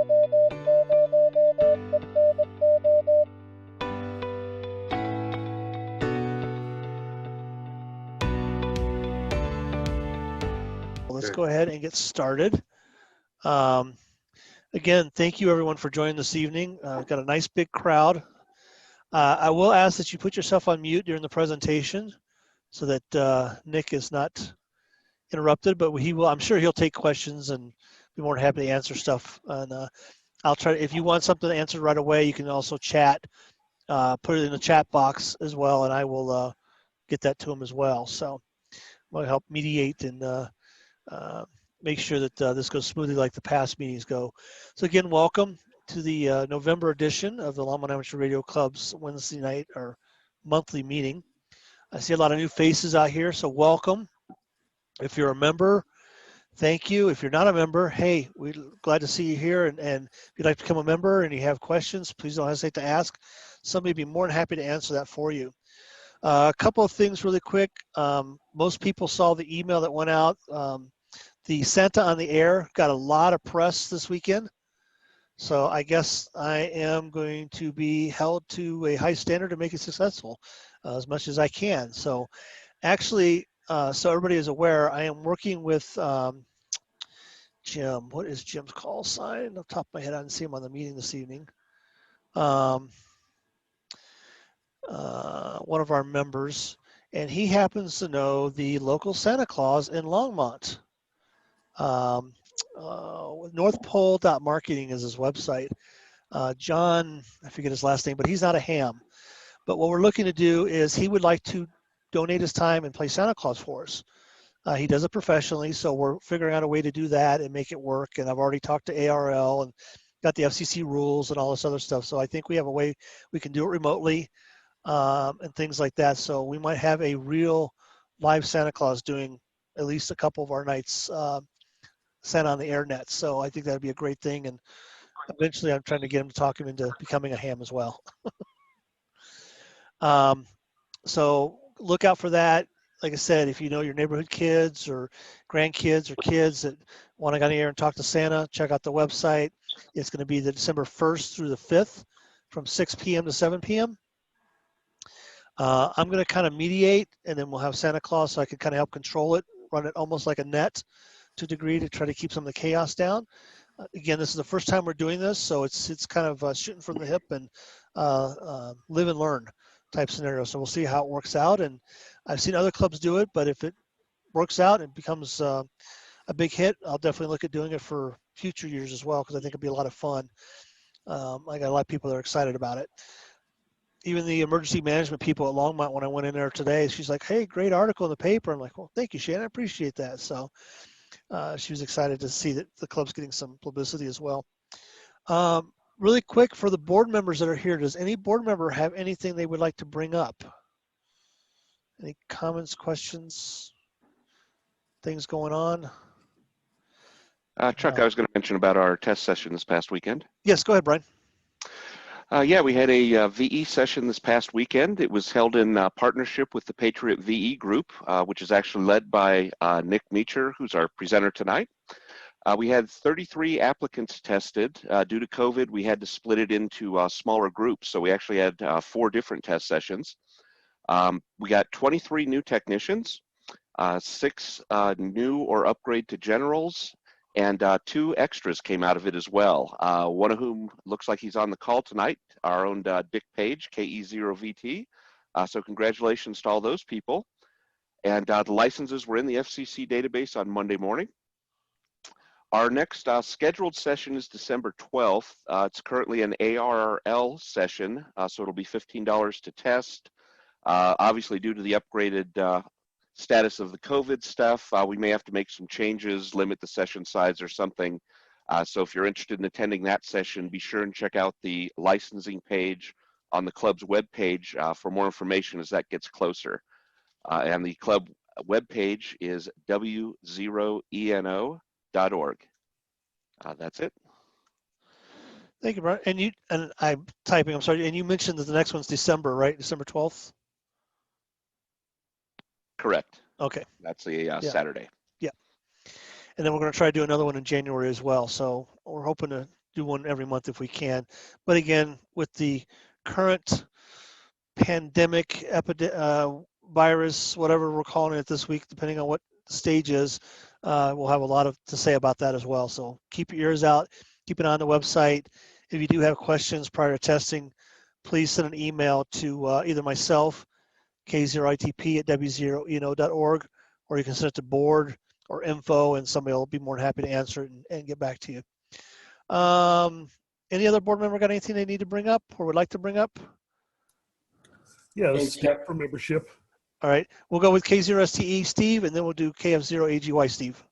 Let's go ahead and get started. Again, thank you everyone for joining this evening. We've got a nice big crowd. I will ask that you put yourself on mute during the presentation so that Nick is not interrupted, but I'm sure he'll take questions and be more than happy to answer stuff. And I'll try if you want something answered right away, you can also chat, put it in the chat box as well, and I will get that to him as well. So I'll help mediate and make sure that this goes smoothly like the past meetings go. So again, welcome to the November edition of the Longmont Amateur Radio Club's Wednesday night or monthly meeting. I see a lot of new faces out here, so welcome. If you're a member, thank you. If you're not a member, hey, we're glad to see you here. And if you'd like to become a member and you have questions, please don't hesitate to ask. Somebody would be more than happy to answer that for you. A couple of things really quick. Most people saw the email that went out. The Santa on the Air got a lot of press this weekend. So I guess I am going to be held to a high standard to make it successful as much as I can. So actually, so everybody is aware, I am working with Jim. What is Jim's call sign? Off the top of my head, I didn't see him on the meeting this evening. One of our members, and he happens to know the local Santa Claus in Longmont. Northpole.marketing is his website. John, I forget his last name, but he's not a ham. But what we're looking to do is he would like to donate his time and play Santa Claus for us. He does it professionally, so we're figuring out a way to do that and make it work. And I've already talked to ARL and got the FCC rules and all this other stuff. So I think we have a way we can do it remotely and things like that. So we might have a real live Santa Claus doing at least a couple of our nights Santa on the Air net. So I think that'd be a great thing. And eventually I'm trying to get him to talk him into becoming a ham as well. So look out for that. Like I said, if you know your neighborhood kids or grandkids or kids that want to get on the air and talk to Santa, check out the website. It's going to be the December 1st through the 5th from 6 p.m. to 7 p.m. I'm going to kind of mediate, and then we'll have Santa Claus so I can kind of help control it, run it almost like a net to a degree to try to keep some of the chaos down. Again, this is the first time we're doing this, so it's kind of shooting from the hip and live and learn type scenario. So we'll see how it works out. And I've seen other clubs do it, but if it works out and becomes a big hit, I'll definitely look at doing it for future years as well, because I think it'd be a lot of fun. I got a lot of people that are excited about it. Even the emergency management people at Longmont, when I went in there today, she's like, hey, great article in the paper. I'm like, well, thank you, Shannon. I appreciate that. So she was excited to see that the club's getting some publicity as well. Really quick, for the board members that are here, does any board member have anything they would like to bring up? Any comments, questions, things going on? Chuck, I was going to mention about our test session this past weekend. Yes, go ahead, Brian. Yeah, we had a VE session this past weekend. It was held in partnership with the Patriot VE Group, which is actually led by Nick Meacher, who's our presenter tonight. We had 33 applicants tested. Due to COVID, we had to split it into smaller groups, so we actually had 4 different test sessions. We got 23 new technicians, 6 new or upgrade to generals, and 2 extras came out of it as well. One of whom looks like he's on the call tonight, our own Dick Page, KE0VT. So congratulations to all those people. And the licenses were in the FCC database on Monday morning. Our next scheduled session is December 12th. It's currently an ARL session, so it'll be $15 to test. Obviously, due to the upgraded status of the COVID stuff, we may have to make some changes, limit the session size or something. So if you're interested in attending that session, be sure and check out the licensing page on the club's webpage for more information as that gets closer. And the club webpage is W0ENO.org. That's it. Thank you, Brian. And I'm typing, I'm sorry, and you mentioned that the next one's December, right? December 12th? Correct. Okay. That's a Saturday. Yeah. And then we're going to try to do another one in January as well. So we're hoping to do one every month if we can. But again, with the current pandemic, virus, whatever we're calling it this week, depending on what the stage is, we'll have a lot to say about that as well. So keep your ears out, keep it on the website. If you do have questions prior to testing, please send an email to either myself, K0ITP at W0ENO.org, or you can send it to board or info, and somebody will be more than happy to answer it and get back to you. Any other board member got anything they need to bring up or would like to bring up? Yeah, this is for membership. All right, we'll go with K0STE Steve, and then we'll do KF0AGY Steve.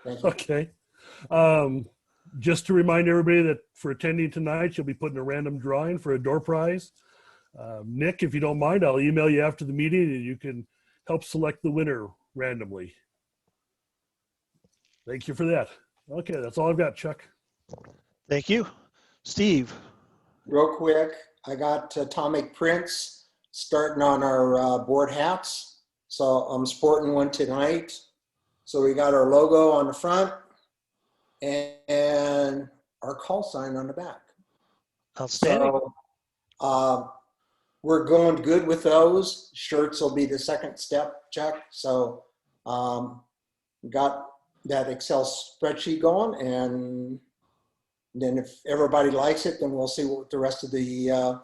Okay. Just to remind everybody that for attending tonight, you'll be putting a random drawing for a door prize. Nick, if you don't mind, I'll email you after the meeting and you can help select the winner randomly. Thank you for that. Okay, that's all I've got, Chuck. Thank you. Steve. Real quick, I got atomic prints starting on our board hats. So I'm sporting one tonight. So we got our logo on the front and our call sign on the back. Outstanding. So we're going good with those. Shirts will be the second step, Chuck. So got that Excel spreadsheet going, and then if everybody likes it, then we'll see what the rest of the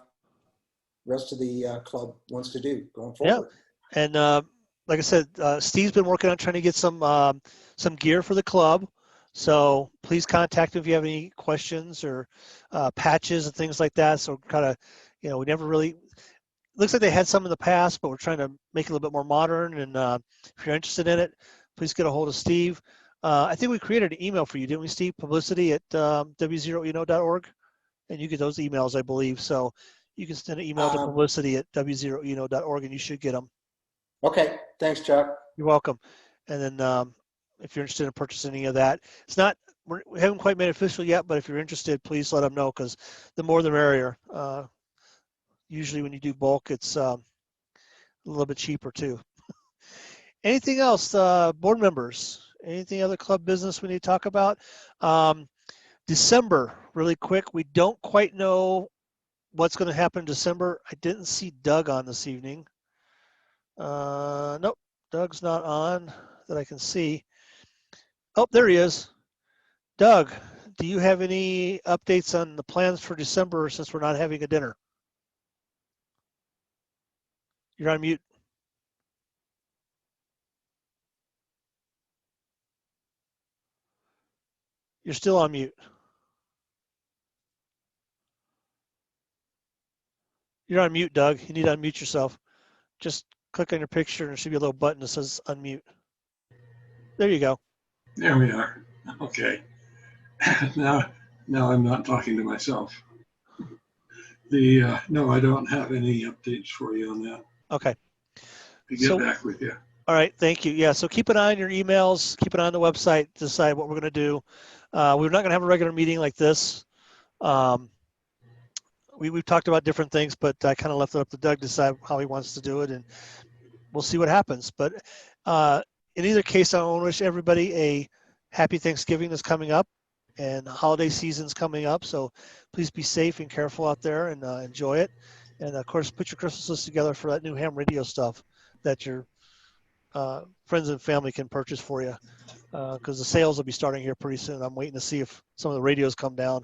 club wants to do going forward. Yeah, and like I said, Steve's been working on trying to get some gear for the club. So please contact him if you have any questions or patches and things like that. So kind of, we never really. Looks like they had some in the past, but we're trying to make it a little bit more modern. And if you're interested in it, please get a hold of Steve. I think we created an email for you, didn't we, Steve? Publicity at W0ENO.org, and you get those emails, I believe. So you can send an email to publicity at W0ENO.org, and you should get them. Okay, thanks, Chuck. You're welcome. And then if you're interested in purchasing any of that, we haven't quite made it official yet, but if you're interested, please let them know, because the more the merrier. Usually when you do bulk, it's a little bit cheaper too. Anything else, board members? Anything other club business we need to talk about? December, really quick. We don't quite know what's going to happen in December. I didn't see Doug on this evening. Nope, Doug's not on that I can see. Oh, there he is. Doug, do you have any updates on the plans for December since we're not having a dinner? You're on mute. You're still on mute. You're on mute, Doug. You need to unmute yourself. Just click on your picture and there should be a little button that says unmute. There you go. There we are. Okay. Now I'm not talking to myself. No, I don't have any updates for you on that. Okay. I'll get back with you. All right, thank you. Yeah, so keep an eye on your emails, keep it on the website to decide what we're going to do. We're not going to have a regular meeting like this. We've talked about different things, but I kind of left it up to Doug to decide how he wants to do it, and we'll see what happens. But in either case, I want to wish everybody a happy Thanksgiving that's coming up, and holiday season's coming up. So please be safe and careful out there and enjoy it. And of course, put your Christmas list together for that new ham radio stuff that your friends and family can purchase for you, because the sales will be starting here pretty soon. I'm waiting to see if some of the radios come down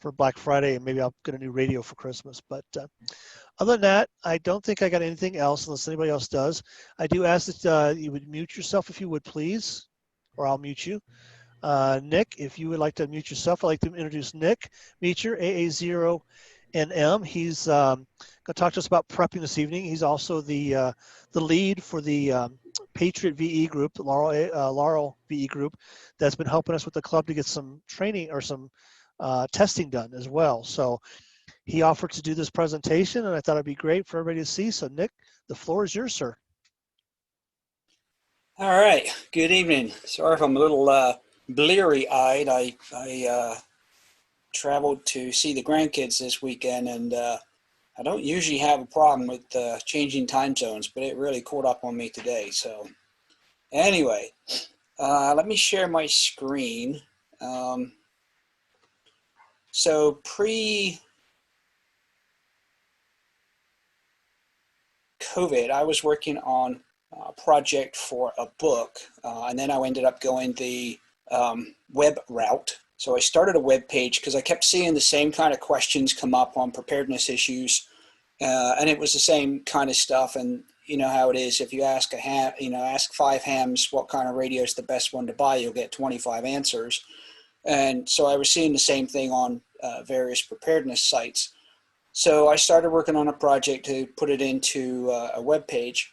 for Black Friday, and maybe I'll get a new radio for Christmas. But other than that, I don't think I got anything else unless anybody else does. I do ask that you would mute yourself if you would, please, or I'll mute you. Nick, if you would like to mute yourself, I'd like to introduce Nick Meacher, AAONM. He's going to talk to us about prepping this evening. He's also the lead for the Patriot VE group, the Laurel VE group, that's been helping us with the club to get some training or some testing done as well. So he offered to do this presentation, and I thought it'd be great for everybody to see. So Nick, the floor is yours, sir. All right. Good evening. Sorry if I'm a little bleary-eyed. I traveled to see the grandkids this weekend, and I don't usually have a problem with changing time zones, but it really caught up on me today. So anyway, let me share my screen. So pre-COVID, I was working on a project for a book, and then I ended up going the web route. So I started a web page because I kept seeing the same kind of questions come up on preparedness issues, and it was the same kind of stuff. And you know how it is. If you ask ask 5 hams what kind of radio is the best one to buy, you'll get 25 answers. And so I was seeing the same thing on various preparedness sites. So I started working on a project to put it into a web page.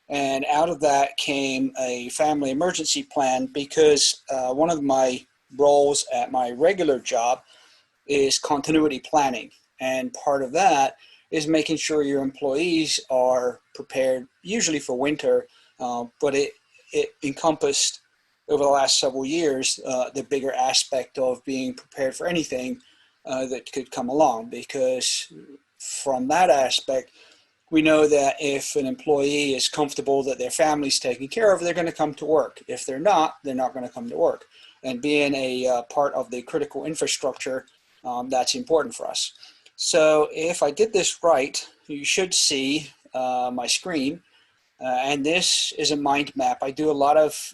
And out of that came a family emergency plan because one of my roles at my regular job is continuity planning. And part of that is making sure your employees are prepared, usually for winter, but it encompassed over the last several years the bigger aspect of being prepared for anything that could come along, because from that aspect, we know that if an employee is comfortable that their family's taken care of, they're going to come to work. If they're not going to come to work. And being a part of the critical infrastructure, that's important for us. So if I did this right, you should see my screen. And this is a mind map. I do a lot of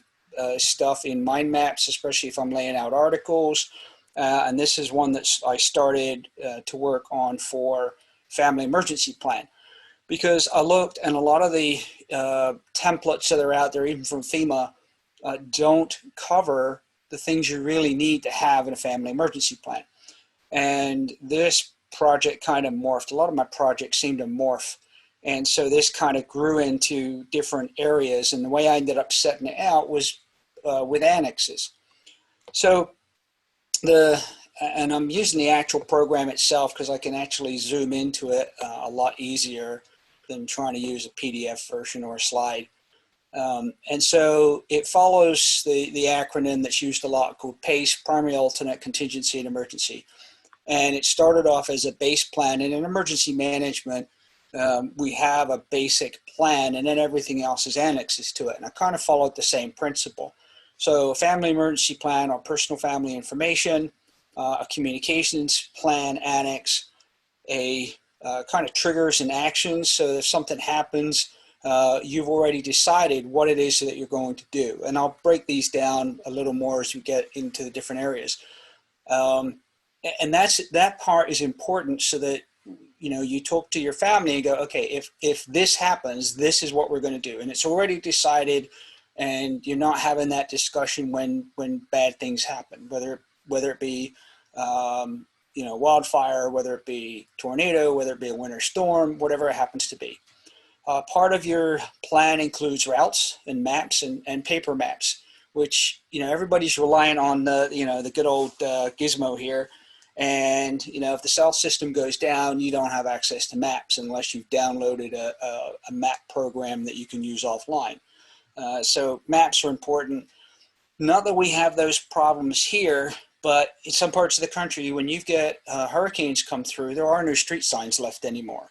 stuff in mind maps, especially if I'm laying out articles. And this is one that I started to work on for family emergency plan. Because I looked, and a lot of the templates that are out there, even from FEMA, don't cover the things you really need to have in a family emergency plan. And this project kind of morphed. A lot of my projects seem to morph. And so this kind of grew into different areas. And the way I ended up setting it out was with annexes. So and I'm using the actual program itself because I can actually zoom into it a lot easier than trying to use a PDF version or a slide. And so it follows the acronym that's used a lot called PACE, Primary, Alternate, Contingency, and Emergency. And it started off as a base plan. And in emergency management, we have a basic plan, and then everything else is annexes to it. And I kind of followed the same principle. So a family emergency plan or personal family information, a communications plan annex, a kind of triggers and actions. So if something happens, you've already decided what it is that you're going to do. And I'll break these down a little more as we get into the different areas. And that part is important so that, you know, you talk to your family and go, okay, if this happens, this is what we're going to do. And it's already decided, and you're not having that discussion when bad things happen, whether it be, you know, wildfire, whether it be tornado, whether it be a winter storm, whatever it happens to be. Part of your plan includes routes and maps and paper maps, which, you know, everybody's relying on the good old gizmo here. And, you know, if the cell system goes down, you don't have access to maps unless you've downloaded a map program that you can use offline. So maps are important. Not that we have those problems here, but in some parts of the country, when you get hurricanes come through, there are no street signs left anymore.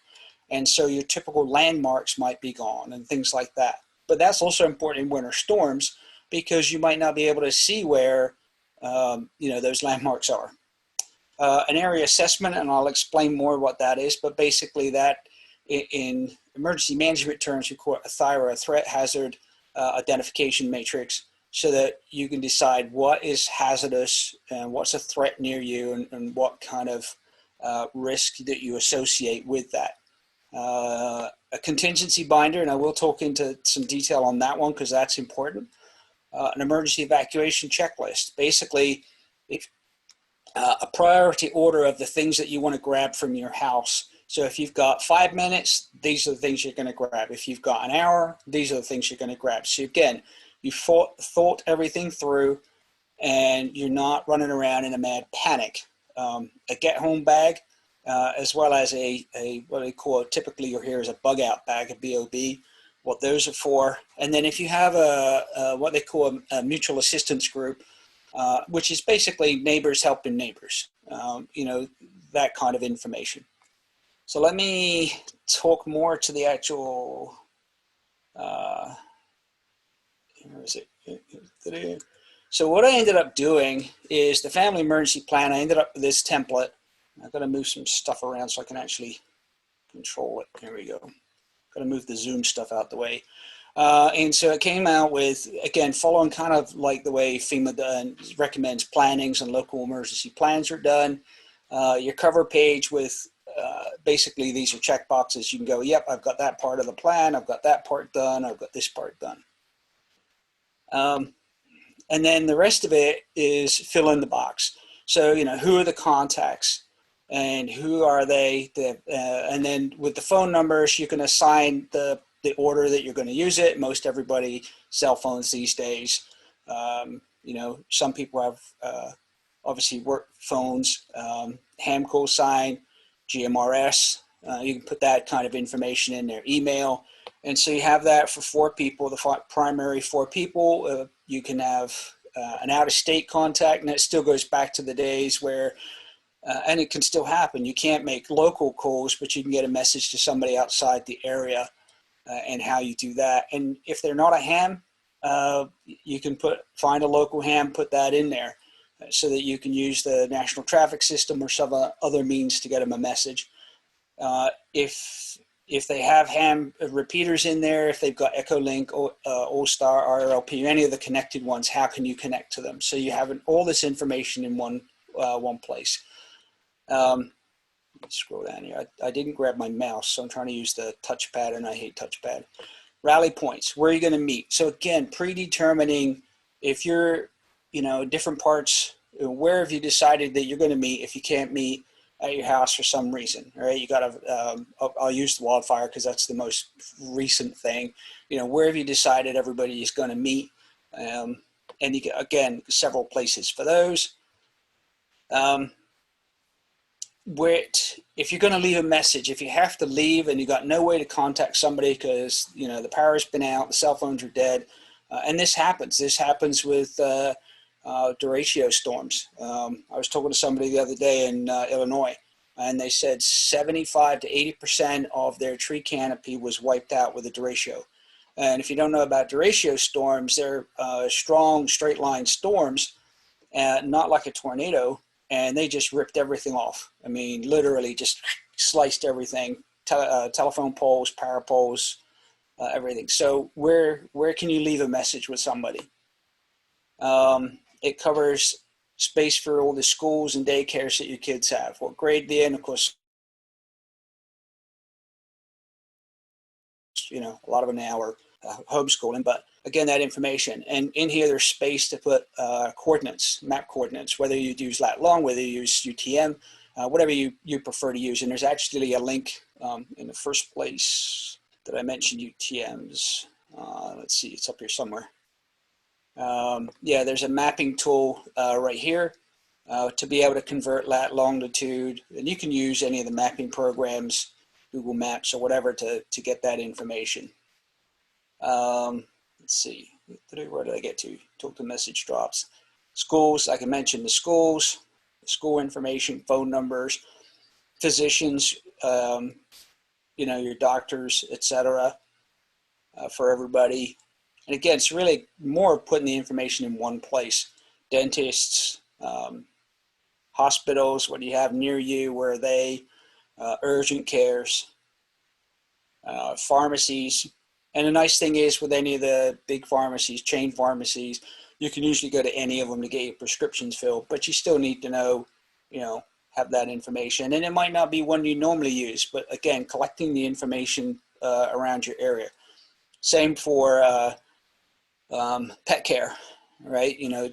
And so your typical landmarks might be gone and things like that. But that's also important in winter storms because you might not be able to see where, you know, those landmarks are. An area assessment, and I'll explain more what that is, but basically that in emergency management terms, we call it a THIRA, a threat hazard identification matrix, so that you can decide what is hazardous and what's a threat near you and what kind of risk that you associate with that. A contingency binder, and I will talk into some detail on that one because that's important. An emergency evacuation checklist. Basically, if a priority order of the things that you want to grab from your house. So if you've got 5 minutes, these are the things you're going to grab. If you've got an hour, these are the things you're going to grab. So again, you thought everything through and you're not running around in a mad panic. A get home bag, as well as a what they call, typically you'll hear is a bug out bag, a BOB, what those are for. And then if you have what they call a mutual assistance group, which is basically neighbors helping neighbors, you know, that kind of information. So let me talk more to the actual, where is it? So what I ended up doing is the family emergency plan. I ended up with this template, I've got to move some stuff around so I can actually control it. There we go. Got to move the Zoom stuff out the way. And so it came out with, again, following kind of like the way FEMA recommends plannings and local emergency plans are done. Your cover page with basically these are check boxes. You can go, yep, I've got that part of the plan. I've got that part done. I've got this part done. And then the rest of it is fill in the box. So, you know, who are the contacts and who are they? And then with the phone numbers, you can assign the order that you're going to use it. Most everybody cell phones these days. You know, some people have obviously work phones, ham call sign, GMRS. You can put that kind of information in their email. And so you have that for 4 people, the primary 4 people. You can have an out-of-state contact, and it still goes back to the days where, and it can still happen. You can't make local calls, but you can get a message to somebody outside the area, and how you do that. And if they're not a ham, you can find a local ham, put that in there, so that you can use the national traffic system or some other means to get them a message. If they have ham repeaters in there, if they've got Echolink, or All-Star, RLP, any of the connected ones, how can you connect to them? So you have all this information in one place. Scroll down here. I didn't grab my mouse, so I'm trying to use the touchpad, and I hate touchpad. Rally points, where are you going to meet? So again, predetermining if you're, you know, different parts, where have you decided that you're going to meet if you can't meet at your house for some reason, right? You got to, I'll use the wildfire because that's the most recent thing. You know, where have you decided everybody is going to meet? And you get, again, several places for those. If you're going to leave a message, if you have to leave and you got no way to contact somebody because, you know, the power's been out, the cell phones are dead, and this happens with derecho storms. I was talking to somebody the other day in Illinois, and they said 75 to 80% of their tree canopy was wiped out with a derecho. And if you don't know about derecho storms, they're strong straight line storms, not like a tornado, and they just ripped everything off. I mean, literally just sliced everything, telephone poles, power poles, everything. So where can you leave a message with somebody? It covers space for all the schools and daycares that your kids have. What grade they're in, of course, you know, a lot of them now are homeschooling, but again, that information. And in here, there's space to put coordinates, map coordinates, whether you use lat long, whether you use UTM, whatever you prefer to use. And there's actually a link in the first place that I mentioned UTMs. Let's see, it's up here somewhere. Yeah, there's a mapping tool right here to be able to convert lat longitude, and you can use any of the mapping programs, Google Maps or whatever, to get that information. Let's see, where did I get to? Talk to message drops. Schools, I can mention the schools, school information, phone numbers, physicians, you know, your doctors, etc. For everybody. And again, it's really more putting the information in one place. Dentists, hospitals, what do you have near you, where are they, urgent cares, pharmacies. And the nice thing is with any of the big pharmacies, chain pharmacies, you can usually go to any of them to get your prescriptions filled, but you still need to know, you know, have that information. And it might not be one you normally use, but again, collecting the information around your area. Same for pet care, right? You know,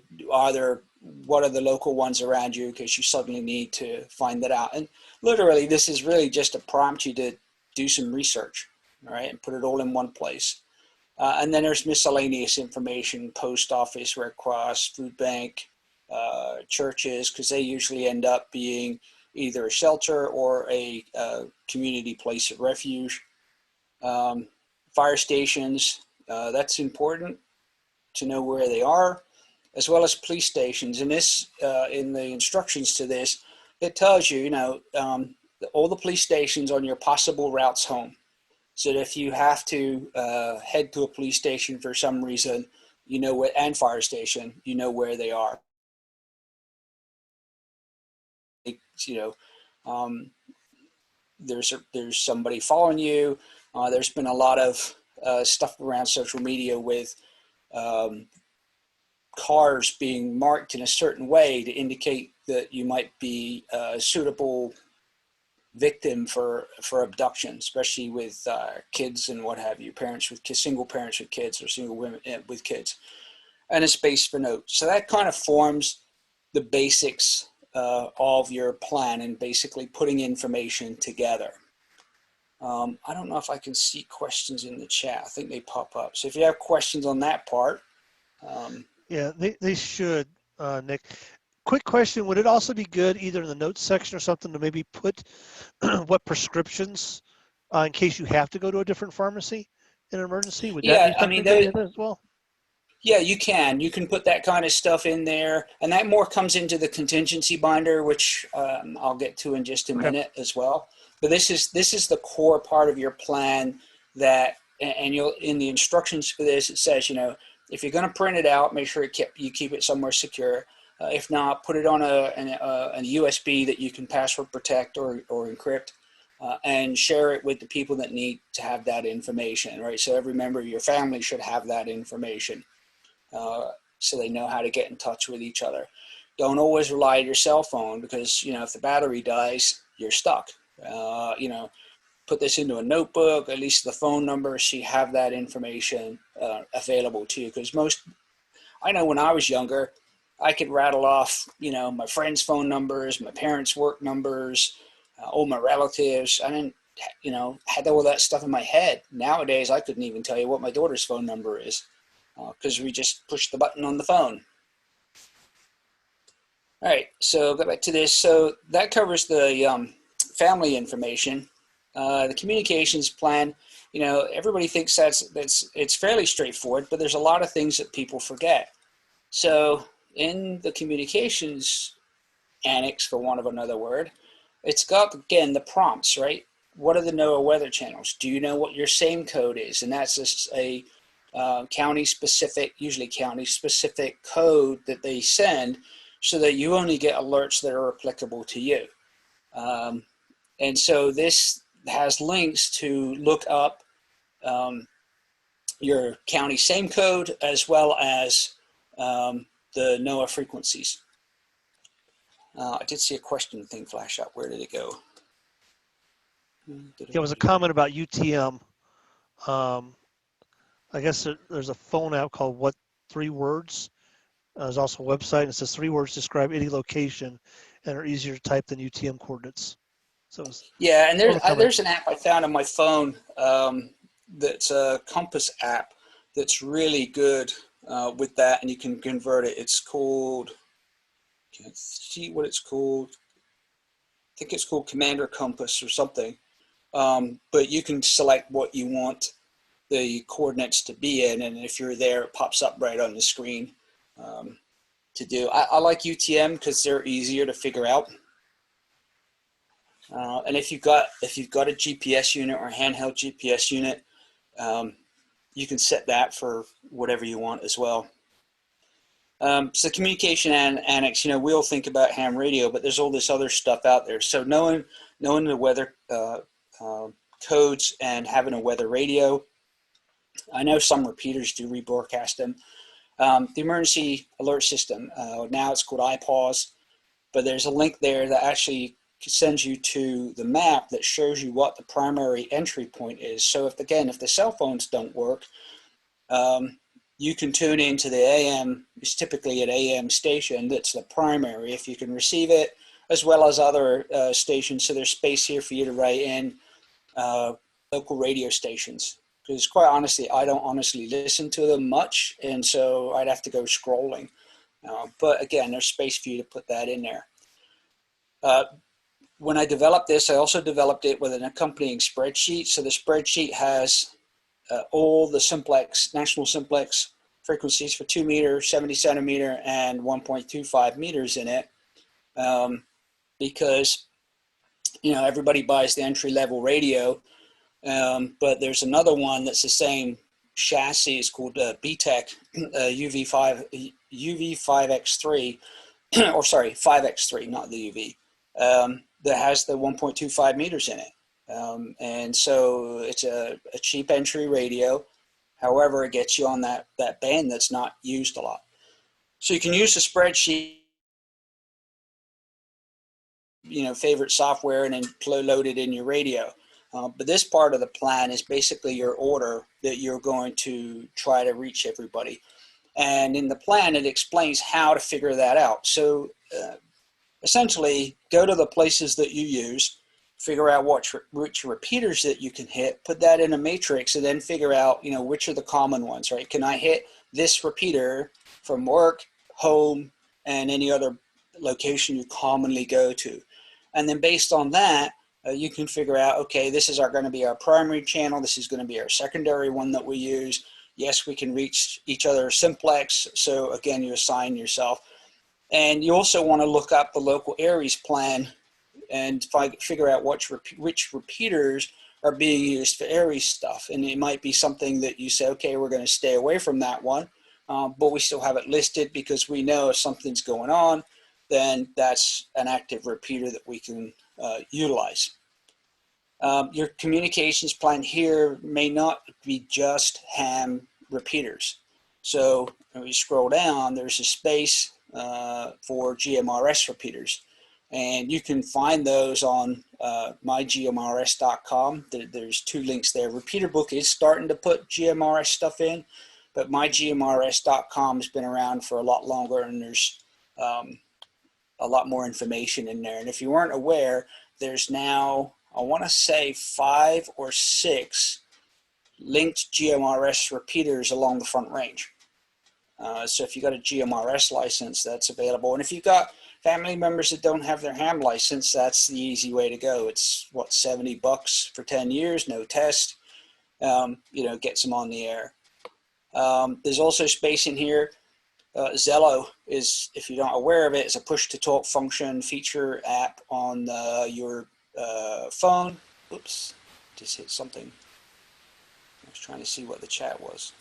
what are the local ones around you, because you suddenly need to find that out. And literally, this is really just to prompt you to do some research, all right, and put it all in one place. And then there's miscellaneous information, post office, Red Cross, food bank, churches, because they usually end up being either a shelter or a community place of refuge. Fire stations, that's important to know where they are, as well as police stations. And this, in the instructions to this, it tells you, you know, all the police stations on your possible routes home. So that if you have to head to a police station for some reason, you know where, and fire station, you know where they are. You know, There's somebody following you. There's been a lot of stuff around social media with cars being marked in a certain way to indicate that you might be a suitable victim for abduction, especially with kids and what have you, parents with kids, single parents with kids, or single women with kids, and a space for notes. So that kind of forms the basics of your plan and basically putting information together. I don't know if I can see questions in the chat. I think they pop up. So if you have questions on that part. Yeah, they should, Nick. Quick question, would it also be good either in the notes section or something to maybe put what prescriptions, in case you have to go to a different pharmacy in an emergency? Would that be something as well? Yeah, you can. You can put that kind of stuff in there, and that more comes into the contingency binder, which I'll get to in just a minute as well. But this is the core part of your plan that, and you'll in the instructions for this, it says, you know, if you're going to print it out, make sure you keep it somewhere secure. If not, put it on a USB that you can password protect or encrypt, and share it with the people that need to have that information, right? So every member of your family should have that information, so they know how to get in touch with each other. Don't always rely on your cell phone because, you know, if the battery dies, you're stuck. You know, put this into a notebook, at least the phone number, so you have that information available to you. Because I know when I was younger, I could rattle off, you know, my friends' phone numbers, my parents' work numbers, all my relatives. I didn't, you know, had all that stuff in my head. Nowadays, I couldn't even tell you what my daughter's phone number is because we just push the button on the phone. All right, so go back to this. So that covers the family information. The communications plan, you know, everybody thinks it's fairly straightforward, but there's a lot of things that people forget. So in the communications annex, for want of another word, it's got, again, the prompts, right? What are the NOAA weather channels? Do you know what your SAME code is? And that's just a county-specific, usually county-specific code that they send so that you only get alerts that are applicable to you. And so this has links to look up your county SAME code as well as the NOAA frequencies. I did see a question thing flash up. Where did it go? There was a comment about UTM. I guess there's a phone app called What 3 Words. There's also a website, and it says 3 words describe any location and are easier to type than UTM coordinates. So yeah, and there's an app I found on my phone that's a compass app that's really good with that, and you can convert it. It's called, can't see what it's called. I think it's called Commander Compass or something. But you can select what you want the coordinates to be in, and if you're there, it pops up right on the screen to do. I like UTM because they're easier to figure out. And if you've got a GPS unit or a handheld GPS unit, you can set that for whatever you want as well. So communication annex, you know, we'll think about ham radio, but there's all this other stuff out there. So knowing the weather codes and having a weather radio. I know some repeaters do rebroadcast them. The emergency alert system, now it's called iPause, but there's a link there that actually sends you to the map that shows you what the primary entry point is. So if the cell phones don't work, you can tune into the AM, it's typically an AM station that's the primary if you can receive it, as well as other stations. So there's space here for you to write in local radio stations. Because quite honestly, I don't honestly listen to them much, and so I'd have to go scrolling. But again, there's space for you to put that in there. When I developed this, I also developed it with an accompanying spreadsheet. So the spreadsheet has all the simplex, national simplex frequencies for 2 meter, 70 centimeter, and 1.25 meters in it. Because, you know, everybody buys the entry level radio. But there's another one that's the same chassis. It's called BTEC UV5X3, or sorry, 5X3, not the UV. that has the 1.25 meters in it. And so it's a cheap entry radio. However, it gets you on that band that's not used a lot. So you can use the spreadsheet, favorite software, and then load it in your radio. But this part of the plan is basically your order that you're going to try to reach everybody. And in the plan, it explains how to figure that out. So essentially, go to the places that you use, figure out which repeaters that you can hit, put that in a matrix, and then figure out, which are the common ones, right? Can I hit this repeater from work, home, and any other location you commonly go to? And then based on that, you can figure out, okay, this is going to be our primary channel. This is going to be our secondary one that we use. Yes, we can reach each other simplex. So again, you assign yourself. And you also want to look up the local Aries plan and figure out which repeaters are being used for Aries stuff. And it might be something that you say, okay, we're going to stay away from that one, but we still have it listed because we know if something's going on, then that's an active repeater that we can utilize. Your communications plan here may not be just ham repeaters. So when we scroll down, there's a space for GMRS repeaters. And you can find those on mygmrs.com. There's 2 links there. Repeater Book is starting to put GMRS stuff in, but mygmrs.com has been around for a lot longer, and there's a lot more information in there. And if you weren't aware, there's now, I want to say 5 or 6 linked GMRS repeaters along the Front Range. So if you got a GMRS license, that's available. And if you've got family members that don't have their ham license, that's the easy way to go. It's what, $70 for 10 years, no test, gets them on the air. There's also space in here. Zello is, if you're not aware of it, is a push-to-talk function feature app on your phone. Oops, just hit something. I was trying to see what the chat was.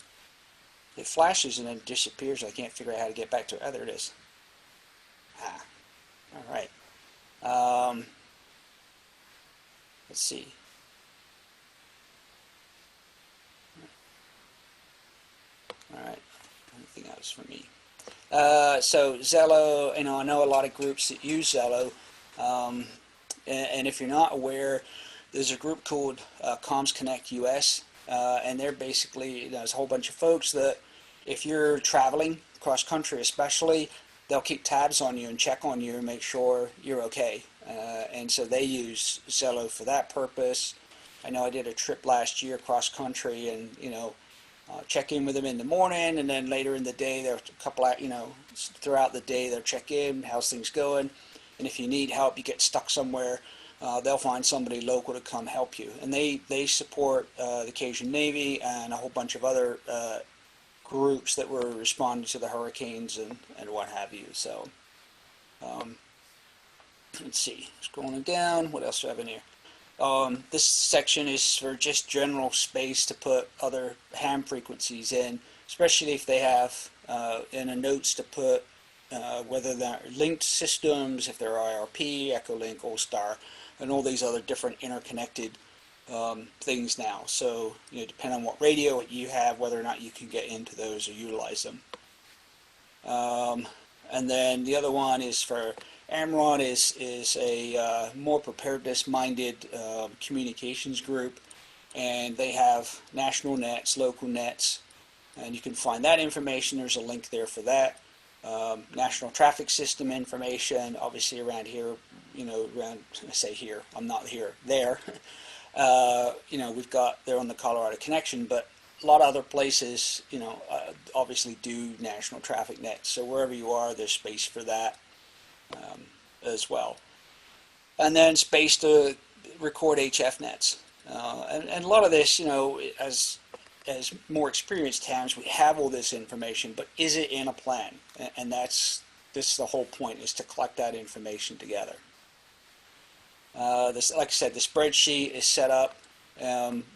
It flashes and then disappears. I can't figure out how to get back to it. Oh, there it is. All right. Let's see. All right. Anything else for me? So Zello, I know a lot of groups that use Zello. And if you're not aware, there's a group called Comms Connect US. And they're basically, there's a whole bunch of folks that if you're traveling cross country especially, they'll keep tabs on you and check on you and make sure you're okay. And so they use Zello for that purpose. I know I did a trip last year cross country, and check in with them in the morning, and then later in the day, there are a couple of, throughout the day, they'll check in, how's things going. And if you need help, you get stuck somewhere, they'll find somebody local to come help you. And they support the Cajun Navy and a whole bunch of other groups that were responding to the hurricanes and what have you. So let's see, scrolling down, what else do I have in here? This section is for just general space to put other ham frequencies in, especially if they have in a notes to put whether they're linked systems, if they're IRP, Echolink, All-Star, and all these other different interconnected things now. So, depending on what radio you have, whether or not you can get into those or utilize them. And then the other one is for Amron, is a more preparedness-minded communications group, and they have national nets, local nets, and you can find that information. There's a link there for that. National traffic system information, obviously around here, around, I say here, I'm not here, there. We've got, they're on the Colorado connection, but a lot of other places, obviously do national traffic nets. So wherever you are, there's space for that as well. And then space to record HF nets. And a lot of this, as more experienced hams, we have all this information, but is it in a plan? And this is the whole point, is to collect that information together. Like I said, the spreadsheet is set up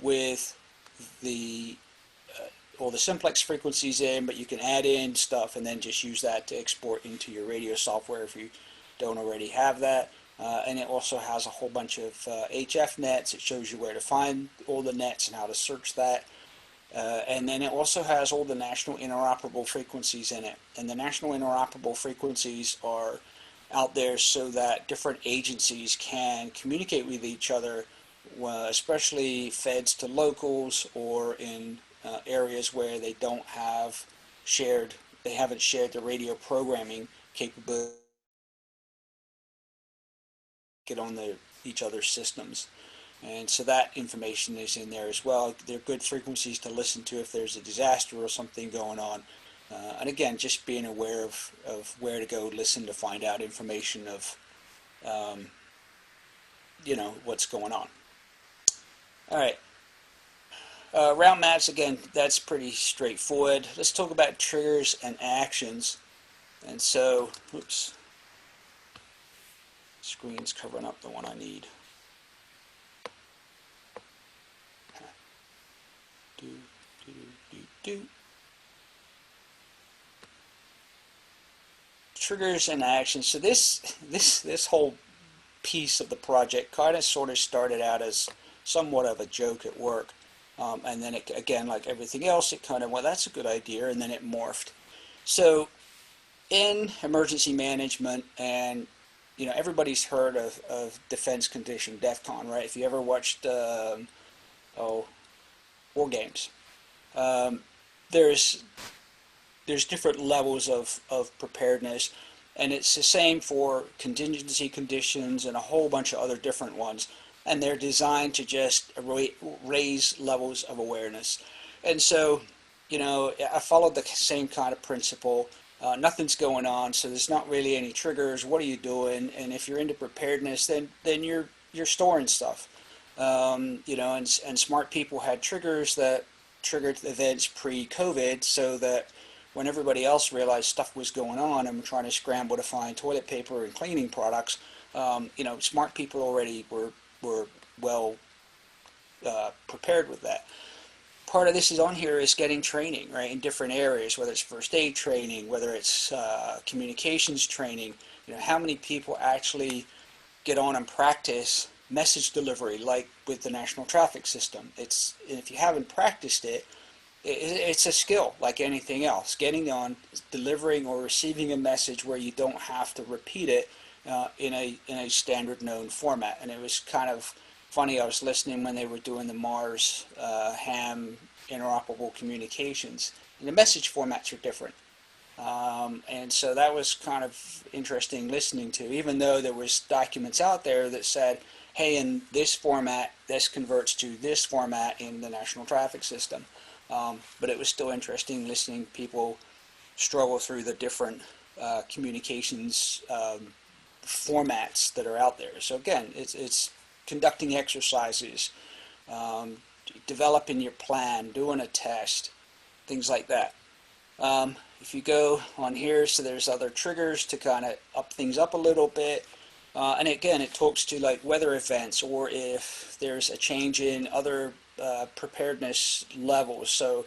with all the simplex frequencies in, but you can add in stuff and then just use that to export into your radio software if you don't already have that. And it also has a whole bunch of HF nets. It shows you where to find all the nets and how to search that. And then it also has all the national interoperable frequencies in it. And the national interoperable frequencies are out there so that different agencies can communicate with each other, especially feds to locals, or in areas where they don't have they haven't shared the radio programming capability get on each other's systems. And so that information is in there as well. They're good frequencies to listen to if there's a disaster or something going on. And again, just being aware of where to go listen to find out information of, what's going on. All right. Route maps, again, that's pretty straightforward. Let's talk about triggers and actions. And so, oops, screen's covering up the one I need. Triggers and actions. So this whole piece of the project kind of sort of started out as somewhat of a joke at work, and then it, again, like everything else, it kind of, well, that's a good idea, and then it morphed. So in emergency management, and everybody's heard of defense condition, DEFCON, right? If you ever watched war games, there's different levels of preparedness, and it's the same for contingency conditions and a whole bunch of other different ones, and they're designed to just raise levels of awareness. And so, I followed the same kind of principle. Nothing's going on, so there's not really any triggers. What are you doing? And if you're into preparedness, then you're storing stuff. And smart people had triggers that triggered events pre-COVID, so that when everybody else realized stuff was going on and were trying to scramble to find toilet paper and cleaning products, smart people already were well prepared with that. Part of this is on here is getting training, right, in different areas, whether it's first aid training, whether it's communications training. How many people actually get on and practice message delivery, like with the national traffic system? If you haven't practiced it, it's a skill like anything else. Getting on, delivering or receiving a message where you don't have to repeat it in a standard known format. And it was kind of funny. I was listening when they were doing the Mars ham interoperable communications, and the message formats are different. And so that was kind of interesting listening to, even though there was documents out there that said, hey, in this format, this converts to this format in the national traffic system. But it was still interesting listening to people struggle through the different communications formats that are out there. So again, it's conducting exercises, developing your plan, doing a test, things like that. If you go on here, so there's other triggers to kind of up things up a little bit. And again, it talks to like weather events, or if there's a change in other preparedness levels. So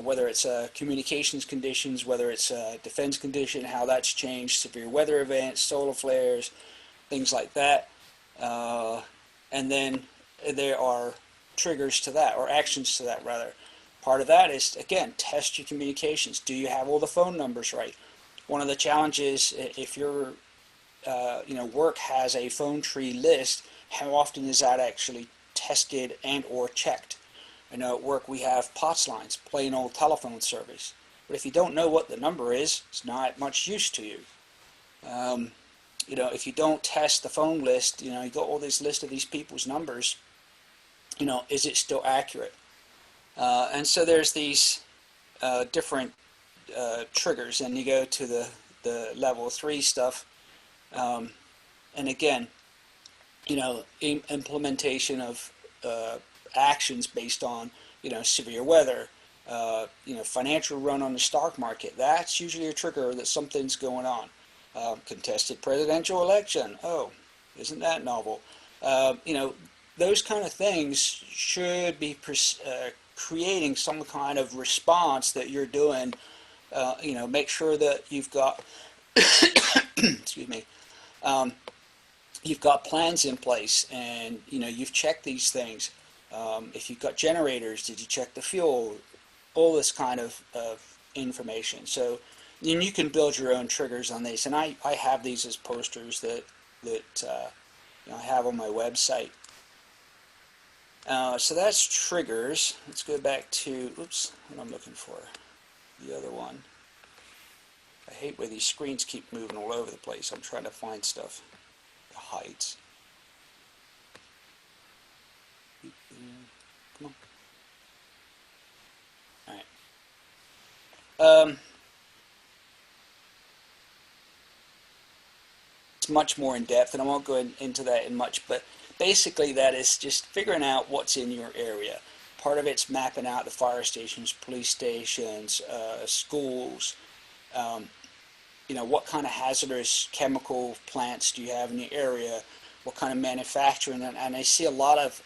whether it's communications conditions, whether it's a defense condition, how that's changed, severe weather events, solar flares, things like that. And then there are triggers to that, or actions to that rather. Part of that is, again, test your communications. Do you have all the phone numbers right? One of the challenges, if your work has a phone tree list, how often is that actually tested and or checked? I know at work we have POTS lines, plain old telephone service. But if you don't know what the number is, it's not much use to you. If you don't test the phone list, you got all this list of these people's numbers, is it still accurate? And so there's these different triggers, and you go to the level 3 stuff. And again, implementation of actions based on, severe weather, financial run on the stock market. That's usually a trigger that something's going on. Contested presidential election. Oh, isn't that novel? Those kind of things should be creating some kind of response that you're doing. Make sure that you've got, excuse excuse me, you've got plans in place, and you've checked these things. If you've got generators, did you check the fuel? All this kind of information. So then you can build your own triggers on these, and I have these as posters that I have on my website. So that's triggers. Let's go back to, oops, what I'm looking for, the other one. I hate where these screens keep moving all over the place. I'm trying to find stuff. The heights. Come on. All right. It's much more in depth, and I won't go into that in much, but basically that is just figuring out what's in your area. Part of it's mapping out the fire stations, police stations, schools, what kind of hazardous chemical plants do you have in your area, what kind of manufacturing, and I see a lot of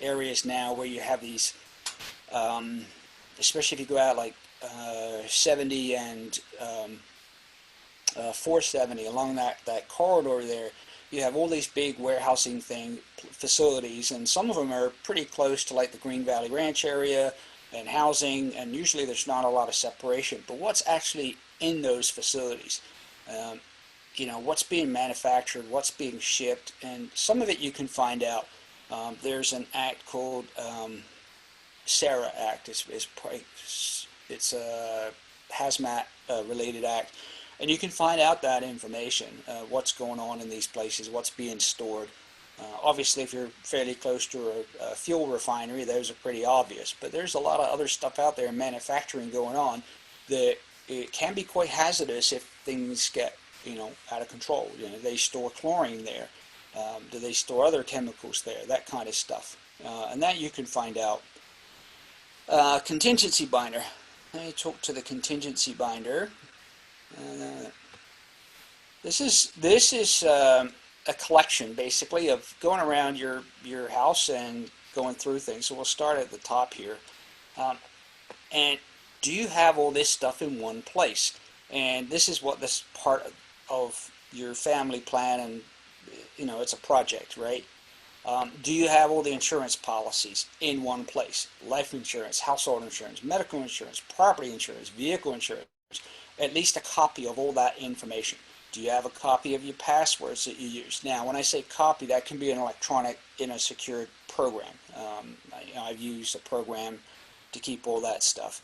areas now where you have these, especially if you go out like 70 and 470 along that corridor there, you have all these big warehousing facilities, and some of them are pretty close to like the Green Valley Ranch area and housing, and usually there's not a lot of separation. But what's actually in those facilities? What's being manufactured, what's being shipped, and some of it you can find out. There's an act called SARA Act. It's a hazmat related act. And you can find out that information, what's going on in these places, what's being stored. Obviously, if you're fairly close to a fuel refinery, those are pretty obvious. But there's a lot of other stuff out there in manufacturing going on that it can be quite hazardous if things get, out of control. They store chlorine there. Do they store other chemicals there? That kind of stuff. And that you can find out. Contingency binder. Let me talk to the contingency binder. This is a collection basically of going around your house and going through things. So we'll start at the top here. And do you have all this stuff in one place? And this is what this part of your family plan, and it's a project, right? Do you have all the insurance policies in one place? Life insurance, household insurance, medical insurance, property insurance, vehicle insurance. At least a copy of all that information. Do you have a copy of your passwords that you use? Now, when I say copy, that can be an electronic in a secured program. I've used a program to keep all that stuff.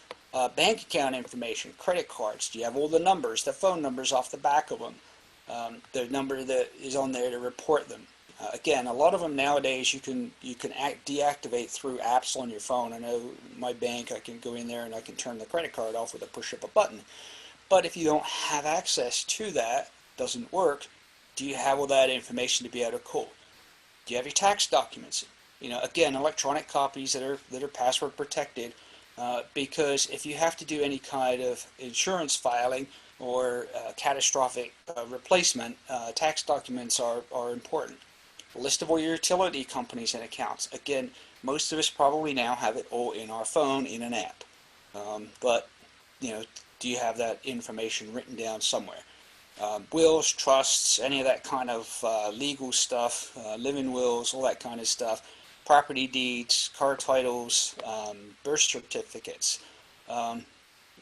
Bank account information, credit cards. Do you have all the numbers, the phone numbers off the back of them? The number that is on there to report them. Again, a lot of them nowadays you can deactivate through apps on your phone. I know my bank, I can go in there and I can turn the credit card off with a push of a button. But if you don't have access to that, doesn't work, do you have all that information to be able to call? Do you have your tax documents? Again, electronic copies that are password protected, because if you have to do any kind of insurance filing or catastrophic replacement, tax documents are important. A list of all your utility companies and accounts. Again, most of us probably now have it all in our phone in an app. But do you have that information written down somewhere? Wills, trusts, any of that kind of legal stuff, living wills, all that kind of stuff, property deeds, car titles, birth certificates,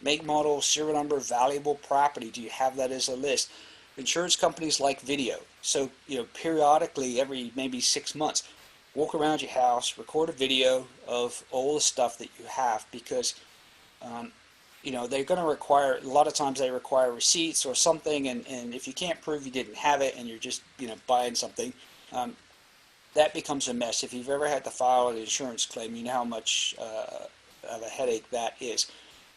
make, model, serial number, valuable property. Do you have that as a list? Insurance companies like video. So, periodically, every maybe 6 months, walk around your house, record a video of all the stuff that you have, because they're going to require, a lot of times they require receipts or something, and if you can't prove you didn't have it and you're just, buying something, that becomes a mess. If you've ever had to file an insurance claim, you know how much of a headache that is.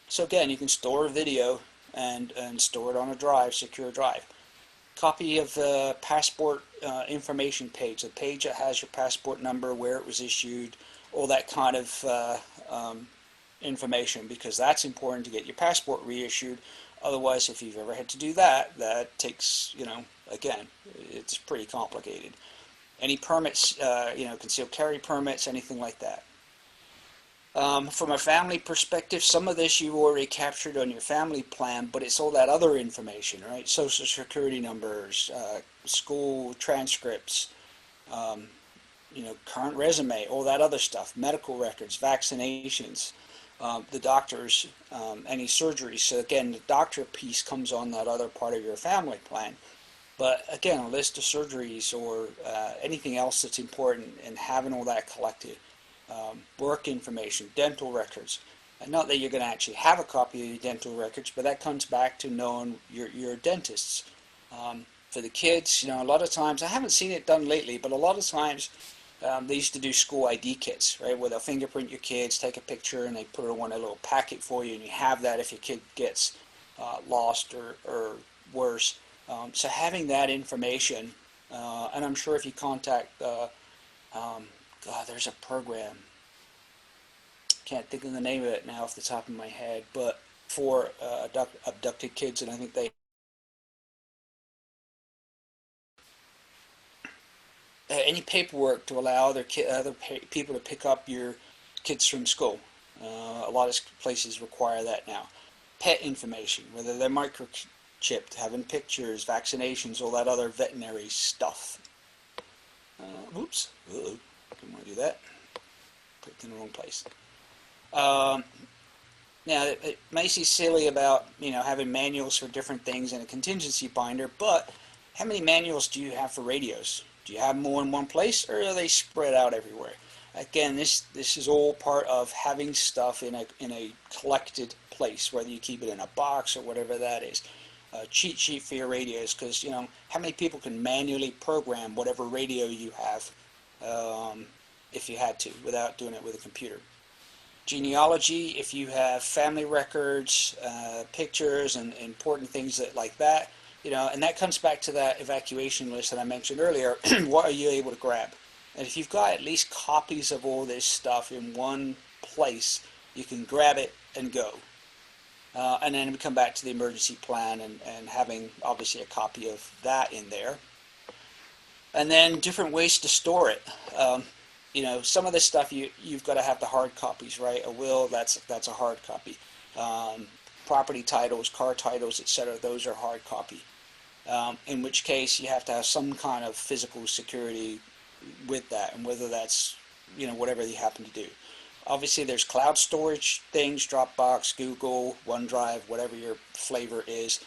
So again, you can store a video and store it on a drive, secure drive. Copy of the passport information page, the page that has your passport number, where it was issued, all that kind of information, because that's important to get your passport reissued. Otherwise, if you've ever had to do that, that takes, again, it's pretty complicated. Any permits, concealed carry permits, anything like that. From a family perspective, some of this you already captured on your family plan, but it's all that other information, right? Social security numbers, school transcripts, current resume, all that other stuff, medical records, vaccinations, the doctors, any surgeries. So again, the doctor piece comes on that other part of your family plan. But again, a list of surgeries or anything else that's important and having all that collected. Work information, dental records. And not that you're going to actually have a copy of your dental records, but that comes back to knowing your dentists. For the kids, a lot of times, I haven't seen it done lately, but a lot of times they used to do school ID kits, right, where they'll fingerprint your kids, take a picture, and they put it on a little packet for you, and you have that if your kid gets lost or worse. So having that information, and I'm sure if you contact, there's a program, can't think of the name of it now off the top of my head, but for abducted kids, and I think they any paperwork to allow other people to pick up your kids from school. A lot of places require that now. Pet information, whether they're microchipped, having pictures, vaccinations, all that other veterinary stuff. Oops. Uh-oh. Didn't want to do that. Clicked in the wrong place. Now, it may seem silly about, having manuals for different things in a contingency binder, but how many manuals do you have for radios? Do you have them all in one place, or are they spread out everywhere? Again, this is all part of having stuff in a collected place, whether you keep it in a box or whatever that is. Cheat sheet for your radios, because, how many people can manually program whatever radio you have if you had to, without doing it with a computer. Genealogy, if you have family records, pictures, and important things like that, and that comes back to that evacuation list that I mentioned earlier. What are you able to grab? And if you've got at least copies of all this stuff in one place, you can grab it and go. And then we come back to the emergency plan and having obviously a copy of that in there. And then different ways to store it. Some of this stuff you've got to have the hard copies, right? A will, that's a hard copy. Property titles, car titles, etc., those are hard copy. In which case you have to have some kind of physical security with that, and whether that's whatever you happen to do. Obviously there's cloud storage things, Dropbox, Google, OneDrive, whatever your flavor is,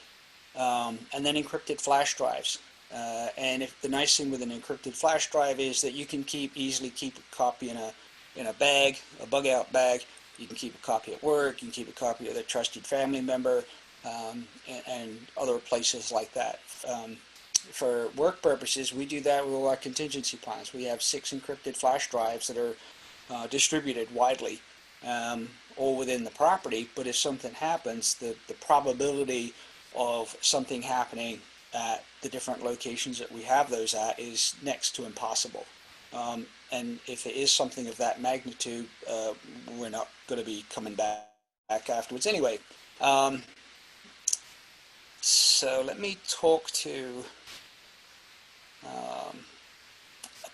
and then encrypted flash drives. And the nice thing with an encrypted flash drive is that you can easily keep a copy in a bag, a bug out bag. You can keep a copy at work. You can keep a copy of a trusted family member, and other places like that. For work purposes, we do that with all our contingency plans. We have 6 encrypted flash drives that are distributed widely, all within the property. But if something happens, the probability of something happening at the different locations that we have those at is next to impossible. And if it is something of that magnitude, we're not going to be coming back afterwards anyway. So let me talk to a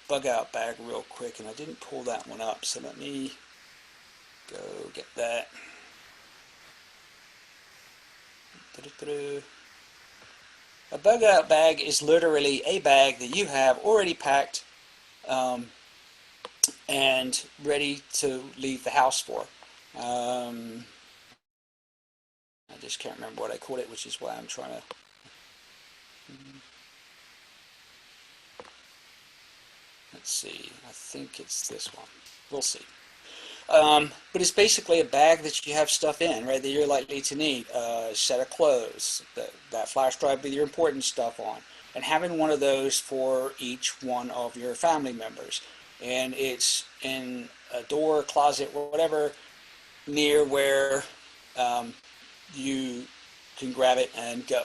bug out bag real quick, and I didn't pull that one up, so let me go get that. A bug out bag is literally a bag that you have already packed and ready to leave the house for. I just can't remember what I called it, which is why I'm trying to... Let's see, I think it's this one. We'll see. But it's basically a bag that you have stuff in, right, that you're likely to need. A set of clothes, that flash drive with your important stuff on, and having one of those for each one of your family members. And it's in a door, closet, whatever, near where you can grab it and go.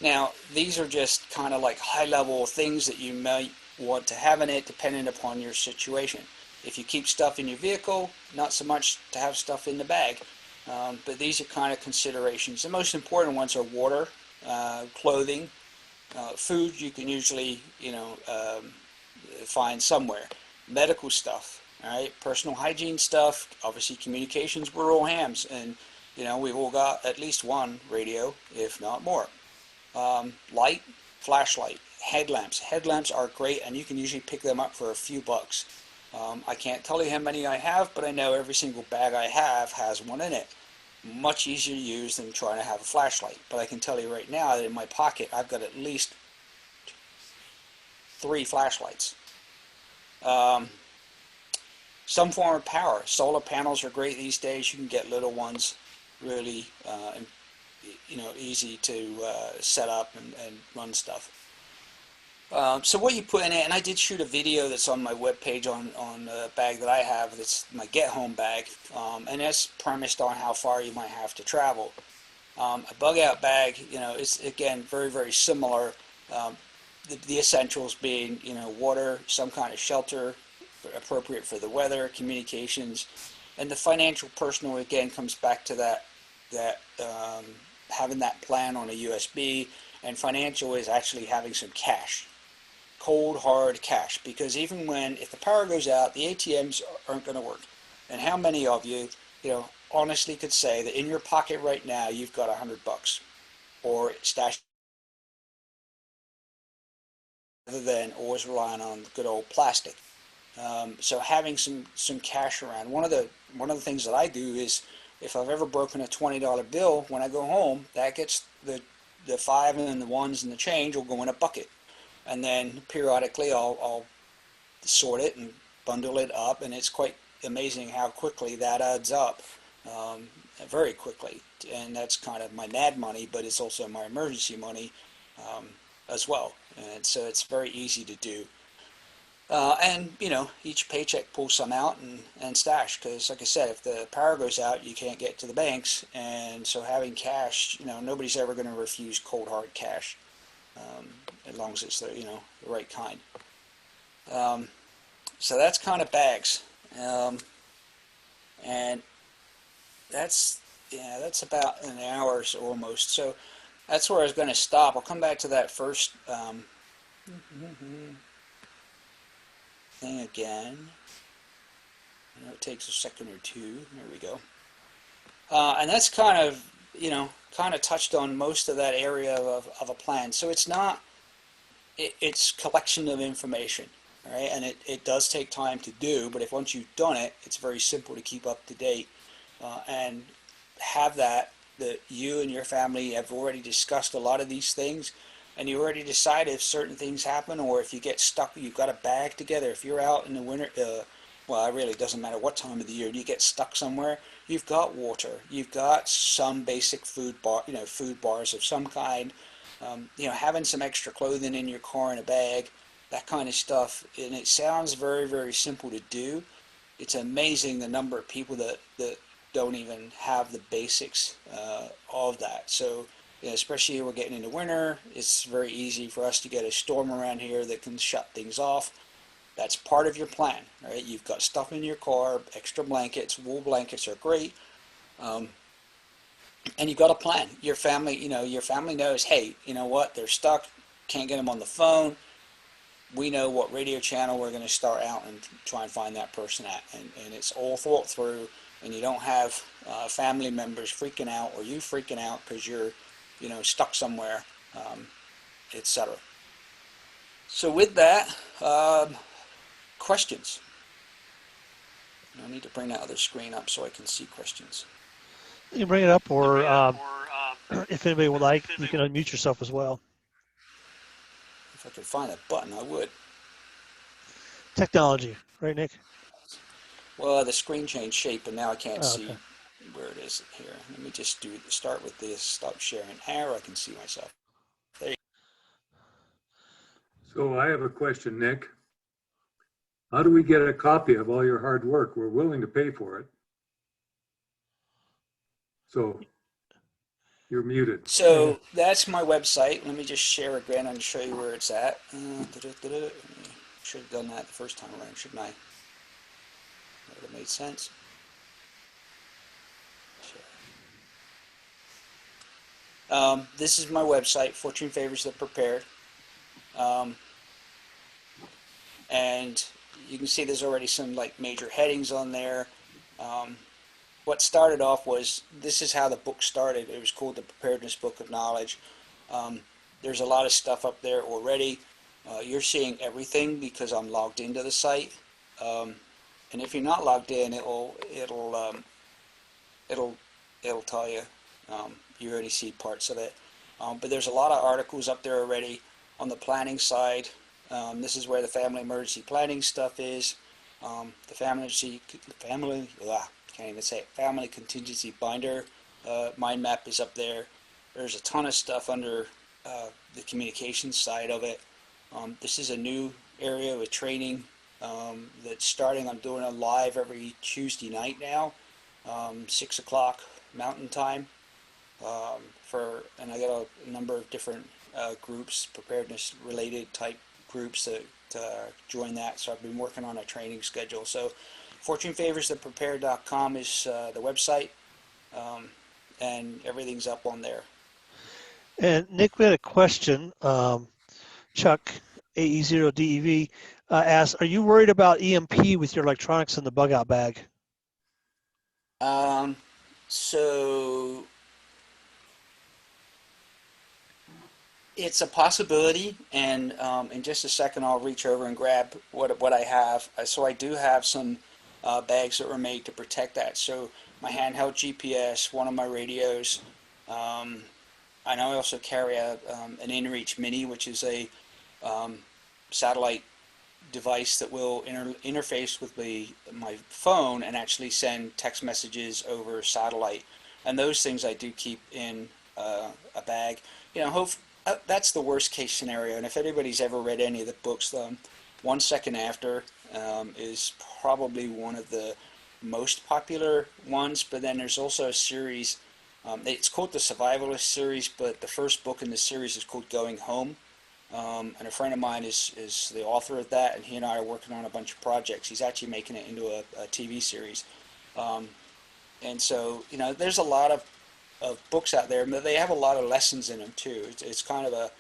Now, these are just kind of like high-level things that you might want to have in it, depending upon your situation. If you keep stuff in your vehicle, not so much to have stuff in the bag. But these are kind of considerations. The most important ones are water, clothing, food you can usually, find somewhere. Medical stuff, All right, personal hygiene stuff, obviously communications, we're all hams, and you know, we've all got at least one radio, if not more. Light, flashlight, headlamps. Headlamps are great, and you can usually pick them up for a few bucks. I can't tell you how many I have, but I know every single bag I have has one in it. Much easier to use than trying to have a flashlight. But I can tell you right now that in my pocket, I've got at least 3 flashlights. Some form of power. Solar panels are great these days. You can get little ones, really, you know, easy to set up and run stuff. So what you put in it, and I did shoot a video that's on my webpage on a bag that I have. That's my get home bag, and that's premised on how far you might have to travel. A bug out bag, you know, is again very, very similar. The essentials being, you know, water, some kind of shelter, appropriate for the weather, communications, and the financial personal again comes back to that having that plan on a USB, and financial is actually having some cash, cold hard cash, because even when if the power goes out, the ATMs aren't going to work. And how many of you, you know, honestly could say that in your pocket right now you've got $100 or stashed, rather than always relying on good old plastic. So having some cash around. One of the things that I do is if I've ever broken a $20 bill, when I go home, that gets the 5 and the 1s and the change will go in a bucket, and then periodically I'll sort it and bundle it up, and it's quite amazing how quickly that adds up, very quickly. And that's kind of my mad money, but it's also my emergency money as well. And so it's very easy to do. And, you know, each paycheck pulls some out and stash, because, like I said, if the power goes out, you can't get to the banks. And so having cash, you know, nobody's ever going to refuse cold, hard cash, as long as it's the, you know, the right kind. So that's kind of bags. And that's, yeah, that's about an hour or almost. So that's where I was going to stop. I'll come back to that first thing again. I know it takes a second or two. There we go. And that's kind of, you know, kind of touched on most of that area of a plan. So it's not, it's collection of information, right? And it does take time to do, but if once you've done it, it's very simple to keep up to date and have that you and your family have already discussed a lot of these things, and you already decide if certain things happen, or if you get stuck, you've got a bag together. If you're out in the winter, well, it really doesn't matter what time of the year, you get stuck somewhere, you've got water, you've got some basic food bars of some kind, you know, having some extra clothing in your car in a bag, that kind of stuff. And it sounds very, very simple to do. It's amazing the number of people that don't even have the basics of that. So, you know, especially we're getting into winter, it's very easy for us to get a storm around here that can shut things off. That's part of your plan, right? You've got stuff in your car, extra blankets, wool blankets are great, and you've got a plan. Your family, you know, your family knows, hey, you know what, they're stuck, can't get them on the phone. We know what radio channel we're going to start out and try and find that person at, and it's all thought through, and you don't have family members freaking out, or you freaking out because you're, you know, stuck somewhere, etc. So with that, questions. I need to bring that other screen up so I can see questions. You can bring it up, or if anybody would like, you can unmute yourself as well. If I could find a button, I would. Technology, right, Nick? Well, the screen changed shape, and now I can't see Okay. where it is here. Let me just start with this. Stop sharing. Now I can see myself. There you So I have a question, Nick. How do we get a copy of all your hard work? We're willing to pay for it. So you're muted. So that's my website. Let me just share again and show you where it's at. Should have done that the first time around, shouldn't I? That would have made sense. This is my website, Fortune Favors the Prepared. And You can see there's already some like major headings on there. What started off was, this is how the book started. It was called the Preparedness Book of Knowledge. There's a lot of stuff up there already. You're seeing everything because I'm logged into the site. And if you're not logged in, it'll tell you. You already see parts of it. But there's a lot of articles up there already on the planning side. This is where the family emergency planning stuff is. The family contingency binder mind map is up there. There's a ton of stuff under the communications side of it. This is a new area with training that's starting. I'm doing a live every Tuesday night now, 6 o'clock Mountain Time. And I got a number of different groups, preparedness related type groups that join that. So I've been working on a training schedule. So fortunefavorstheprepared.com is the website, and everything's up on there. And Nick, we had a question. Chuck, AE0DEV, asked, are you worried about EMP with your electronics in the bug out bag? So it's a possibility, and in just a second I'll reach over and grab what I have. So I do have some bags that were made to protect that. So my handheld GPS, one of my radios, and I also carry an InReach Mini, which is a satellite device that will interface with my phone and actually send text messages over satellite. And those things I do keep in a bag. You know, that's the worst case scenario. And if anybody's ever read any of the books, 1 Second After is probably one of the most popular ones. But then there's also a series. It's called the Survivalist series, but the first book in the series is called Going Home. And a friend of mine is the author of that, and he and I are working on a bunch of projects. He's actually making it into a TV series. And so, you know, there's a lot of books out there, but they have a lot of lessons in them too. It's kind of a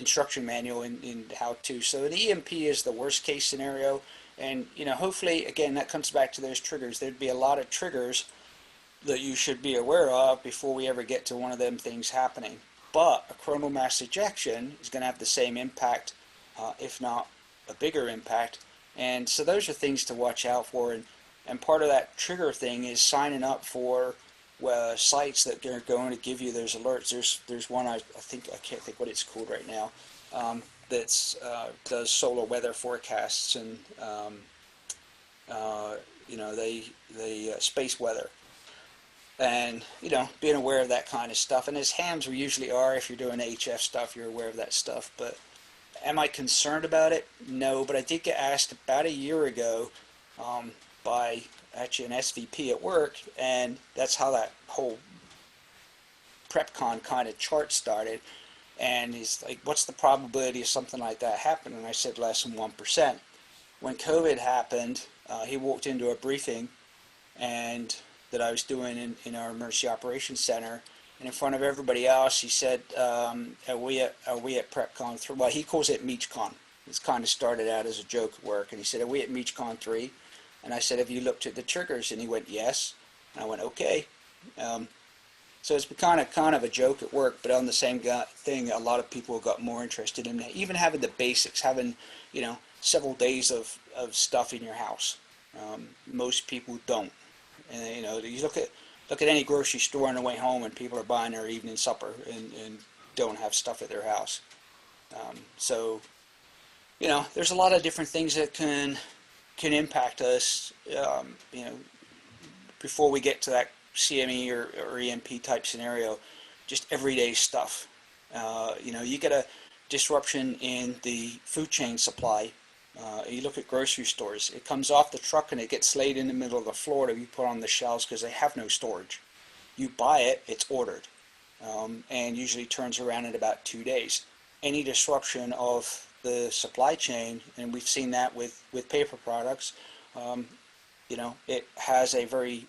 instruction manual in how to. So an EMP is the worst case scenario, and you know, hopefully, again, that comes back to those triggers. There'd be a lot of triggers that you should be aware of before we ever get to one of them things happening. But a coronal mass ejection is going to have the same impact, if not a bigger impact. And so those are things to watch out for. And part of that trigger thing is signing up for sites that are going to give you those alerts. There's one I can't think what it's called right now, that's does solar weather forecasts, and you know, they space weather. And, you know, being aware of that kind of stuff. And as hams we usually are, if you're doing HF stuff, you're aware of that stuff. But am I concerned about it? No, but I did get asked about a year ago by actually an SVP at work, and that's how that whole PrepCon kind of chart started. And he's like, what's the probability of something like that happening? And I said less than 1%. When COVID happened, he walked into a briefing and that I was doing in our emergency operations center, and in front of everybody else, he said, "Are we at PrepCon 3?" Well, he calls it MeachCon. It's kind of started out as a joke at work, and he said, "Are we at MeachCon 3?" And I said, "Have you looked at the triggers?" And he went, "Yes." And I went, "Okay." So it's kind of a joke at work, but on the same thing, a lot of people got more interested in even having the basics, having, you know, several days of stuff in your house. Most people don't. And you know, you look at any grocery store on the way home, and people are buying their evening supper and don't have stuff at their house. So, you know, there's a lot of different things that can impact us. You know, before we get to that CME or EMP type scenario, just everyday stuff. You know, you get a disruption in the food chain supply. You look at grocery stores, it comes off the truck and it gets laid in the middle of the floor to be put on the shelves because they have no storage. You buy it, it's ordered, and usually turns around in about 2 days. Any disruption of the supply chain, and we've seen that with paper products, you know, it has a very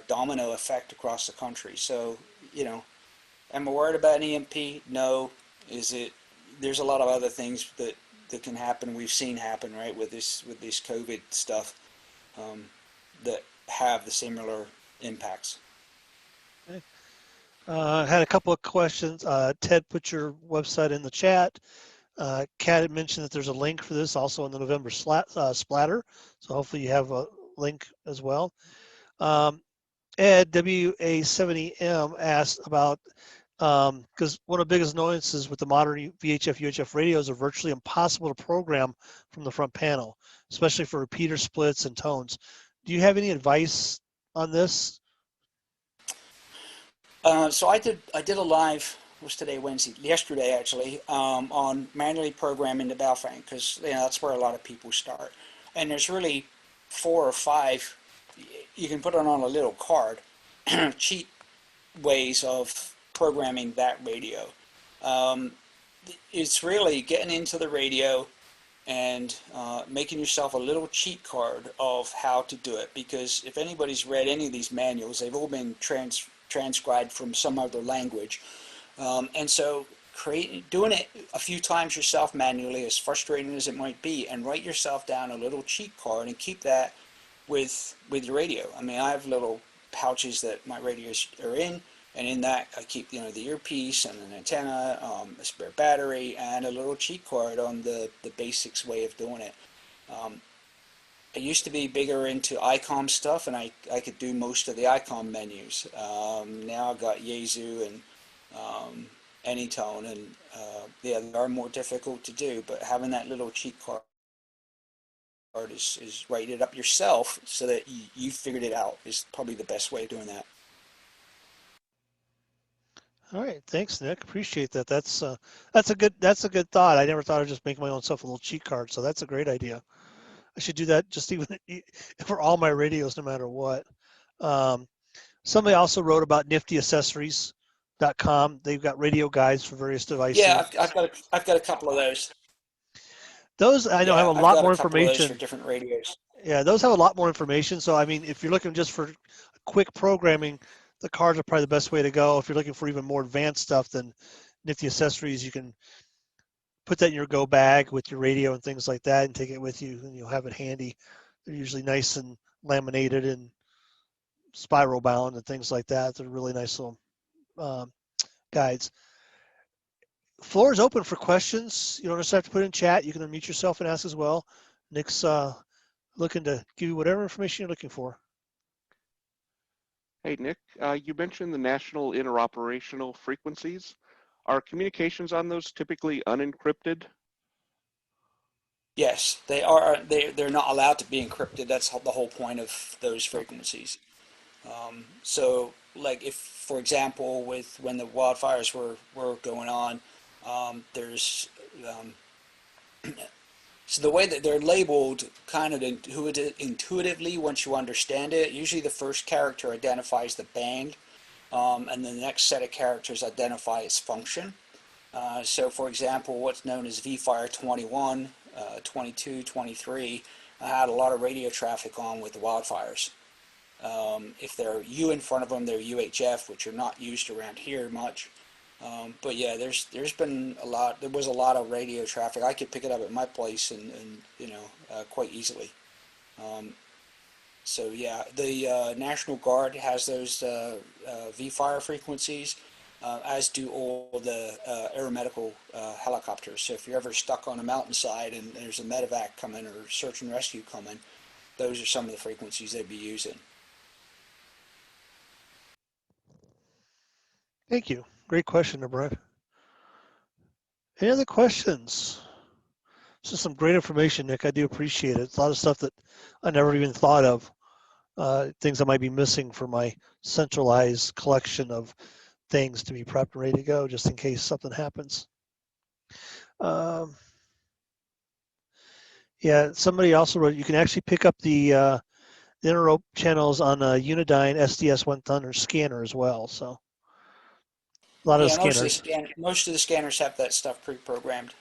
domino effect across the country. So, you know, am I worried about an EMP? No. There's a lot of other things that that can happen. We've seen happen, right, with this COVID stuff, that have the similar impacts. Okay. Had a couple of questions. Ted put your website in the chat. Kat had mentioned that there's a link for this also in the November Splatter, so hopefully you have a link as well. Ed WA7EM asked about, because one of the biggest annoyances with the modern VHF, UHF radios are virtually impossible to program from the front panel, especially for repeater splits and tones. Do you have any advice on this? So I did a live, what's today, Wednesday, yesterday actually, on manually programming the Baofeng, because that's where a lot of people start. And there's really 4 or 5, you can put it on a little card, cheat ways of programming that radio. It's really getting into the radio and making yourself a little cheat card of how to do it, because if anybody's read any of these manuals, they've all been transcribed from some other language, and so doing it a few times yourself manually, as frustrating as it might be, and write yourself down a little cheat card and keep that with your radio. I mean, I have little pouches that my radios are in, and in that I keep the earpiece and an antenna, a spare battery, and a little cheat card on the basics way of doing it. I used to be bigger into ICOM stuff, and I could do most of the ICOM menus. Now I've got Yaesu and Anytone, and yeah, they are more difficult to do, but having that little cheat card is write it up yourself so that you figured it out is probably the best way of doing that. All right, thanks, Nick. Appreciate that. That's a good thought. I never thought I'd just make my own self a little cheat card, so that's a great idea. I should do that just even for all my radios, no matter what. Somebody also wrote about niftyaccessories.com. They've got radio guides for various devices. Yeah, I've got a couple of those. Those I know have a lot more information for different radios. Yeah, those have a lot more information. So I mean, if you're looking just for quick programming, the cards are probably the best way to go. If you're looking for even more advanced stuff than Nifty Accessories, you can put that in your go bag with your radio and things like that and take it with you, and you'll have it handy. They're usually nice and laminated and spiral bound and things like that. They're really nice little guides. Floor is open for questions. You don't just have to put in chat. You can unmute yourself and ask as well. Nick's looking to give you whatever information you're looking for. Hey, Nick, you mentioned the national interoperational frequencies. Are communications on those typically unencrypted? Yes, they are. They're not allowed to be encrypted. That's the whole point of those frequencies. So, like if, for example, when the wildfires were going on, there's so the way that they're labeled kind of intuitively once you understand it. Usually, the first character identifies the band, and the next set of characters identify its function. So, for example, what's known as VFire 21, 22, 23 had a lot of radio traffic on with the wildfires. If they're U in front of them, they're UHF, which are not used around here much. But yeah, there's been a lot. There was a lot of radio traffic. I could pick it up at my place and quite easily. So yeah, the National Guard has those VFire frequencies, as do all the aeromedical helicopters. So if you're ever stuck on a mountainside and there's a medevac coming or search and rescue coming, those are some of the frequencies they'd be using. Thank you. Great question, Brent. Any other questions? This is some great information, Nick. I do appreciate it. It's a lot of stuff that I never even thought of. Things I might be missing for my centralized collection of things to be prepped and ready to go, just in case something happens. Yeah, somebody also wrote you can actually pick up the interop channels on a Unidyne SDS 1000 scanner as well. So a lot of scanners. Most of the scanners have that stuff pre-programmed.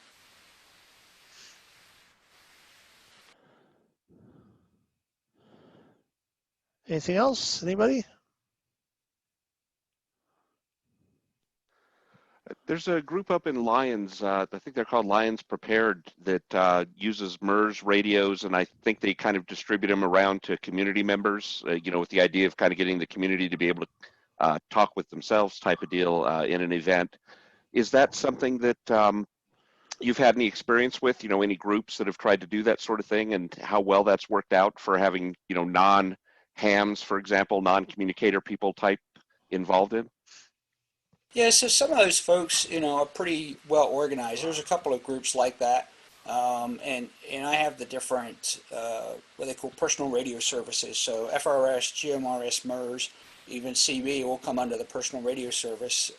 Anything else? Anybody? There's a group up in Lyons, I think they're called Lions Prepared, that uses MERS radios, and I think they kind of distribute them around to community members, you know, with the idea of kind of getting the community to be able to talk with themselves type of deal in an event. Is that something that you've had any experience with, you know, any groups that have tried to do that sort of thing, and how well that's worked out for having, you know, non-hams, for example, non-communicator people type involved in? Yeah, so some of those folks, you know, are pretty well organized. There's a couple of groups like that, and I have the different what they call personal radio services. So FRS, GMRS, MERS, even CB will come under the personal radio service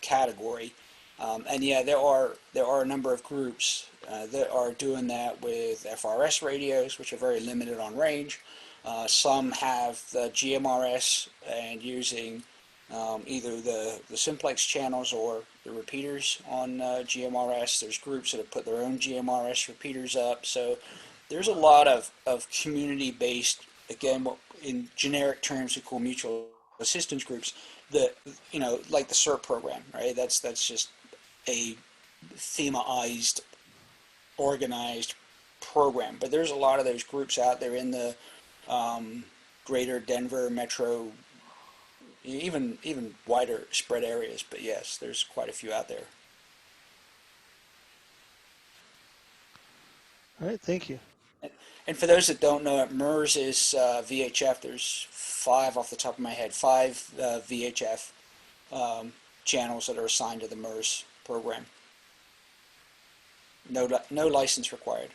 category. And yeah, there are a number of groups that are doing that with FRS radios, which are very limited on range. Some have the GMRS and using either the simplex channels or the repeaters on GMRS. There's groups that have put their own GMRS repeaters up. So there's a lot of community-based, again, what in generic terms we call mutual assistance groups, that, you know, like the CERT program, right? That's just a themaized, organized program. But there's a lot of those groups out there in the greater Denver metro, even wider spread areas. But yes, there's quite a few out there. All right, thank you. And for those that don't know it, MERS is VHF. There's 5 off the top of my head, 5 VHF channels that are assigned to the MERS program. No license required.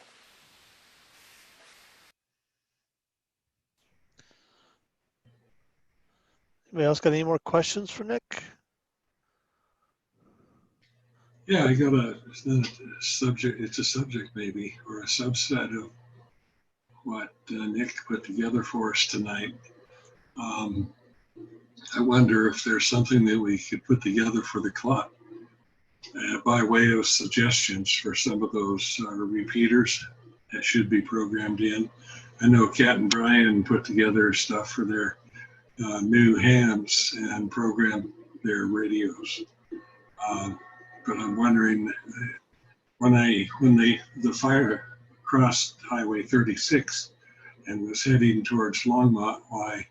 Anybody else got any more questions for Nick? Yeah, I got a subject. It's a subject maybe, or a subset of what Nick put together for us tonight. I wonder if there's something that we could put together for the club by way of suggestions for some of those repeaters that should be programmed in. I know Kat and Brian put together stuff for their new hams and programmed their radios. But I'm wondering, when the fire crossed Highway 36 and was heading towards Longmont, why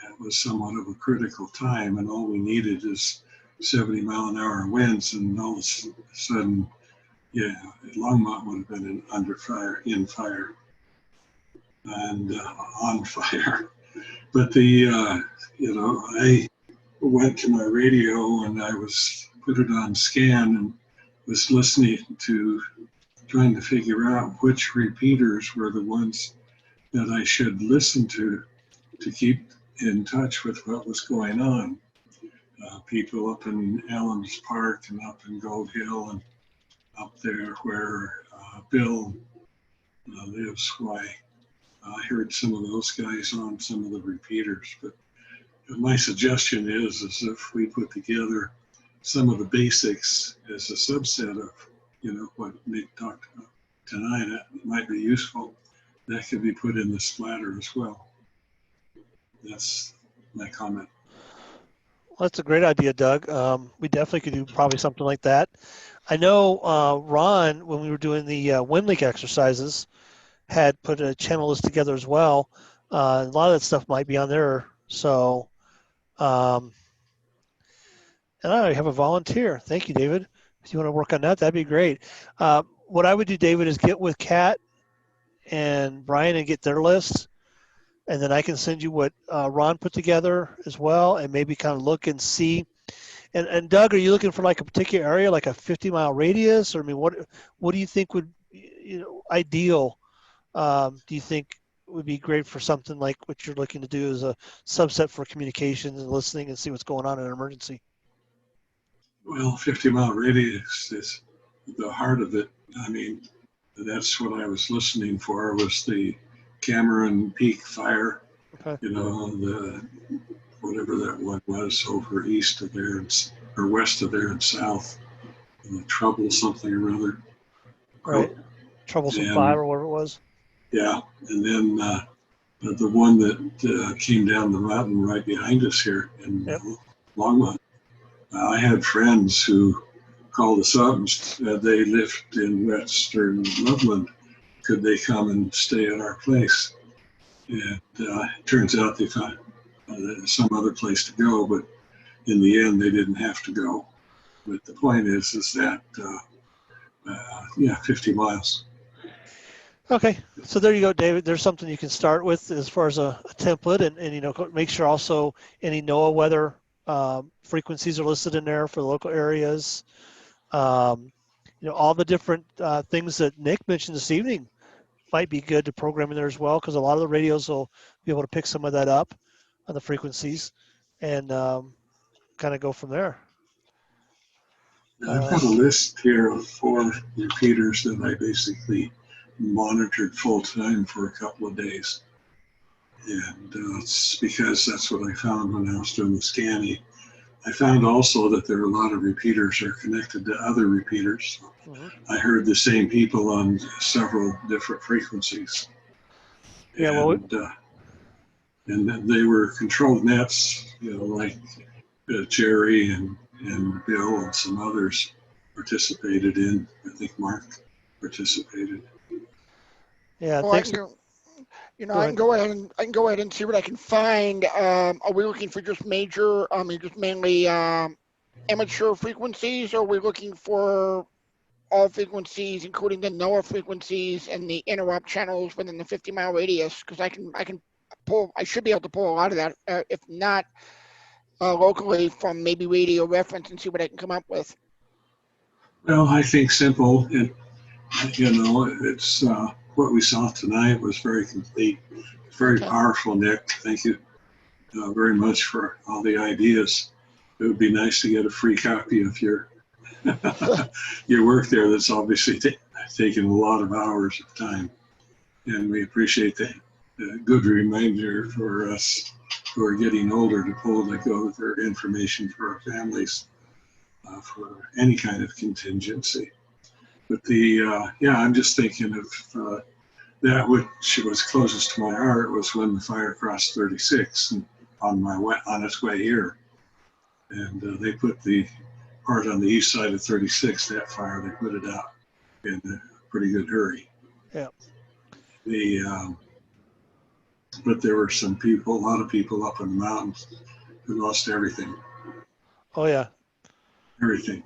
it was somewhat of a critical time, and all we needed is 70-mile-an-hour winds, and all of a sudden, yeah, Longmont would have been in fire and on fire. But I went to my radio and I put it on scan and was listening to, trying to figure out which repeaters were the ones that I should listen to keep in touch with what was going on. People up in Allen's Park and up in Gold Hill and up there where Bill lives, why I heard some of those guys on some of the repeaters. But my suggestion is if we put together some of the basics as a subset of, you know, what Nick talked about tonight, that might be useful. That could be put in the splatter as well. That's my comment. Well, that's a great idea, Doug. We definitely could do probably something like that. I know Ron, when we were doing the wind leak exercises, had put a channel list together as well. A lot of that stuff might be on there. So, and I have a volunteer. Thank you, David. If you want to work on that, that'd be great. What I would do, David, is get with Kat and Brian and get their lists. And then I can send you what Ron put together as well, and maybe kind of look and see. And Doug, are you looking for like a particular area, like a 50-mile radius? Or I mean, what do you think would, you know, ideal? Do you think would be great for something like what you're looking to do as a subset for communications and listening and see what's going on in an emergency? Well, 50-mile radius is the heart of it. I mean, that's what I was listening for, was the Cameron Peak fire. Okay. You know, the whatever that one was over east of there or west of there and south. The Trouble something or other. Right. Troublesome 5 or whatever it was. Yeah, and then the one that came down the mountain right behind us here in Longmont. I had friends who called the subs. They lived in Western Loveland. Could they come and stay at our place? And it turns out they found some other place to go, but in the end, they didn't have to go. But the point is that, 50 miles. Okay, so there you go, David. There's something you can start with as far as a template, and make sure also any NOAA weather frequencies are listed in there for the local areas. All the different things that Nick mentioned this evening might be good to program in there as well, because a lot of the radios will be able to pick some of that up on the frequencies and kind of go from there. I've got a list here of 4 repeaters that I basically monitored full time for a couple of days. And it's because that's what I found when I was doing the scanning. I found also that there are a lot of repeaters that are connected to other repeaters. Mm-hmm. I heard the same people on several different frequencies. Yeah, and they were controlled nets, like Jerry and Bill and some others participated in. I think Mark participated. Yeah, Well, thanks. I can go ahead and see what I can find. Are we looking for just major? Just mainly amateur frequencies, or are we looking for all frequencies, including the NOAA frequencies and the interrupt channels within the 50-mile radius? Because I should be able to pull a lot of that, if not locally from maybe radio reference, and see what I can come up with. Well, I think simple. It's what we saw tonight was very complete, very powerful, Nick. Thank you very much for all the ideas. It would be nice to get a free copy of your your work there. That's obviously taken a lot of hours of time, and we appreciate that. Good reminder for us who are getting older to pull their information for our families for any kind of contingency. But I'm just thinking of that which was closest to my heart was when the fire crossed 36 and on its way here, and they put the part on the east side of 36. That fire, they put it out in a pretty good hurry. Yeah. But there were a lot of people up in the mountains who lost everything. Oh yeah. Everything.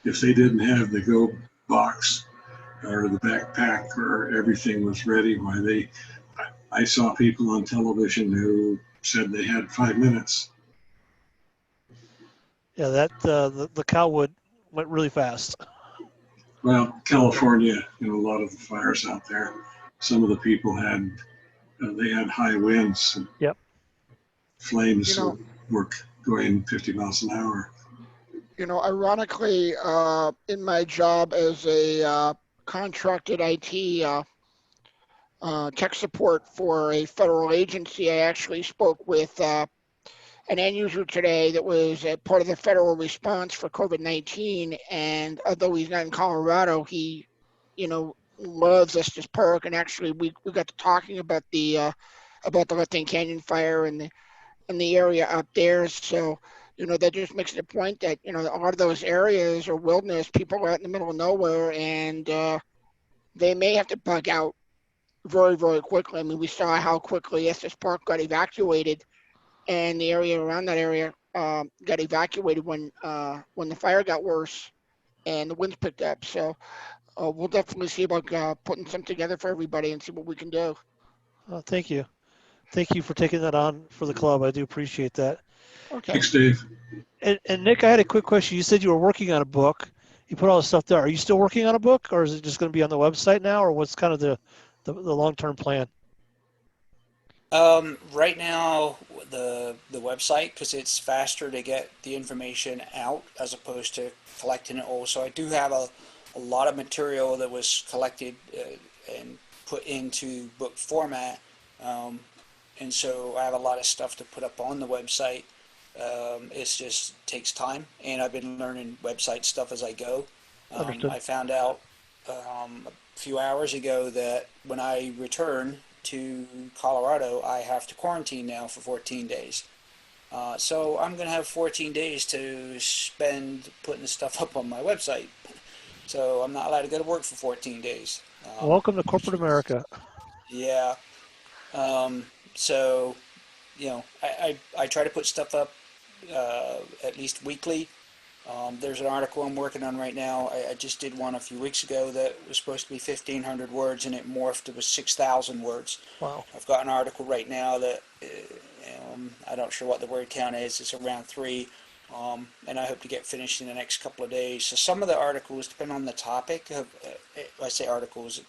If they didn't have the go box or the backpack or everything was ready, I saw people on television who said they had 5 minutes. Yeah, that the Cowwood went really fast. Well, California, a lot of the fires out there, some of the people had high winds. And yep. Flames were going 50 miles an hour. Ironically, in my job as a contracted IT tech support for a federal agency, I actually spoke with an end user today that was a part of the federal response for COVID-19. And although he's not in Colorado, he, loves Estes Park. And actually, we got to talking about the Lifting Canyon fire and the area up there. So, that just makes it a point that, a lot of those areas are wilderness. People are out in the middle of nowhere, and they may have to bug out very, very quickly. I mean, we saw how quickly Estes Park got evacuated, and the area around that area got evacuated when the fire got worse and the winds picked up. So we'll definitely see about putting something together for everybody and see what we can do. Thank you. Thank you for taking that on for the club. I do appreciate that. Okay. Thanks, Dave. And Nick, I had a quick question. You said you were working on a book. You put all the stuff there. Are you still working on a book, or is it just going to be on the website now, or what's kind of the long-term plan? Right now, the website, because it's faster to get the information out as opposed to collecting it all. So I do have a lot of material that was collected and put into book format. And so I have a lot of stuff to put up on the website. It just takes time, and I've been learning website stuff as I go. I found out a few hours ago that when I return to Colorado, I have to quarantine now for 14 days. So I'm going to have 14 days to spend putting the stuff up on my website. So I'm not allowed to go to work for 14 days. Welcome to corporate America. Yeah. Um, so, I try to put stuff up at least weekly. There's an article I'm working on right now. I just did one a few weeks ago that was supposed to be 1,500 words, and it morphed to 6,000 words. Wow. I've got an article right now that I'm not sure what the word count is. It's around 3, and I hope to get finished in the next couple of days. So some of the articles depend on the topic. I say articles.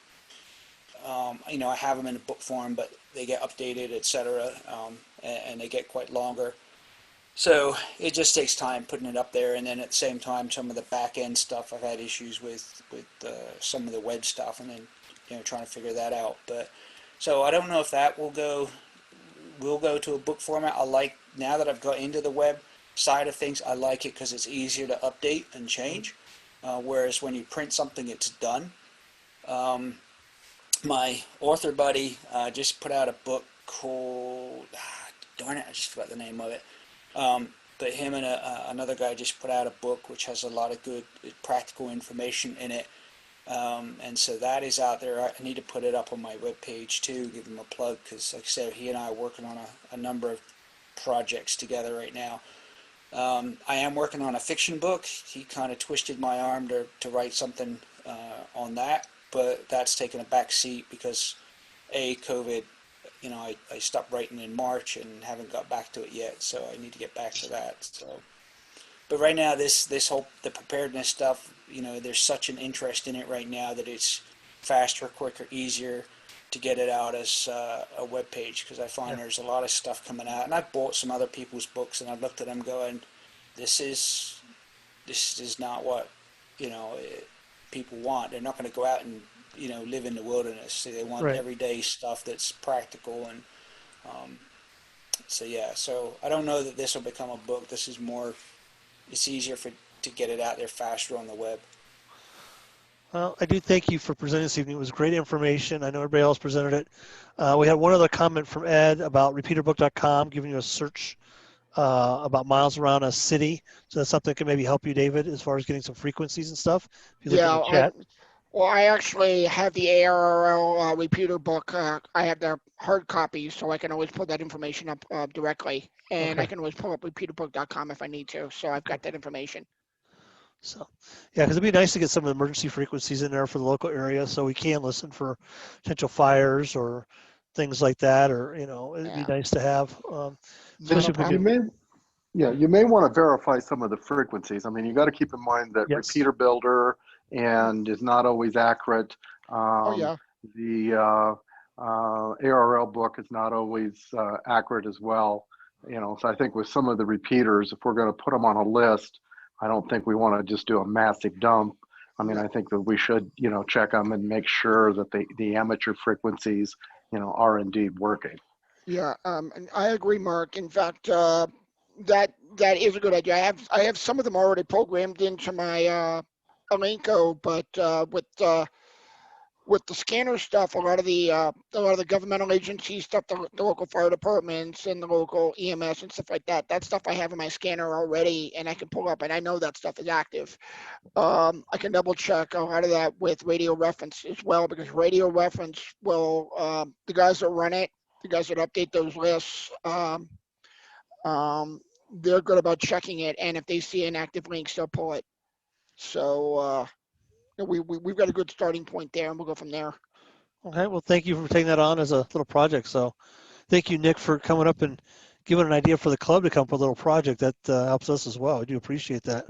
I have them in a book form, but they get updated, etc., and they get quite longer. So it just takes time putting it up there, and then at the same time, some of the back end stuff I've had issues with some of the web stuff, and then trying to figure that out. But so I don't know if that will go to a book format. I like, now that I've got into the web side of things, I like it because it's easier to update and change. Whereas when you print something, it's done. My author buddy just put out a book called, darn it, I just forgot the name of it. But him and another guy just put out a book which has a lot of good practical information in it. And so that is out there. I need to put it up on my webpage too, give him a plug, because like I said, he and I are working on a number of projects together right now. I am working on a fiction book. He kind of twisted my arm to write something on that, but that's taken a back seat because COVID, I stopped writing in March and haven't got back to it yet, so I need to get back to that. So, but right now, this whole the preparedness stuff, there's such an interest in it right now that it's faster, quicker, easier to get it out as a web page, because I find there's a lot of stuff coming out, and I've bought some other people's books and I've looked at them going, this is not what people want. They're not going to go out and live in the wilderness. So they want everyday stuff that's practical, and so I don't know that this will become a book. This is more, it's easier to get it out there faster on the web. Well, I do thank you for presenting this evening. It was great information. I know everybody else presented it. We had one other comment from Ed about repeaterbook.com, giving you a search about miles around a city. So that's something that can maybe help you, David, as far as getting some frequencies and stuff. If you look in the chat. I actually have the ARRL repeater book. I have the hard copy, so I can always pull that information up directly. And I can always pull up repeaterbook.com if I need to. So I've got that information. So, yeah, because it'd be nice to get some of the emergency frequencies in there for the local area, so we can listen for potential fires or things like that, or it'd be nice to have. You may want to verify some of the frequencies. I mean, you got to keep in mind that Repeater Builder and is not always accurate. The ARRL book is not always accurate as well. So I think with some of the repeaters, if we're going to put them on a list, I don't think we want to just do a massive dump. I mean, I think that we should, check them and make sure that the amateur frequencies, are indeed working. Yeah, and I agree, Mark. In fact, that is a good idea. I have some of them already programmed into my Elenco, but with the scanner stuff, a lot of the governmental agency stuff, the local fire departments and the local EMS and stuff like that, that stuff I have in my scanner already, and I can pull up, and I know that stuff is active. I can double check a lot of that with radio reference as well, because radio reference will, the guys that run it, the guys that update those lists, they're good about checking it, and if they see an active link, they'll pull it. So we've got a good starting point there, and we'll go from there. Okay, well, thank you for taking that on as a little project. So thank you, Nick, for coming up and giving an idea for the club to come up with a little project. That helps us as well. I do appreciate that.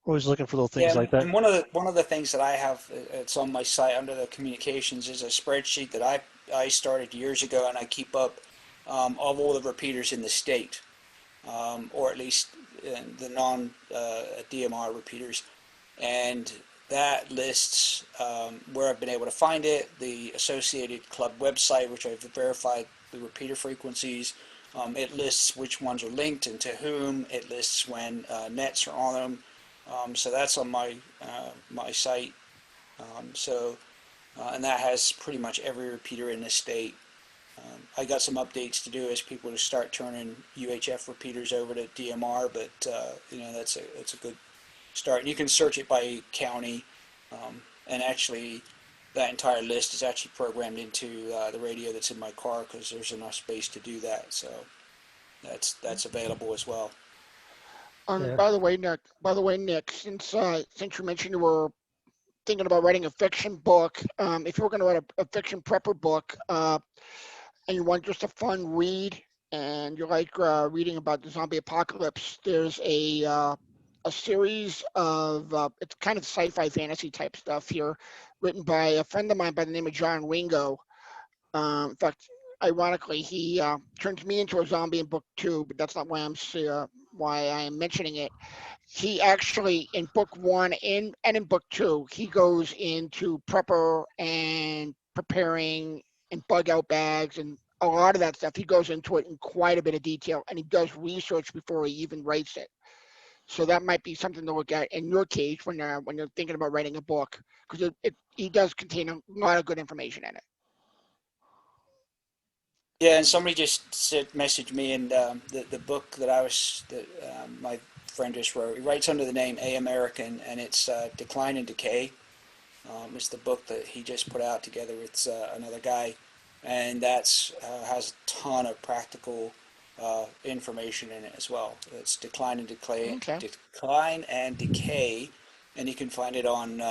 We're always looking for little things like that. And one of the things that I have, it's on my site under the communications, is a spreadsheet that I started years ago, and I keep up of all the repeaters in the state, or at least the non-DMR repeaters. And that lists where I've been able to find it, the associated club website, which I've verified the repeater frequencies. It lists which ones are linked and to whom. It lists when nets are on them. So that's on my site. And that has pretty much every repeater in the state. I got some updates to do as people to start turning UHF repeaters over to DMR, but that's a good start. And you can search it by county, and actually that entire list is actually programmed into the radio that's in my car because there's enough space to do that. So that's available as well. Yeah. By the way, Nick, since you mentioned you were thinking about writing a fiction book, if you were going to write a fiction prepper book, and you want just a fun read, and you like reading about the zombie apocalypse, there's a series of it's kind of sci-fi fantasy type stuff here, written by a friend of mine by the name of John Ringo. In fact, ironically, he turns me into a zombie in book 2, but that's not why I'm mentioning it. He actually, in book 1 and in book 2, he goes into prepper and preparing and bug out bags and a lot of that stuff. He goes into it in quite a bit of detail, and he does research before he even writes it. So that might be something to look at in your case when you're thinking about writing a book, because he does contain a lot of good information in it. Yeah, and somebody just messaged me, and the book that my friend just wrote. He writes under the name A American, and it's Decline and Decay. It's the book that he just put out together with another guy, and that's has a ton of practical information in it as well. It's Decline and Decay, Okay. Decline and Decay, and you can find it on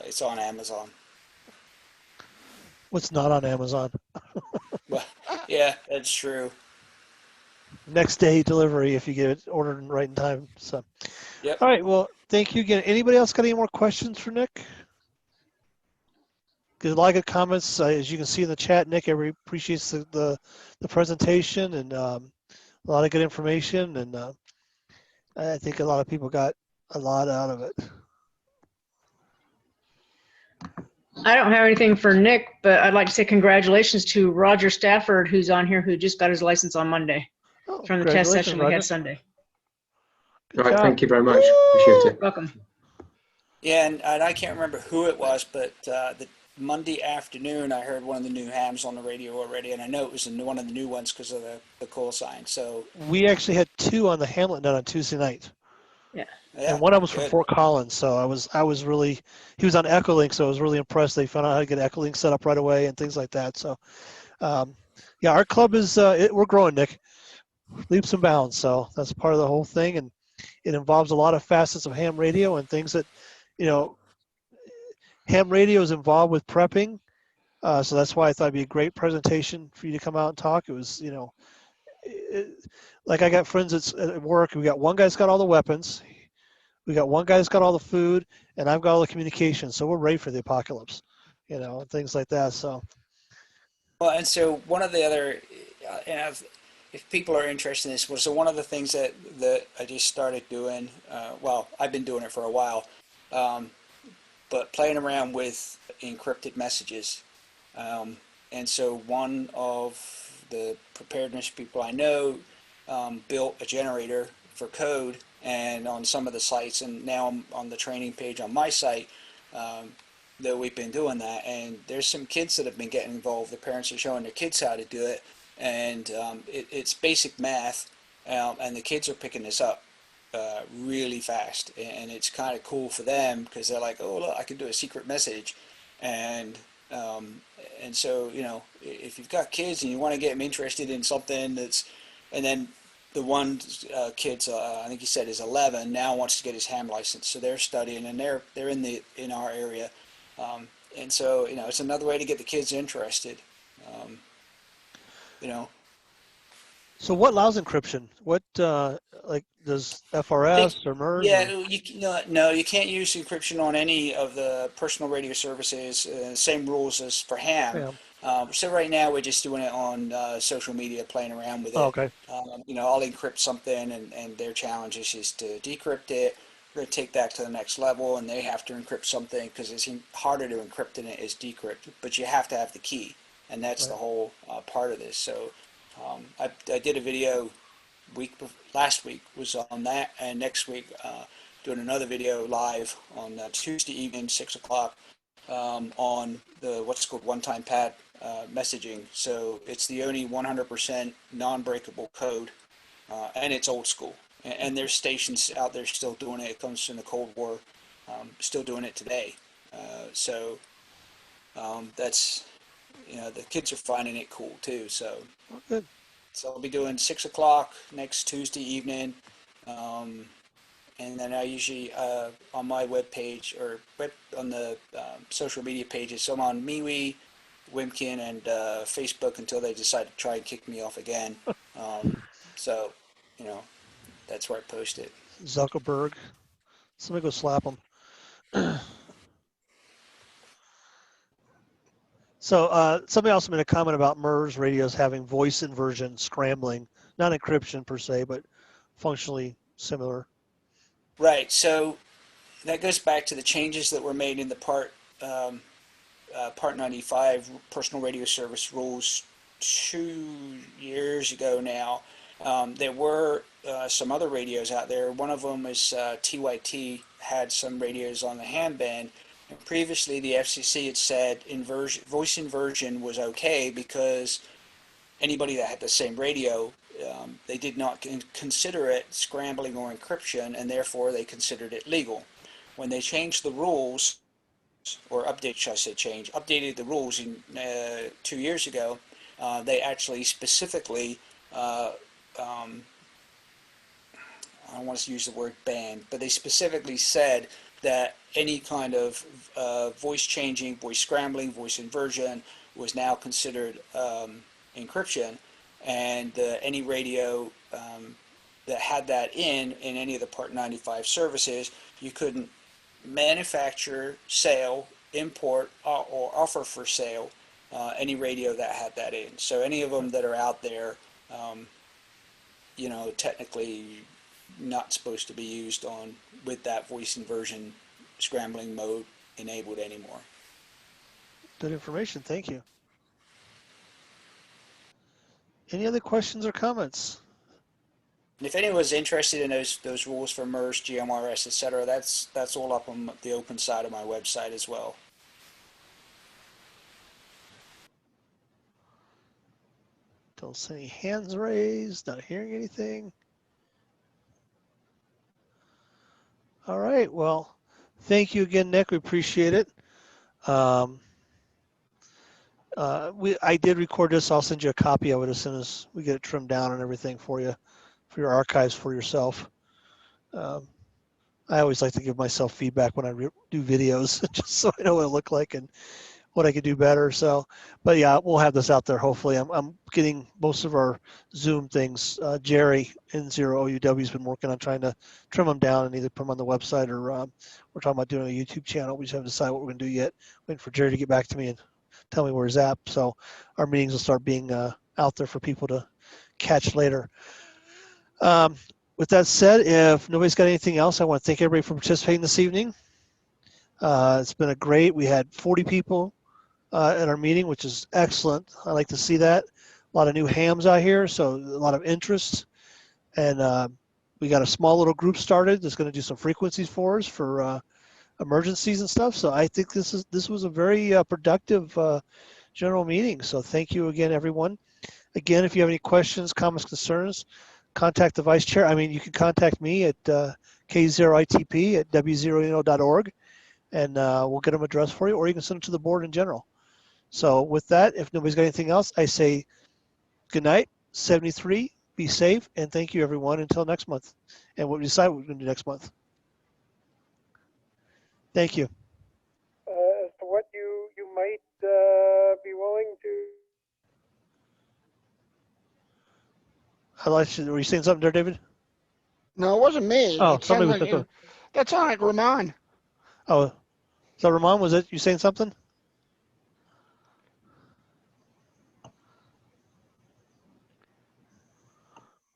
it's on Amazon. What's not on Amazon? Well, yeah, that's true. Next day delivery if you get it ordered right in time. So, Yep. all right. Well, thank you again. Anybody else got any more questions for Nick? Good, a lot of good comments. As you can see in the chat, Nick, everybody appreciates the presentation and a lot of good information. And I think a lot of people got a lot out of it. I don't have anything for Nick, but I'd like to say congratulations to Roger Stafford, who's on here, who just got his license on Monday from the test session we had Sunday. All right, thank you very much. Appreciate it. Welcome. Yeah, and I can't remember who it was, but the Monday afternoon I heard one of the new hams on the radio already, and I know it was one of the new ones because of the call sign. So we actually had 2 on the Hamlet net on Tuesday night. Yeah. And one of them was from Fort Collins, so I was really, he was on Echolink, so I was really impressed. They found out how to get Echolink set up right away and things like that. So, yeah, our club is we're growing, Nick, leaps and bounds. So that's part of the whole thing, and it involves a lot of facets of ham radio and things that, ham radio is involved with prepping. So that's why I thought it'd be a great presentation for you to come out and talk. It was, like I got friends at work. We got one guy's got all the weapons. We got one guy that's got all the food, and I've got all the communication. So we're ready for the apocalypse, and things like that. So. Well, and so one of the other, if people are interested in this, so one of the things that I just started doing, well, I've been doing it for a while, but playing around with encrypted messages. And so one of the preparedness people I know built a generator for code, and on some of the sites, and now I'm on the training page on my site, that we've been doing that, and there's some kids that have been getting involved. The parents are showing their kids how to do it, and it's basic math, and the kids are picking this up really fast, and it's kind of cool for them because they're like, oh look, I can do a secret message, and so if you've got kids and you want to get them interested in something and then the one kid's I think he said is 11 now, wants to get his ham license, so they're studying, and they're in our area, and so it's another way to get the kids interested. So what allows encryption? What like does FRS or MERS? Yeah, no, you can't use encryption on any of the personal radio services. Same rules as for ham. Yeah. So right now we're just doing it on social media, playing around with it. Oh, okay. I'll encrypt something, and their challenge is to decrypt it. We're going to take that to the next level, and they have to encrypt something because it's harder to encrypt than it is decrypt. But you have to have the key, and that's the whole part of this. So I did a video last week was on that, and next week doing another video live on Tuesday evening, 6 o'clock, on the what's called one-time pad messaging. So it's the only 100% non-breakable code, and it's old school. And there's stations out there still doing it. It comes from the Cold War, still doing it today. That's, the kids are finding it cool too. So, good. So I'll be doing 6 o'clock next Tuesday evening. And then I usually, on my webpage or on the social media pages, so I'm on MeWe, Wimkin, and Facebook until they decide to try and kick me off again. So, that's where I post it. Zuckerberg. Somebody go slap him. So somebody also made a comment about MERS radios having voice inversion scrambling, not encryption per se, but functionally similar. Right. So that goes back to the changes that were made in the Part 95 personal radio service rules 2 years ago now. There were some other radios out there. One of them is TYT had some radios on the ham band. And previously, the FCC had said voice inversion was okay because anybody that had the same radio, they did not consider it scrambling or encryption, and therefore they considered it legal. When they changed the rules, or updated the rules in 2 years ago, they actually specifically, I don't want to use the word ban, but they specifically said that any kind of voice changing, voice scrambling, voice inversion was now considered encryption, and any radio that had that in any of the Part 95 services, you couldn't manufacture, sell, import, or offer for sale any radio that had that in. So any of them that are out there, technically not supposed to be used with that voice inversion scrambling mode enabled anymore. Good information. Thank you. Any other questions or comments? And if anyone's interested in those rules for MERS, GMRS, etc., that's all up on the open side of my website as well. Don't see any hands raised. Not hearing anything. All right. Well, thank you again, Nick. We appreciate it. I did record this. I'll send you a copy of it as soon as we get it trimmed down and everything for you, for your archives for yourself. I always like to give myself feedback when I do videos, just so I know what it look like and what I could do better. So, but yeah, we'll have this out there. Hopefully, I'm getting most of our Zoom things. Jerry N0OUW has been working on trying to trim them down and either put them on the website or we're talking about doing a YouTube channel. We just haven't decided what we're going to do yet. Waiting for Jerry to get back to me and tell me where he's at. So our meetings will start being out there for people to catch later. With that said, if nobody's got anything else, I want to thank everybody for participating this evening. It's been we had 40 people at our meeting, which is excellent. I like to see that. A lot of new hams out here, so a lot of interest. And we got a small little group started that's going to do some frequencies for us for emergencies and stuff. So I think this was a very productive general meeting. So thank you again, everyone. Again, if you have any questions, comments, concerns, contact the vice chair. You can contact me at k0itp@w0eno.org, and we'll get them addressed for you, or you can send them to the board in general. So with that, if nobody's got anything else, I say good night, 73, be safe, and thank you, everyone, until next month. And we'll decide what we're going to do next month. Thank you. As to what you might be willing to. Were you saying something there, David? No, it wasn't me. Oh, somebody was saying that sounded like Ramon. Oh, so Ramon, was it you saying something?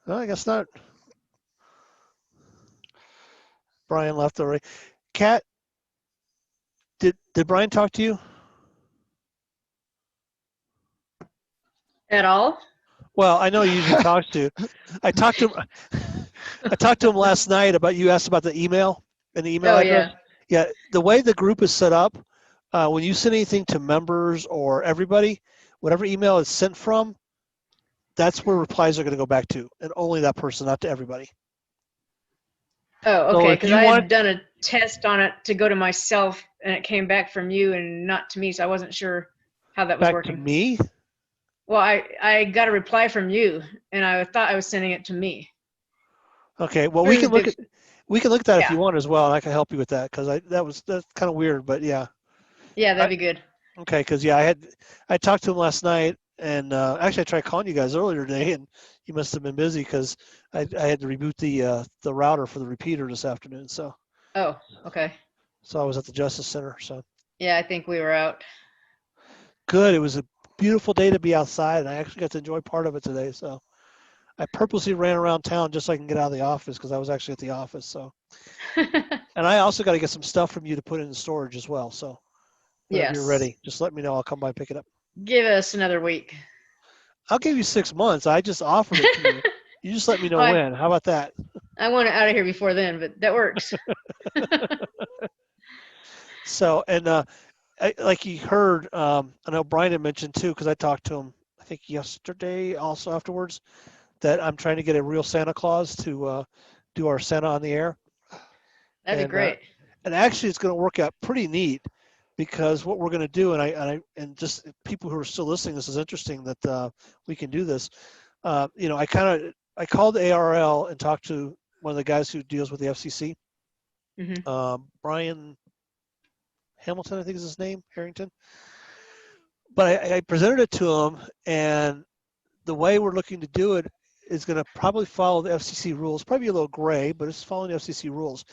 No, I guess not. Brian left already. Kat, did Brian talk to you? At all? Well, I know he usually talks to you. I talked to him last night about, you asked about the email and the email address. Yeah, the way the group is set up, when you send anything to members or everybody, whatever email it's sent from, that's where replies are going to go back to, and only that person, not to everybody. Oh, So okay. if Because you I want, had done a test on it to go to myself, and it came back from you and not to me, so I wasn't sure how that was back working. to me, Well, I got a reply from you, and I thought I was sending it to me. okay. Well, we can look at that if you want as well, and I can help you with that because that's kind of weird, but yeah. Yeah, that'd be good. Okay, because yeah, I talked to him last night, and actually I tried calling you guys earlier today, and you must have been busy because I had to reboot the router for the repeater this afternoon. So. Oh, okay. So I was at the Justice Center. So. Yeah, I think we were out. Good. It was a beautiful day to be outside, and I actually got to enjoy part of it today. So. I purposely ran around town just so I can get out of the office because I was actually at the office. So. And I also got to get some stuff from you to put in the storage as well. So. Whenever you're ready, just let me know. I'll come by and pick it up. Give us another week. I'll give you 6 months. I just offered it to you. You just let me know when. How about that? I want it out of here before then, but that works. So, and like you heard, I know Brian had mentioned too, because I talked to him, I think yesterday also afterwards, that I'm trying to get a real Santa Claus to do our Santa on the air. That'd be great. And actually, it's going to work out pretty neat. Because what we're going to do, and just people who are still listening, this is interesting that we can do this. You know, I called the ARL and talked to one of the guys who deals with the FCC, Brian Hamilton, I think is his name, Harrington. But I presented it to him, and the way we're looking to do it is going to probably follow the FCC rules. Probably a little gray, but it's following the FCC rules.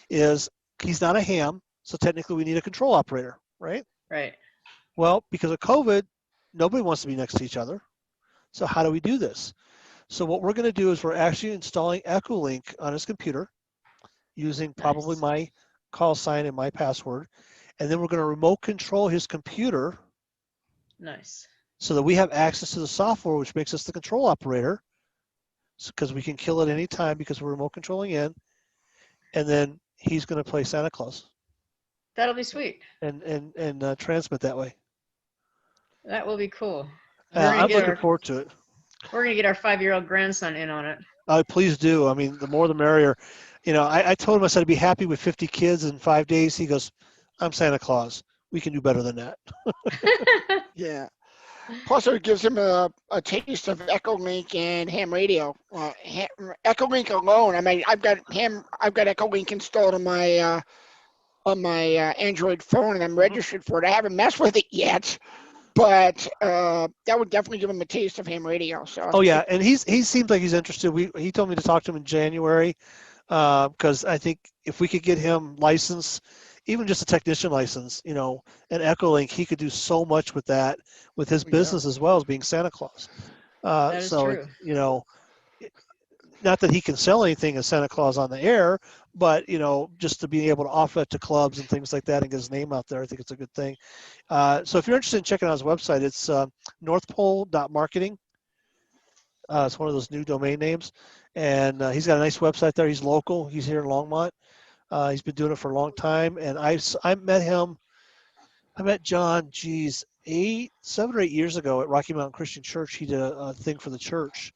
Is he's not a ham. So technically we need a control operator, right? Right. Well, because of COVID, nobody wants to be next to each other. So how do we do this? So what we're going to do is we're actually installing Echolink on his computer using probably my call sign and my password. And then we're going to remote control his computer. Nice. So that we have access to the software, which makes us the control operator. Because we can kill it any time because we're remote controlling in. And then he's going to play Santa Claus. That'll be sweet. And transmit that way. That will be cool. I'm looking forward to it. We're going to get our 5-year-old grandson in on it. Please do. I mean, the more the merrier. You know, I told him, I said, I'd be happy with 50 kids in 5 days. He goes, I'm Santa Claus. We can do better than that. Yeah. Plus, it gives him a taste of Echolink and ham radio. Echolink alone. I mean, I've got Echolink installed on my Android phone, and I'm registered for it. I haven't messed with it yet, but that would definitely give him a taste of ham radio. So. Oh yeah, and he seems like he's interested. He told me to talk to him in January, because I think if we could get him licensed, even just a technician license, you know, and Echolink, he could do so much with that, with his business as well as being Santa Claus. That is true. You know, not that he can sell anything as Santa Claus on the air, but, you know, just to be able to offer it to clubs and things like that and get his name out there, I think it's a good thing. So if you're interested in checking out his website, it's northpole.marketing. It's one of those new domain names. And he's got a nice website there. He's local. He's here in Longmont. He's been doing it for a long time. And I met John, 7 or 8 years ago at Rocky Mountain Christian Church. He did a thing for the church.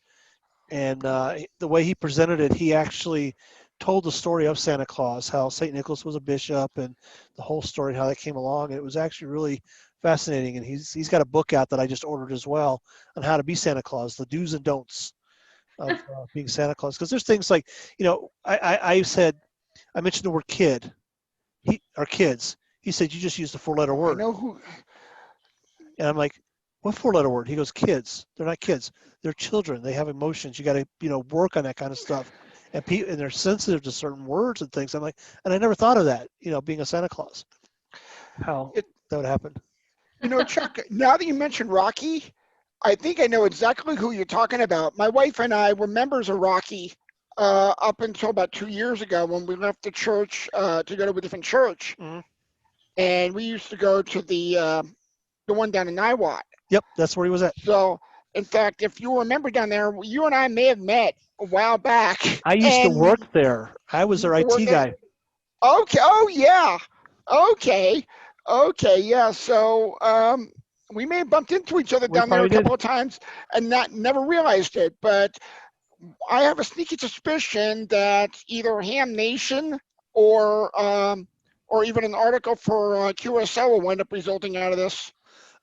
And the way he presented it, he actually told the story of Santa Claus, how St. Nicholas was a bishop, and the whole story, how that came along. And it was actually really fascinating. And he's got a book out that I just ordered as well on how to be Santa Claus, the do's and don'ts of being Santa Claus. Because there's things like, you know, I mentioned the word kid, or kids. He said, you just used a 4-letter word. I know who. And I'm like, what 4-letter word? He goes, kids. They're not kids. They're children. They have emotions. You got to, you know, work on that kind of stuff. And they're sensitive to certain words and things. I'm like, and I never thought of that, you know, being a Santa Claus. How that would happen. You know, Chuck, now that you mentioned Rocky, I think I know exactly who you're talking about. My wife and I were members of Rocky up until about 2 years ago when we left the church to go to a different church. Mm-hmm. And we used to go to the one down in Niwot. Yep, that's where he was at. So, in fact, if you remember down there, you and I may have met a while back. I used to work there. I was their IT guy. Okay. Oh, yeah. Okay. Yeah. So, we may have bumped into each other We down there a probably couple of times and never realized it. But I have a sneaky suspicion that either Ham Nation or even an article for QSL will wind up resulting out of this.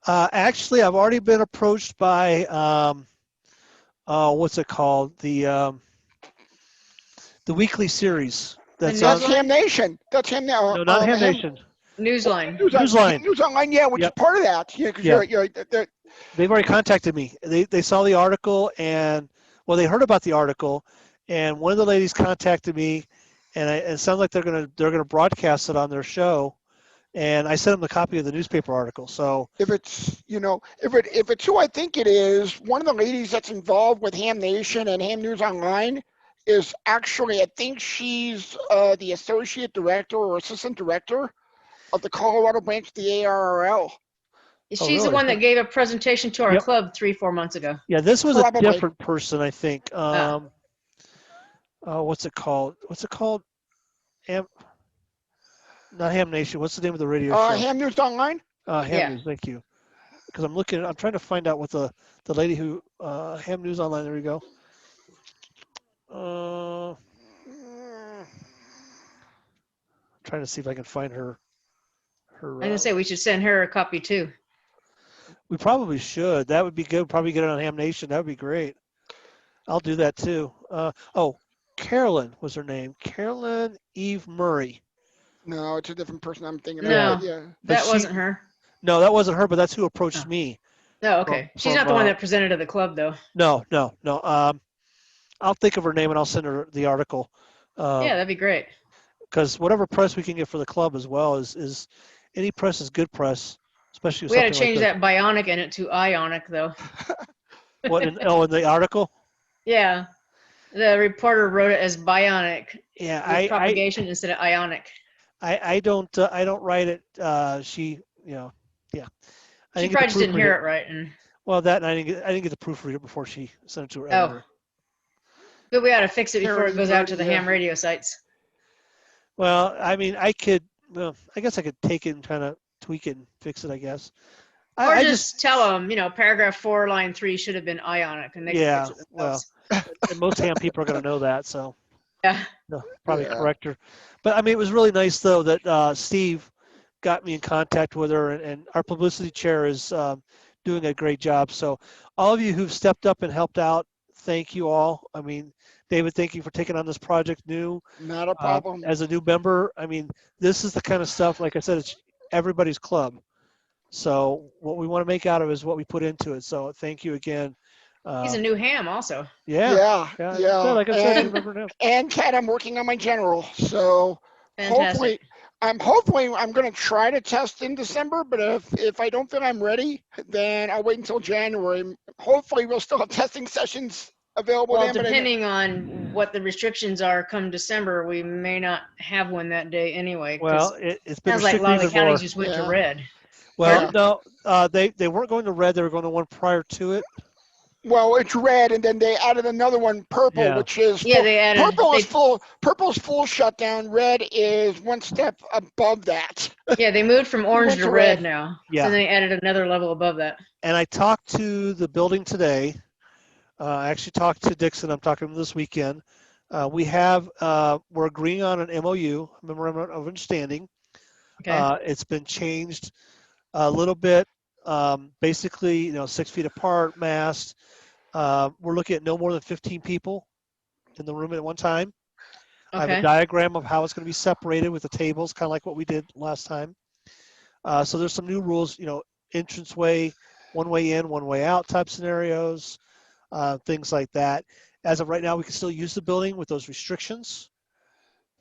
Actually, I've already been approached by what's it called? The weekly series. That's Ham Nation. That's Ham. No, not Ham Nation. Newsline. Newsline. News Online, yeah, which is part of that. Yeah, because they've already contacted me. They saw the article and they heard about the article, and one of the ladies contacted me, and it sounds like they're gonna broadcast it on their show, and I sent them a copy of the newspaper article. So if it's if it's who I think it is, one of the ladies that's involved with Ham Nation and Ham News Online is actually, I think she's the associate director or assistant director of the Colorado branch of the ARRL. She's the one that gave a presentation to our club 3-4 months ago. Yeah, this was a different person, I think. What's it called? Not Ham Nation. What's the name of the radio show? Ham News Online. Ham News. Thank you. Because I'm trying to find out what the lady who Ham News Online. There we go. Trying to see if I can find her. I'm gonna say we should send her a copy too. We probably should. That would be good. Probably get it on Ham Nation. That would be great. I'll do that too. Carolyn was her name. Carolyn Eve Murray. No, it's a different person I'm thinking of. Yeah. That wasn't her. No, that wasn't her, but that's who approached me. Oh, okay. She's not the one that presented to the club, though. No. I'll think of her name and I'll send her the article. Yeah, that'd be great. Because whatever press we can get for the club as well is any press is good press, especially. We had to change that bionic in it to ionic, though. What? In the article? Yeah, the reporter wrote it as bionic. Yeah, propagation instead of ionic. I don't write it. She yeah. She probably just didn't hear it right. Well, that and I didn't get to proofread it before she sent it to her editor. But we ought to fix it before it goes out to the ham radio sites. Well, I mean, I guess I could take it and kind of tweak it and fix it, I guess. Or just tell them, paragraph 4, line 3 should have been ionic, and they can fix it themselves. And most ham people are going to know that, so. Yeah. No, probably correct her. But I mean, it was really nice though that Steve got me in contact with her, and our publicity chair is doing a great job. So all of you who've stepped up and helped out, thank you all. I mean, David, thank you for taking on this project new. Not a problem. As a new member, I mean, this is the kind of stuff, like I said, it's everybody's club. So what we want to make out of it is what we put into it. So thank you again. He's a new ham also. Yeah. Like I said, and Kat, I'm working on my general. So fantastic. hopefully I'm going to try to test in December, but if I don't feel I'm ready, then I'll wait until January. Hopefully we'll still have testing sessions available. Well, depending on what the restrictions are come December, we may not have one that day anyway. Well, it's been sounds like a lot of the counties just went to red. Well, no, they weren't going to red. They were going to one prior to it. Well, it's red, and then they added another one, purple, which is they added Purple's full shutdown. Red is one step above that. Yeah, they moved from orange to red now. Yeah. So they added another level above that. And I talked to the building today. I actually talked to Dixon. I'm talking to him this weekend. We're agreeing on an MOU, memorandum of understanding. Okay. It's been changed a little bit. Basically, 6 feet apart, masked. We're looking at no more than 15 people in the room at one time. Okay. I have a diagram of how it's going to be separated with the tables, kind of like what we did last time. So there's some new rules, entranceway, one way in, one way out type scenarios, things like that. As of right now, we can still use the building with those restrictions,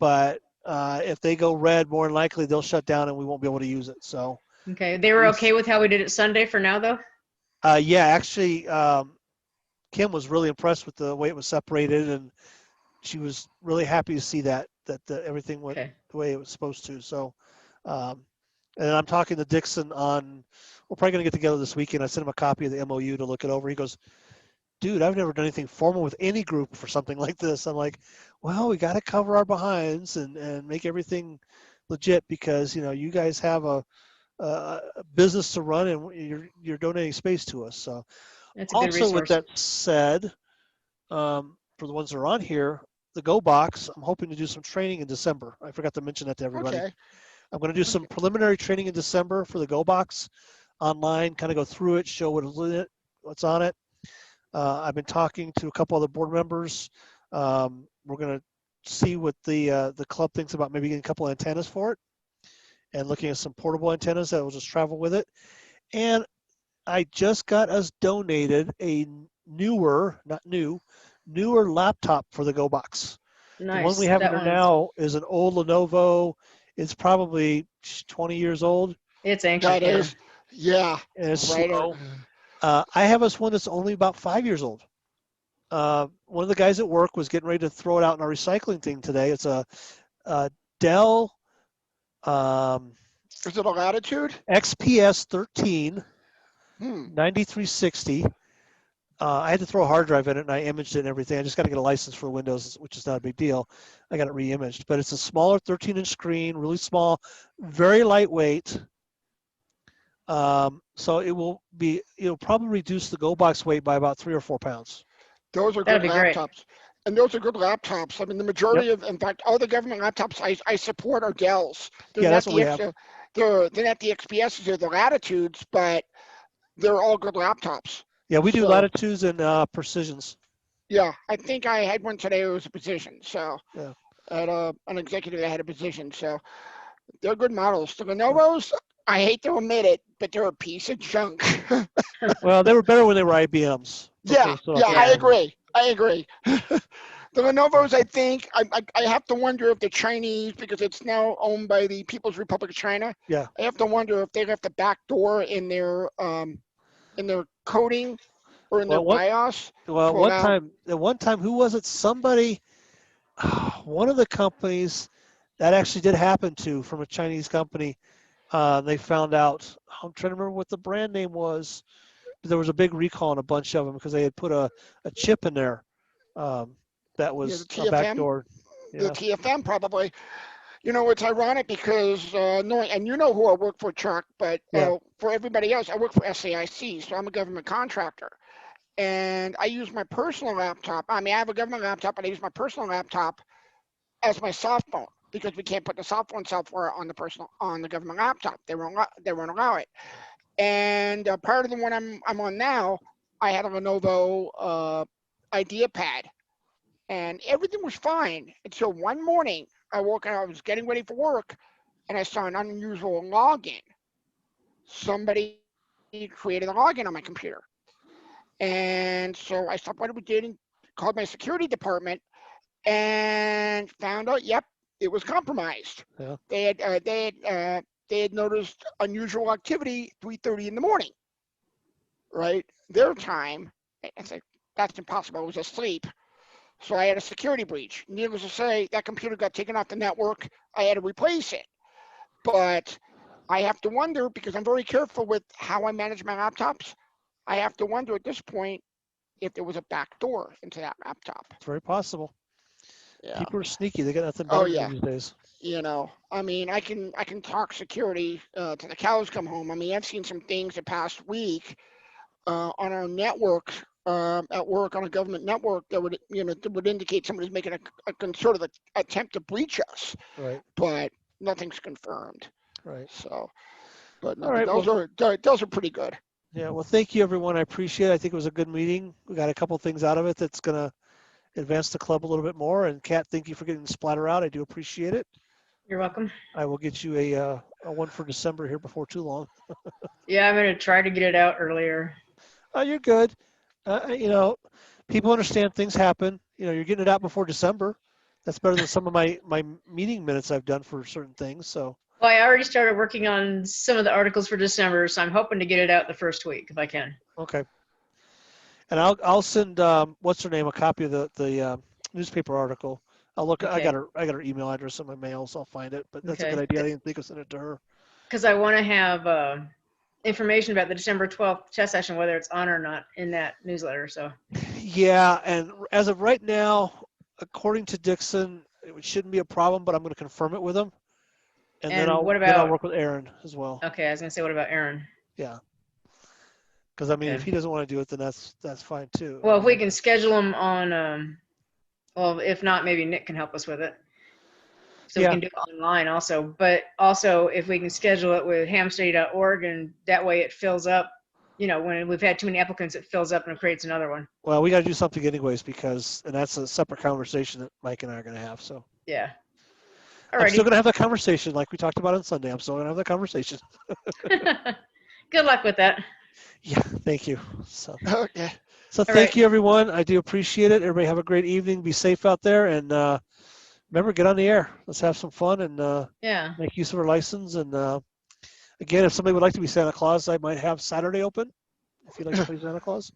but if they go red, more than likely they'll shut down and we won't be able to use it. So. Okay, they were okay with how we did it Sunday for now, though? Yeah, actually, Kim was really impressed with the way it was separated, and she was really happy to see that everything went the way it was supposed to. So, and I'm talking to Dixon we're probably going to get together this weekend. I sent him a copy of the MOU to look it over. He goes, dude, I've never done anything formal with any group for something like this. I'm like, well, we got to cover our behinds and make everything legit because, you guys have a business to run, and you're donating space to us. So that's a good also, with resource. that said, for the ones that are on here, the Go Box, I'm hoping to do some training in December. I forgot to mention that to everybody. Okay. I'm going to do some preliminary training in December for the Go Box online, kind of go through it, show what's on it. I've been talking to a couple other board members. We're going to see what the club thinks about maybe getting a couple of antennas for it and looking at some portable antennas that will just travel with it. And I just got us donated a newer laptop for the Go Box. Nice. The one we have in there now is an old Lenovo. It's probably 20 years old. It's ancient. That is, yeah. And it's right. slow. I have us one that's only about 5 years old. One of the guys at work was getting ready to throw it out in our recycling thing today. It's a Dell. Is it a Latitude? XPS 13, 9360. I had to throw a hard drive in it, and I imaged it and everything. I just got to get a license for Windows, which is not a big deal. I got it re-imaged. But it's a smaller 13-inch screen, really small, very lightweight. So it'll probably reduce the Go Box weight by about 3 or 4 pounds. Those are good laptops. And those are good laptops. I mean, the majority of, in fact, all the government laptops I support are Dells. That's what we have. They're not the XPSs, they're the Latitudes, but they're all good laptops. Yeah, we do Latitudes and Precisions. Yeah, I think I had one today. It was a Precision. So at an executive that had a Precision. So they're good models. The Lenovo's, I hate to admit it, but they're a piece of junk. Well, they were better when they were IBMs. I agree. The Lenovo's, I think, I have to wonder if the Chinese, because it's now owned by the People's Republic of China. Yeah. I have to wonder if they left a back door in their coding or in their BIOS. Well, one time, who was it? Somebody, one of the companies that actually did happen to from a Chinese company. They found out. I'm trying to remember what the brand name was. There was a big recall on a bunch of them because they had put a chip in there that was a backdoor. The TFM probably. You know, it's ironic because knowing, and you know who I work for, Chuck, but for everybody else, I work for SAIC, so I'm a government contractor. And I use my personal laptop. I mean, I have a government laptop, but I use my personal laptop as my soft phone because we can't put the soft phone software on the government laptop. They won't allow it. And prior to the one I'm on now, I had a Lenovo IdeaPad, and everything was fine until one morning. I woke up, I was getting ready for work, and I saw an unusual login. Somebody created a login on my computer. And so I stopped what I was doing, called my security department, and found out, yep, it was compromised. Yeah. They had noticed unusual activity 3:30 in the morning, right? Their time. I said, that's impossible. I was asleep. So I had a security breach. Needless to say, that computer got taken off the network. I had to replace it. But I have to wonder, because I'm very careful with how I manage my laptops, I have to wonder at this point if there was a back door into that laptop. It's very possible. Yeah. People are sneaky. They got nothing better to do these days. You know, I mean, I can talk security to the cows come home. I mean, I've seen some things the past week on our network at work on a government network that would indicate somebody's making a sort of attempt to breach us. Right. But nothing's confirmed. Right. So, but no, all right, those are pretty good. Yeah. Well, thank you, everyone. I appreciate it. I think it was a good meeting. We got a couple things out of it that's going to advance the club a little bit more. And Kat, thank you for getting the splatter out. I do appreciate it. You're welcome. I will get you a one for December here before too long. Yeah, I'm going to try to get it out earlier. Oh, you're good. You know, people understand things happen. You know, you're getting it out before December. That's better than some of my meeting minutes I've done for certain things. So. Well, I already started working on some of the articles for December, so I'm hoping to get it out the first week if I can. Okay. And I'll send what's her name a copy of the newspaper article. I'll look. Okay. I got her email address in my mail, so I'll find it. But that's a good idea. I didn't think of sending it to her. Because I want to have information about the December 12th test session, whether it's on or not, in that newsletter. So. Yeah, and as of right now, according to Dixon, it shouldn't be a problem. But I'm going to confirm it with him. And And then I'll what about? work with Aaron as well. Okay, I was gonna say, what about Aaron? Yeah. Because I mean, Okay. if he doesn't want to do it, then that's fine too. Well, if we can schedule him on, well, if not, maybe Nick can help us with it. So we can do it online also. But also, if we can schedule it with hamstudy.org, and that way it fills up. You know, when we've had too many applicants, it fills up and it creates another one. Well, we got to do something anyways, and that's a separate conversation that Mike and I are going to have. So. Yeah. I'm still going to have that conversation like we talked about on Sunday. I'm still going to have that conversation. Good luck with that. Yeah, thank you. So, okay. So thank you, everyone. I do appreciate it. Everybody have a great evening. Be safe out there. And remember, get on the air. Let's have some fun and make use of our license. And again, if somebody would like to be Santa Claus, I might have Saturday open if you'd like to play Santa Claus.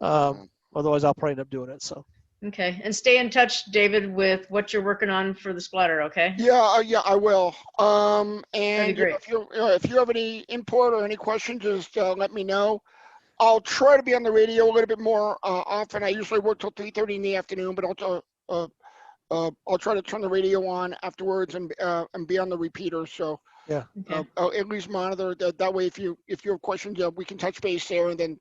Otherwise, I'll probably end up doing it. So. Okay, and stay in touch, David, with what you're working on for the splatter. Okay. Yeah, I will. And That'd be great. if you have any input or any questions, just let me know. I'll try to be on the radio a little bit more often. I usually work till 3:30 in the afternoon, but I'll try to turn the radio on afterwards and be on the repeater. So yeah, I'll at least monitor that way. If you have questions, we can touch base there, and then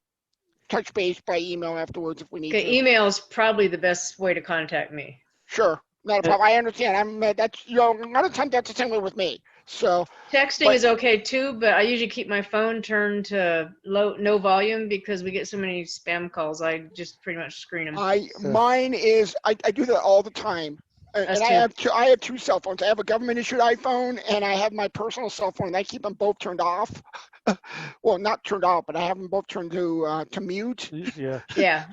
touch base by email afterwards if we need to. Email is probably the best way to contact me. Sure, not a problem. I understand. That's a lot of times that's the same way with me. So texting is okay too, but I usually keep my phone turned to no volume because we get so many spam calls. I just pretty much screen them. Mine is I do that all the time. And I have two cell phones. I have a government issued iPhone and I have my personal cell phone. And I keep them both turned off. Well, not turned off, but I have them both turned to mute. Yeah. Yeah.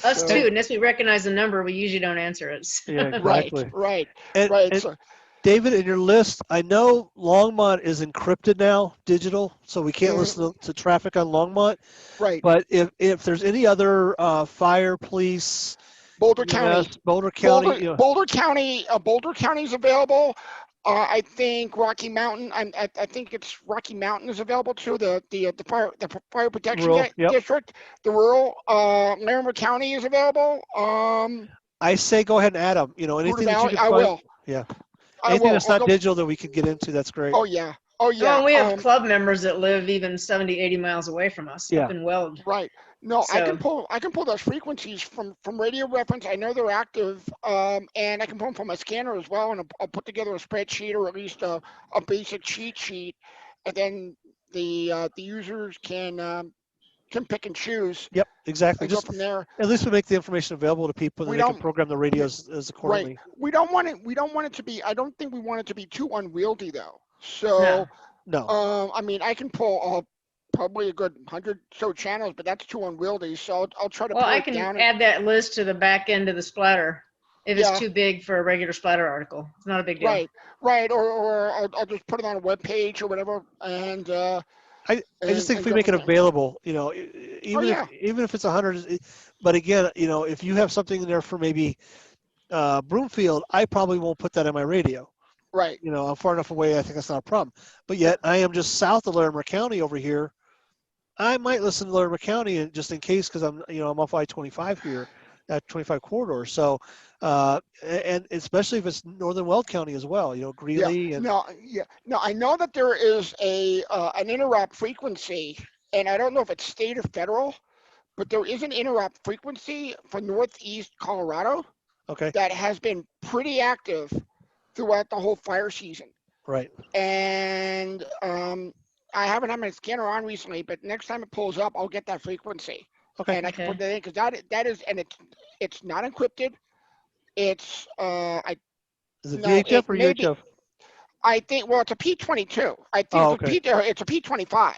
Us too. Unless we recognize the number, we usually don't answer it. Yeah, exactly. Right. And so, David, in your list, I know Longmont is encrypted now, digital, so we can't listen to traffic on Longmont. Right. But if there's any other fire, police, Boulder County. Boulder County is available. I think Rocky Mountain. I think it's Rocky Mountain is available too. The fire protection district. The rural Larimer County is available. I say go ahead and add them. Anything that you can find. I will. Yeah. Anything that's not digital that we can get into, that's great. Oh yeah. Well, we have club members that live even 70, 80 miles away from us. Up in Weld. Right. No, so, I can pull those frequencies from radio reference. I know they're active, and I can pull them from my scanner as well. And I'll put together a spreadsheet or at least a basic cheat sheet, and then the users can pick and choose. Yep, exactly. Just go from there. At least we make the information available to people, and they can program the radios as accordingly. Right. We don't want it to be. I don't think we want it to be too unwieldy though. So no. I mean, I can pull probably a good 100 so channels, but that's too unwieldy. So I'll try to. Well, I can add that list to the back end of the splatter if it's too big for a regular splatter article. It's not a big deal. Right. Or I'll just put it on a web page or whatever. And I just think if we make it available, even if it's 100, but again, if you have something in there for maybe Broomfield, I probably won't put that on my radio. Right. I'm far enough away. I think that's not a problem. But yet I am just south of Larimer County over here. I might listen to Larimer County and just in case, because I'm off I-25 here, that 25 corridor. So, and especially if it's northern Weld County as well, Greeley. Yeah. No, I know that there is an interrupt frequency, and I don't know if it's state or federal, but there is an interrupt frequency for Northeast Colorado. Okay. That has been pretty active throughout the whole fire season. Right. And I haven't had my scanner on recently, but next time it pulls up, I'll get that frequency. Okay. And I can put that in because that is, and it's not encrypted. It's Is it VHF or UHF? I think it's a P22. I think it's a P25.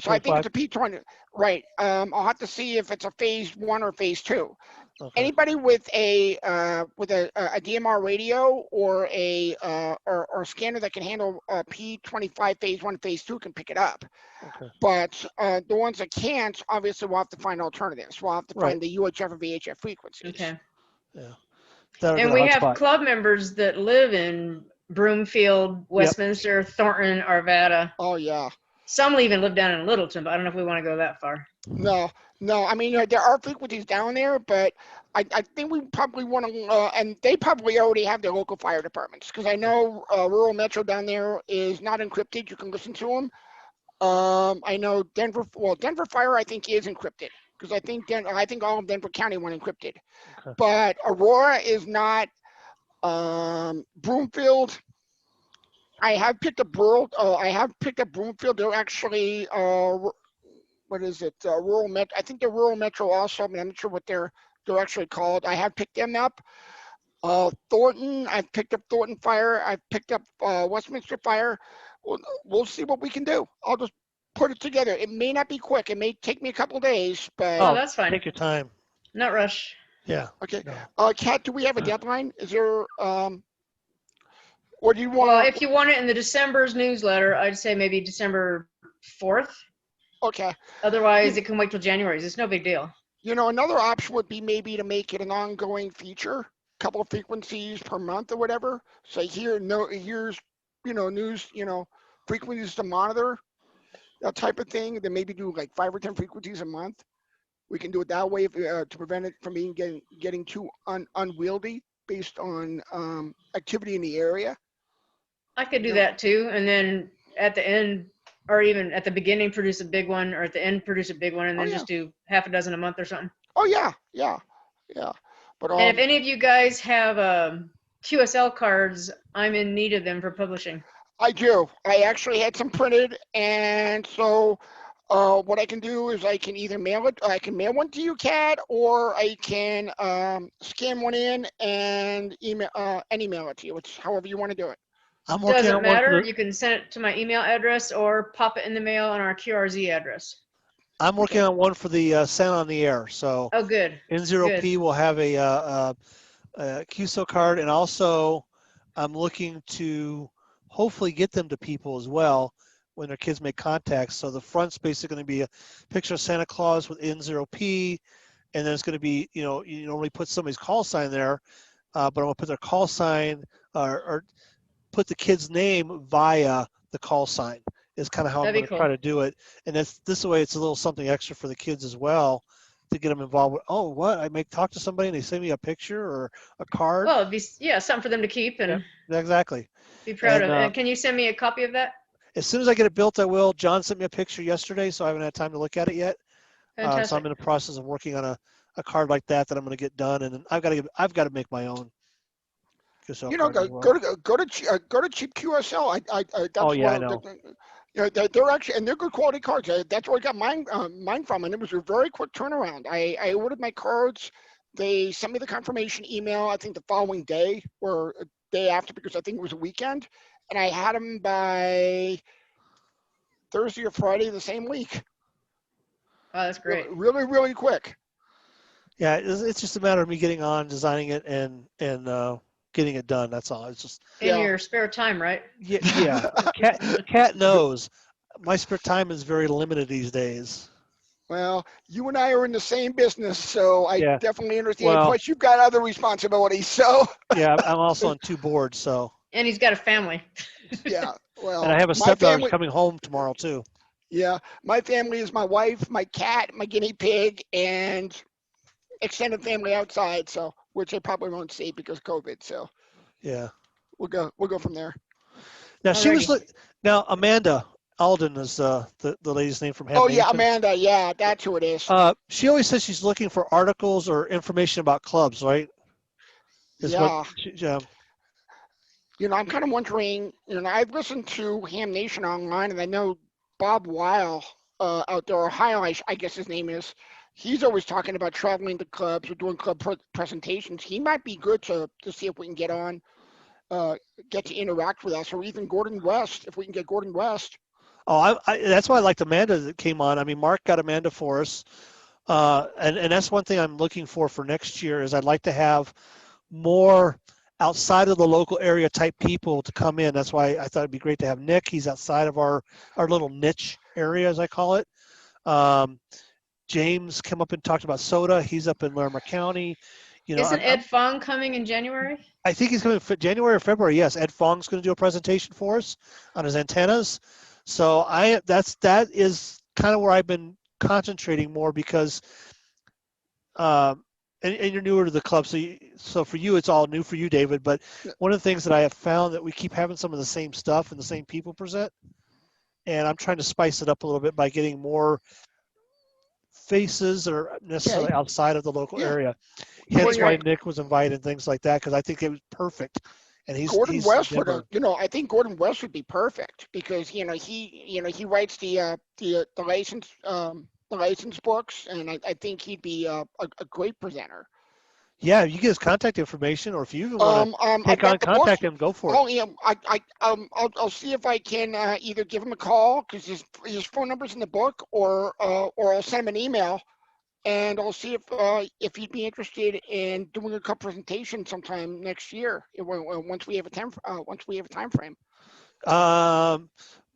So I think it's a P20. Right. I'll have to see if it's a phase 1 or phase 2. Okay. Anybody with a DMR radio or a scanner that can handle P25 phase 1, phase 2 can pick it up. Okay. But the ones that can't, obviously, we'll have to find alternatives. We'll have to find the UHF or VHF frequencies. Okay. Yeah. And we have club members that live in Broomfield, Westminster, Thornton, Arvada. Oh yeah. Some even live down in Littleton, but I don't know if we want to go that far. No. I mean, there are frequencies down there, but I think we probably want to, and they probably already have their local fire departments, because I know rural Metro down there is not encrypted. You can listen to them. I know Denver Fire, I think, is encrypted, because I think all of Denver County went encrypted. Okay. But Aurora is not. Broomfield, I have picked up Broomfield. They're actually what is it? Rural Metro. I think they're rural Metro also, but I'm not sure what they're actually called. I have picked them up. Thornton, I've picked up Thornton Fire. I've picked up Westminster Fire. We'll see what we can do. I'll just put it together. It may not be quick. It may take me a couple of days, but that's fine. Take your time. Not rush. Yeah. Okay. No. Kat, do we have a deadline? Is there or do you want? Well, if you want it in the December's newsletter, I'd say maybe December 4th. Okay. Otherwise, it can wait till January. It's no big deal. Another option would be maybe to make it an ongoing feature, couple of frequencies per month or whatever. So here's news, frequencies to monitor, that type of thing. Then maybe do like 5 or 10 frequencies a month. We can do it that way to prevent it from getting too unwieldy based on activity in the area. I could do that too, and then at the end, or even at the beginning, produce a big one, or at the end, produce a big one, and then just do half a dozen a month or something. Oh yeah. But and if any of you guys have QSL cards, I'm in need of them for publishing. I do. I actually had some printed, and so what I can do is I can either mail it. I can mail one to you, Kat, or I can scan one in and email it to you. It's however you want to do it. Doesn't matter. You can send it to my email address or pop it in the mail on our QRZ address. I'm working on one for the Sound on the Air. So good. N0P will have a QSO card, and also I'm looking to hopefully get them to people as well when their kids make contacts. So the front's basically going to be a picture of Santa Claus with N0P, and then it's going to be, you normally put somebody's call sign there, but I'm going to put their call sign or put the kid's name via the call sign is kind of how I'm going to try to do it. And this way it's a little something extra for the kids as well to get them involved with, I may talk to somebody and they send me a picture or a card. Well, it'd be, something for them to keep and exactly. Be proud of. And can you send me a copy of that? As soon as I get it built, I will. John sent me a picture yesterday, so I haven't had time to look at it yet. Fantastic. So I'm in the process of working on a card like that I'm going to get done, and then I've got to make my own. Go to cheap QSL. I know. They're actually, and they're good quality cards. That's where I got mine from, and it was a very quick turnaround. I ordered my cards. They sent me the confirmation email, I think the following day or a day after, because I think it was a weekend, and I had them by Thursday or Friday the same week. Oh, that's great. Really, really quick. Yeah, it's just a matter of me getting on, designing it, and getting it done. That's all. It's just in your spare time, right? Yeah. Kat knows my spare time is very limited these days. Well, you and I are in the same business, so I definitely understand. Plus, you've got other responsibilities, so. Yeah, I'm also on 2 boards, so. And he's got a family. Yeah, well. And I have a stepdaughter coming home tomorrow too. Yeah, my family is my wife, my cat, my guinea pig, and extended family outside. So, which I probably won't see because of COVID. So. Yeah. We'll go from there. Now now Amanda Alden is the lady's name from Ham Oh yeah, Nation. Amanda. Yeah, that's who it is. She always says she's looking for articles or information about clubs, right? Yeah. I'm kind of wondering. I've listened to Ham Nation online, and I know Bob Weil out there, Ohio, I guess his name is. He's always talking about traveling to clubs or doing club presentations. He might be good to see if we can get on, get to interact with us, or even Gordon West, if we can get Gordon West. Oh, that's why I liked Amanda that came on. I mean, Mark got Amanda for us, and that's one thing I'm looking for next year is I'd like to have more outside of the local area type people to come in. That's why I thought it'd be great to have Nick. He's outside of our little niche area, as I call it. James came up and talked about soda. He's up in Larimer County. Isn't Ed Fong coming in January? I think he's coming in January or February. Yes, Ed Fong's going to do a presentation for us on his antennas. So that is kind of where I've been concentrating more because, and you're newer to the club, so for you it's all new for you, David. But one of the things that I have found that we keep having some of the same stuff and the same people present, and I'm trying to spice it up a little bit by getting more faces that are necessarily outside of the local area. Hence why Nick was invited and things like that, because I think it was perfect. And Gordon West would, I think Gordon West would be perfect because he writes the license books, and I think he'd be a great presenter. Yeah, you get his contact information, or if you even want to take on contact him, go for it. Oh yeah, I'll see if I can either give him a call because his phone number's in the book, or I'll send him an email, and I'll see if he'd be interested in doing a couple presentations sometime next year once we have a time frame.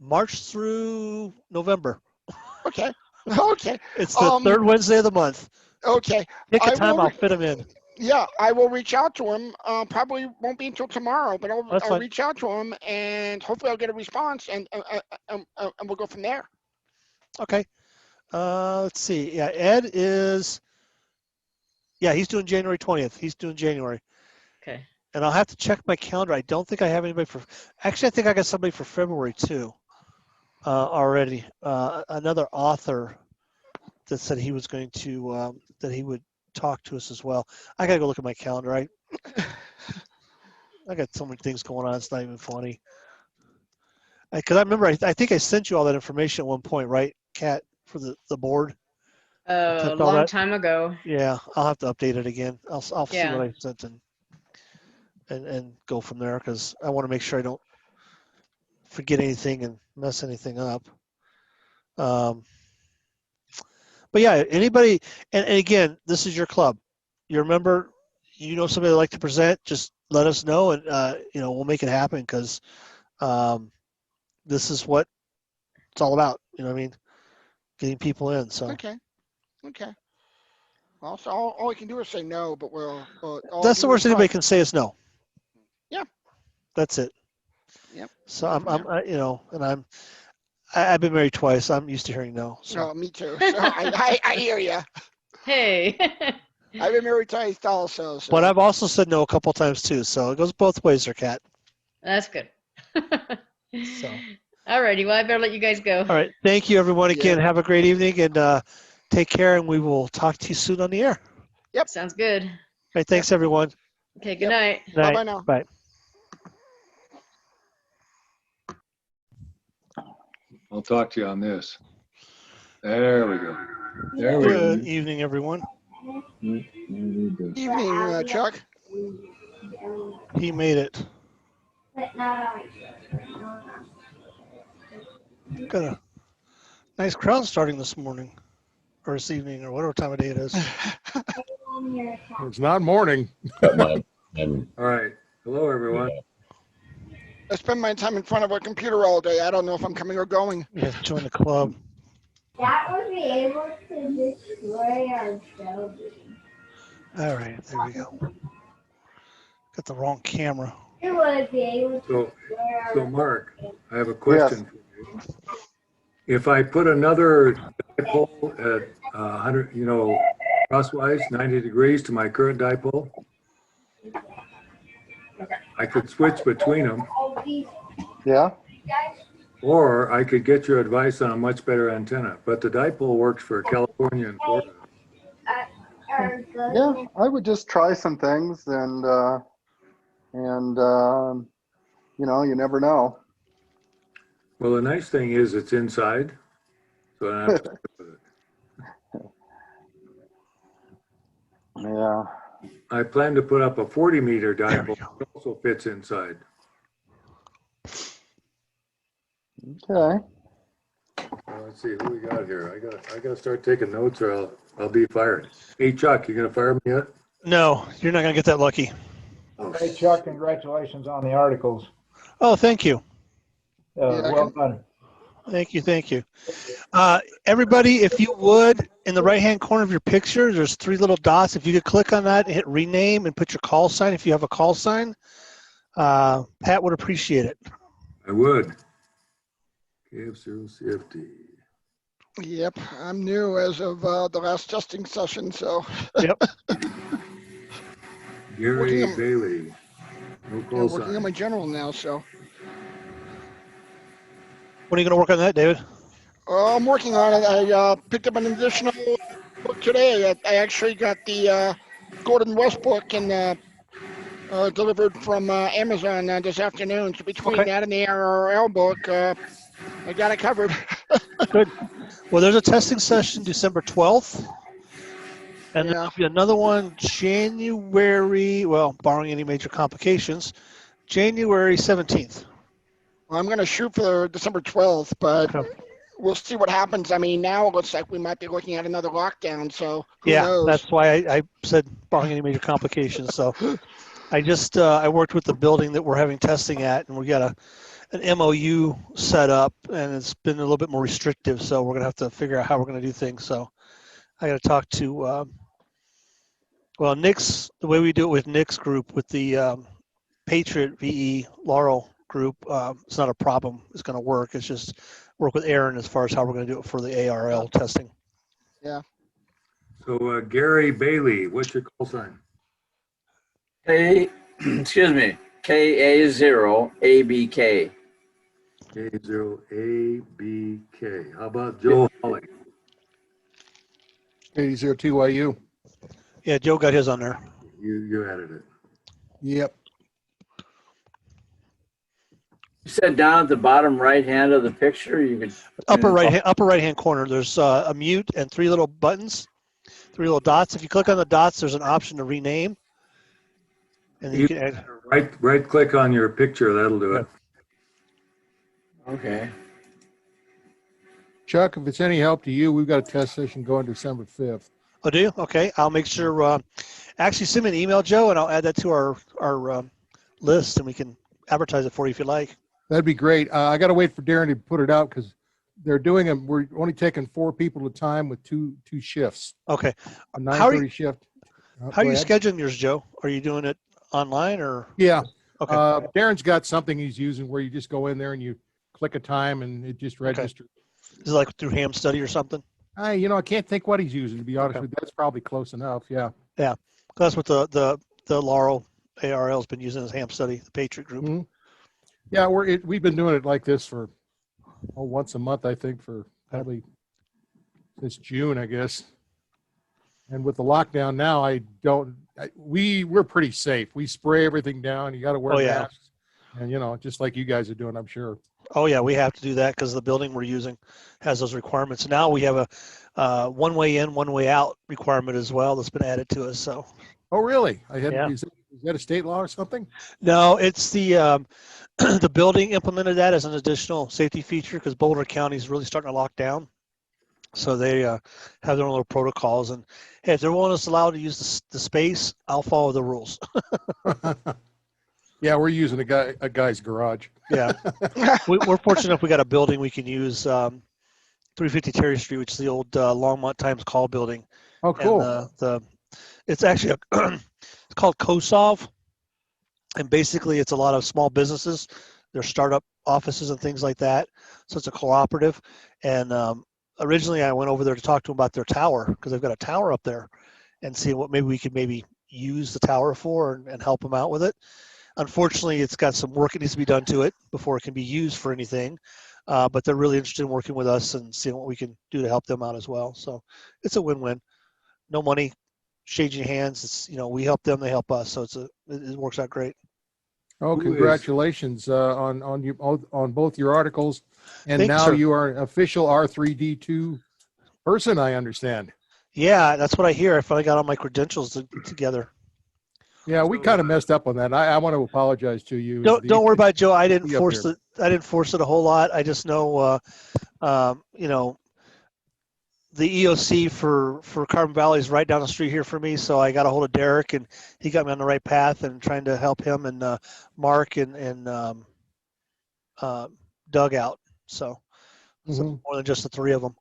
March through November. Okay. Okay. It's the third Wednesday of the month. Okay. Pick a time, I'll fit him in. Yeah, I will reach out to him. Probably won't be until tomorrow, but I'll reach out to him, and hopefully I'll get a response, and we'll go from there. Okay. Let's see. Yeah, Ed is. Yeah, he's doing January 20th. He's doing January. Okay. And I'll have to check my calendar. I don't think I have anybody for. Actually, I think I got somebody for February too. Already. Another author that said he was going to that he would talk to us as well. I gotta go look at my calendar. I got so many things going on. It's not even funny. Because I remember, I think I sent you all that information at one point, right, Kat, for the board? A long time ago. Yeah, I'll have to update it again. I'll see what I sent and go from there because I want to make sure I don't forget anything and mess anything up. But yeah, anybody, and again, this is your club. You remember, somebody that like to present, just let us know, and we'll make it happen because this is what it's all about. You know what I mean? Getting people in. So okay. Well, so all we can do is say no, but that's the worst anybody can say is no. Yeah. That's it. Yep. So I've been married twice. I'm used to hearing no. So. Oh, me too. So I hear you. Hey. I've been married twice also. So. But I've also said no a couple times too. So it goes both ways there, Kat. That's good. So. Alrighty. Well, I better let you guys go. All right. Thank you, everyone. Again, have a great evening and take care. And we will talk to you soon on the air. Yep. Sounds good. All right. Thanks, everyone. Okay. Good night. Bye now. Bye. I'll talk to you on this. There we go. There we go. Good evening, everyone. Evening, Chuck. He made it. Got a nice crowd starting this morning, or this evening, or whatever time of day it is. It's not morning. All right. Hello, everyone. I spend my time in front of a computer all day. I don't know if I'm coming or going. Yeah, join the club. That would be able to destroy our building. All right, there we go. Got the wrong camera. It would be able to So Mark, I have a question for you. If I put another dipole at 100, crosswise, 90 degrees to my current dipole, I could switch between them. Yeah. Or I could get your advice on a much better antenna. But the dipole works for California and Florida. Yeah, I would just try some things and you never know. Well, the nice thing is it's inside, so I don't have to with it. Yeah. I plan to put up a 40-meter dipole that also fits inside. Okay. Well, let's see who we got here. I got to start taking notes, or I'll be fired. Hey, Chuck, you gonna fire me yet? No, you're not gonna get that lucky. Hey, Chuck, congratulations on the articles. Oh, thank you. Well done. Thank you. Everybody, if you would, in the right-hand corner of your picture, there's 3 little dots. If you could click on that, hit rename, and put your call sign, if you have a call sign, Pat would appreciate it. I would. KF0CFD. Yep, I'm new as of the last testing session, so. Yep. Gary Bailey. No call Working on sign. my general now, so. When are you going to work on that, David? I'm working on it. I picked up an additional book today. I actually got the Gordon West book and delivered from Amazon this afternoon. So between that and the RRL book, I got it covered. Good. Well, there's a testing session December 12th. And Yeah. there'll be another one January, well, barring any major complications, January 17th. Well, I'm going to shoot for December 12th, but we'll see what happens. I mean, now it looks like we might be looking at another lockdown, so who knows? That's why I said barring any major complications. So I just, I worked with the building that we're having testing at, and we got an MOU set up, and it's been a little bit more restrictive, so we're going to have to figure out how we're going to do things. So I got to talk to, well, Nick's, the way we do it with Nick's group, with the Patriot VE Laurel group, it's not a problem. It's going to work. It's just work with Aaron as far as how we're going to do it for the ARL testing. Yeah. So Gary Bailey, what's your call sign? Excuse me, KA0ABK. K0ABK. How about Joe Holly? K02YU. Yeah, Joe got his on there. You added it. Yep. You said down at the bottom right hand of the picture, you could upper right hand corner. There's a mute and three little buttons, three little dots. If you click on the dots, there's an option to rename. And then you can add. Right click on your picture. That'll do it. Okay. Chuck, if it's any help to you, we've got a test session going December 5th. Oh, do you? Okay. I'll make sure. Actually, send me an email, Joe, and I'll add that to our list, and we can advertise it for you if you like. That'd be great. I got to wait for Darren to put it out because they're doing them. We're only taking 4 people at a time with two shifts. Okay. A 9:30 shift. How are you scheduling yours, Joe? Are you doing it online or? Yeah. Okay. Darren's got something he's using where you just go in there and you click a time and it just registers. Okay. Is it like through Ham Study or something? I can't think what he's using, to be honest with you. That's probably close enough. Yeah. Yeah. That's what the Laurel ARL has been using as Ham Study, the Patriot group. Mm-hmm. Yeah, we've been doing it like this for once a month, I think, for probably since June, I guess. And with the lockdown now, we're pretty safe. We spray everything down. You got to wear masks, and just like you guys are doing, I'm sure. Oh yeah, we have to do that because the building we're using has those requirements. Now we have a one way in, one way out requirement as well that's been added to us. So. Oh really? Is that a state law or something? No, it's the the building implemented that as an additional safety feature because Boulder County is really starting to lock down. So they have their own little protocols. And hey, if they're willing us allowed to use the space, I'll follow the rules. Yeah, we're using a guy's garage. Yeah, we're fortunate enough we got a building we can use, 350 Terry Street, which is the old Longmont Times Call building. Oh, cool. And, it's actually it's called COSOV, and basically it's a lot of small businesses, their startup offices and things like that. So it's a cooperative. And originally I went over there to talk to them about their tower because they've got a tower up there, and see what maybe we could use the tower for and help them out with it. Unfortunately, it's got some work that needs to be done to it before it can be used for anything. But they're really interested in working with us and seeing what we can do to help them out as well. So it's a win-win. No money changing hands. It's we help them, they help us. So it works out great. Oh, congratulations on both your articles, and Thanks, now sir. you are an official R3D2 person, I understand. Yeah, that's what I hear. I finally got all my credentials together. Yeah, we kind of messed up on that. I want to apologize to you. Don't worry about it, Joe. I didn't force it. I didn't force it a whole lot. I just know, the EOC for Carbon Valley is right down the street here for me. So I got a hold of Derek, and he got me on the right path, and trying to help him and Mark and Doug out. So more than just the three of them.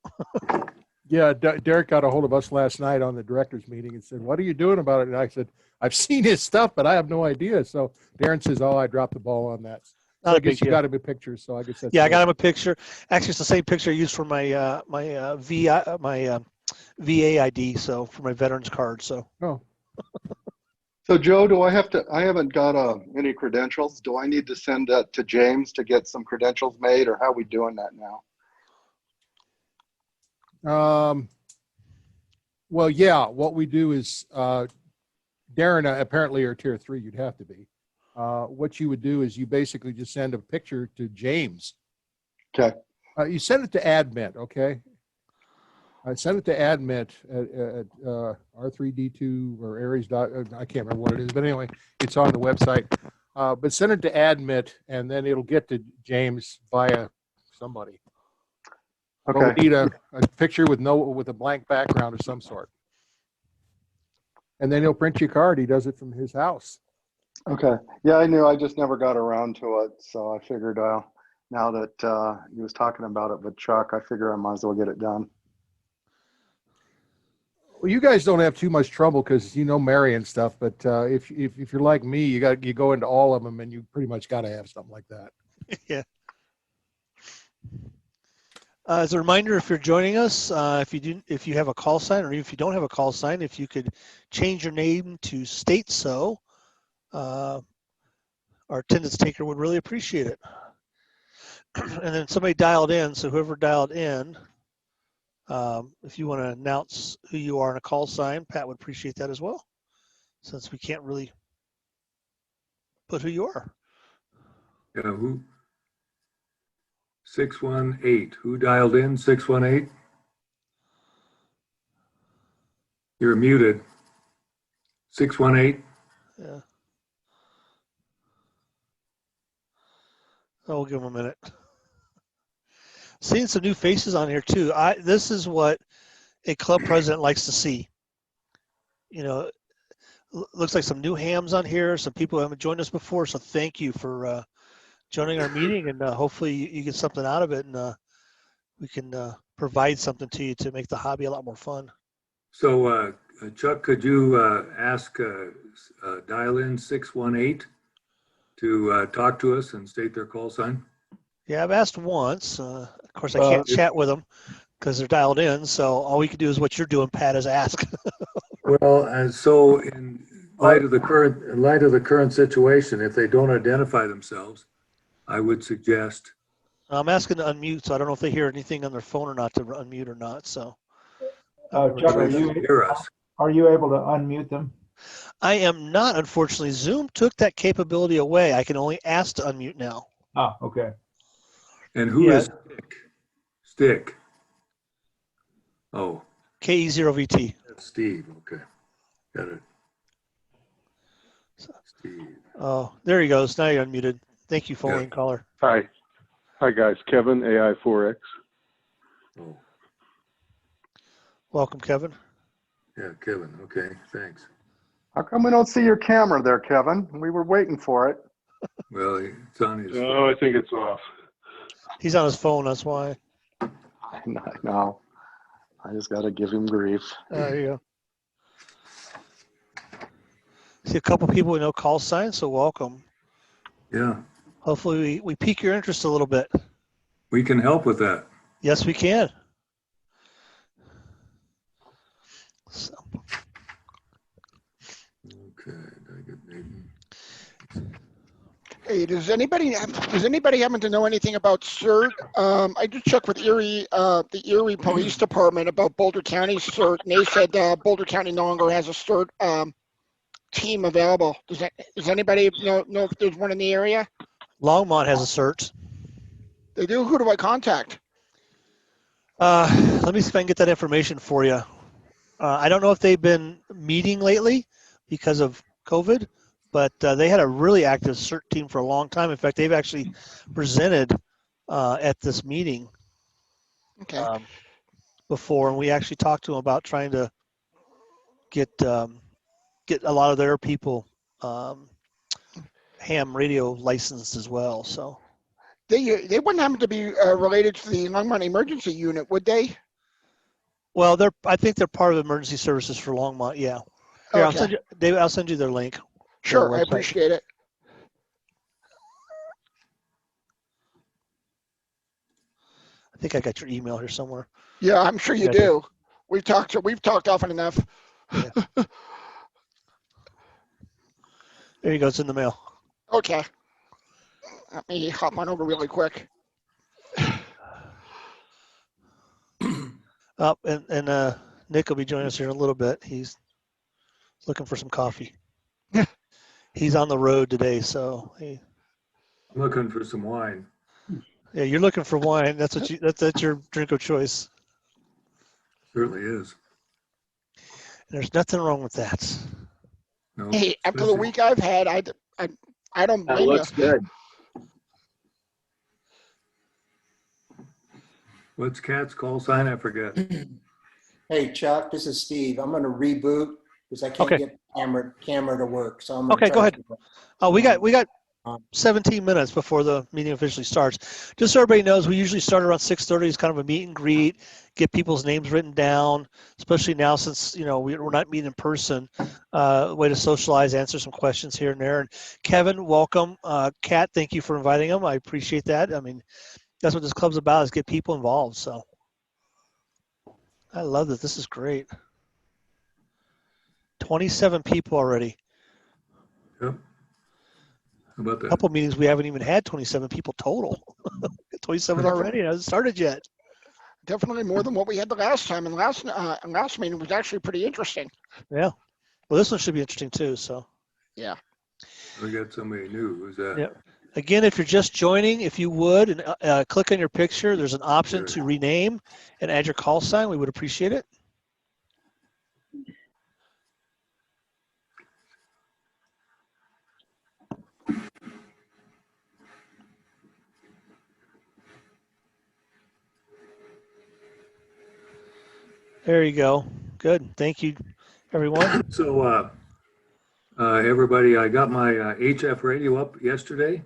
Yeah, Derek got a hold of us last night on the directors meeting and said, "What are you doing about it?" And I said, "I've seen his stuff, but I have no idea." So Darren says, "Oh, I dropped the ball on that." So I guess you got him a picture, so I guess that's yeah, I good. got him a picture. Actually, it's the same picture I used for my VA ID, so for my veterans card. So. Oh. So Joe, I haven't got any credentials. Do I need to send that to James to get some credentials made, or how are we doing that now? Well, yeah, what we do is, Darren, apparently are tier 3, you'd have to be. What you would do is you basically just send a picture to James. Okay. You send it to admit, okay? I sent it to admit at R3D2 or Aries. I can't remember what it is, but anyway, it's on the website. But send it to admit, and then it'll get to James via somebody. Okay. We'll need a picture with a blank background of some sort, and then he'll print you a card. He does it from his house. Okay. Yeah, I knew. I just never got around to it, so I figured now that he was talking about it with Chuck, I figure I might as well get it done. Well, you guys don't have too much trouble because you know Mary and stuff. But if you're like me, you go into all of them, and you pretty much got to have something like that. Yeah. As a reminder, if you're joining us, if you have a call sign, or if you don't have a call sign, if you could change your name to state so, our attendance taker would really appreciate it. And then somebody dialed in, so whoever dialed in. If you want to announce who you are in a call sign, Pat would appreciate that as well, since we can't really put who you are. Yeah, who? 618. Who dialed in? 618? You're muted. 618? Yeah. Oh, we'll give them a minute. Seeing some new faces on here too. This is what a club president likes to see. You know, looks like some new hams on here. Some people who haven't joined us before. So thank you for joining our meeting, and hopefully you get something out of it, and we can provide something to you to make the hobby a lot more fun. So Chuck, could you ask dial in 618 to talk to us and state their call sign? Yeah, I've asked once. Of course, I can't chat with them because they're dialed in. So all we can do is what you're doing, Pat, is ask. Well, and so in light of the current situation, if they don't identify themselves, I would suggest. I'm asking to unmute, so I don't know if they hear anything on their phone or not to unmute or not. So, Chuck, are you able to unmute them? I am not, unfortunately. Zoom took that capability away. I can only ask to unmute now. Oh, okay. And who is Stick? Oh. KE0VT. That's Steve. Okay. Got it. Steve. Oh, there he goes. Now you're unmuted. Thank you, phone caller. Hi. Hi, guys. Kevin, AI4X. Oh. Welcome, Kevin. Yeah, Kevin. Okay, thanks. How come we don't see your camera there, Kevin? We were waiting for it. Well, it's on his. Oh, I think it's off. He's on his phone. That's why. I know. I just got to give him grief. There you go. See a couple people we know call signs, so welcome. Yeah. Hopefully we pique your interest a little bit. We can help with that. Yes, we can. So. Okay. Hey, does anybody happen to know anything about CERT? I did check with the Erie Police Department about Boulder County's CERT, and they said Boulder County no longer has a CERT team available. Does anybody know if there's one in the area? Longmont has a CERT. They do? Who do I contact? Let me see if I can get that information for you. I don't know if they've been meeting lately because of COVID, but they had a really active CERT team for a long time. In fact, they've actually presented at this meeting before, and we actually talked to them about trying to get a lot of their people ham radio licensed as well. So they wouldn't happen to be related to the Longmont Emergency Unit, would they? Well, I think they're part of emergency services for Longmont. Yeah. Here, Okay. I'll send you their link. Sure, I appreciate it. think I got your email here somewhere. Yeah, I'm sure you Yeah, I do. do. We've talked often enough. Yeah. There you go. It's in the mail. Okay. Let me hop on over really quick. And Nick will be joining us here in a little bit. He's looking for some coffee. He's on the road today, so I'm looking for some wine. yeah, you're looking for wine. That's your drink of choice. Certainly is. And there's nothing wrong with that. No, Hey, after the week I've had, I don't That blame you. looks good. What's Kat's call sign? I forget. Hey, Chuck, this is Steve. I'm going to reboot because I can't Okay. get camera to work. So I'm going to Okay, go ahead. We got Um, 17 minutes before the meeting officially starts. Just so everybody knows, we usually start around 6:30. It's kind of a meet and greet, get people's names written down, especially now since we're not meeting in person. Way to socialize, answer some questions here and there. And Kevin, welcome. Kat, thank you for inviting him. I appreciate that. I mean, that's what this club's about, is get people involved. So I love this. This is great. 27 people already. Yep. How about A that? couple meetings we haven't even had 27 people total. 27 already. It hasn't started yet. Definitely more than what we had the last time. And last meeting was actually pretty interesting. Yeah. Well, this one should be interesting too. So. Yeah. We got somebody new. Who's that? Yeah. Again, if you're just joining, if you would, and click on your picture, there's an option to rename and add your call sign. We would appreciate it. There you go. Good. Thank you, everyone. So, everybody, I got my HF radio up yesterday,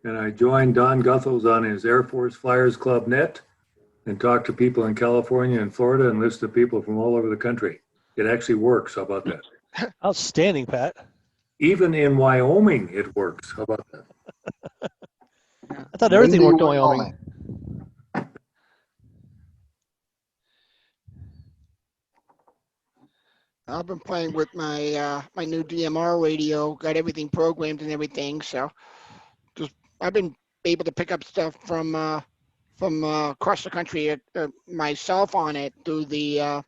and I joined Don Guthels on his Air Force Flyers Club net and talked to people in California and Florida and listened to people from all over the country. It actually works. How about that? Outstanding, Pat. Even in Wyoming, it works. How about that? I thought everything worked in Wyoming. I've been playing with my my new DMR radio, got everything programmed and everything. So just I've been able to pick up stuff from across the country myself on it through the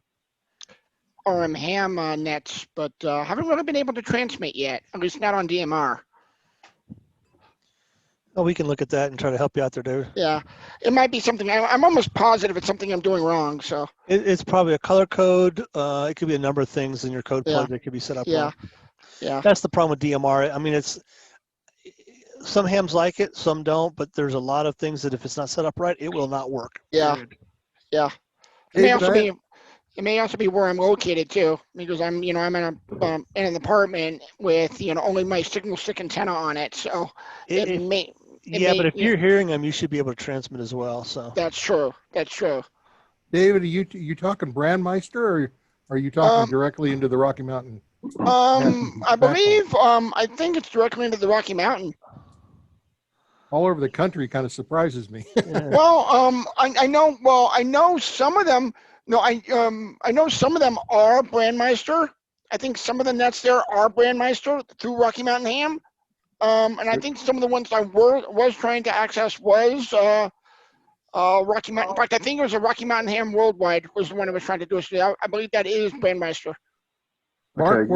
RM ham nets, but haven't really been able to transmit yet, at least not on DMR. Oh, we can look at that and try to help you out there, David. Yeah, it might be something. I'm almost positive it's something I'm doing wrong. So it's probably a color code. It could be a number of things in your code plug that could be set up wrong. Yeah. That's the problem with DMR. I mean, it's some hams like it, some don't, but there's a lot of things that if it's not set up right, it will not work. Yeah. Period. Yeah. It may also be where I'm located too, because I'm in an apartment with only my signal stick antenna on it, so it may. But if you're hearing them, you should be able to transmit as well. So that's true. That's true. David, are you talking Brandmeister, or are you talking directly into the Rocky Mountain? I believe I think it's directly into the Rocky Mountain. All over the country kind of surprises me. Well, I know. Well, I know some of them. No, I know some of them are Brandmeister. I think some of the nets there are Brandmeister through Rocky Mountain Ham. And I think some of the ones I was trying to access was Rocky Mountain. In fact, I think it was a Rocky Mountain Ham Worldwide was the one I was trying to do. So I believe that is Brandmeister. Okay,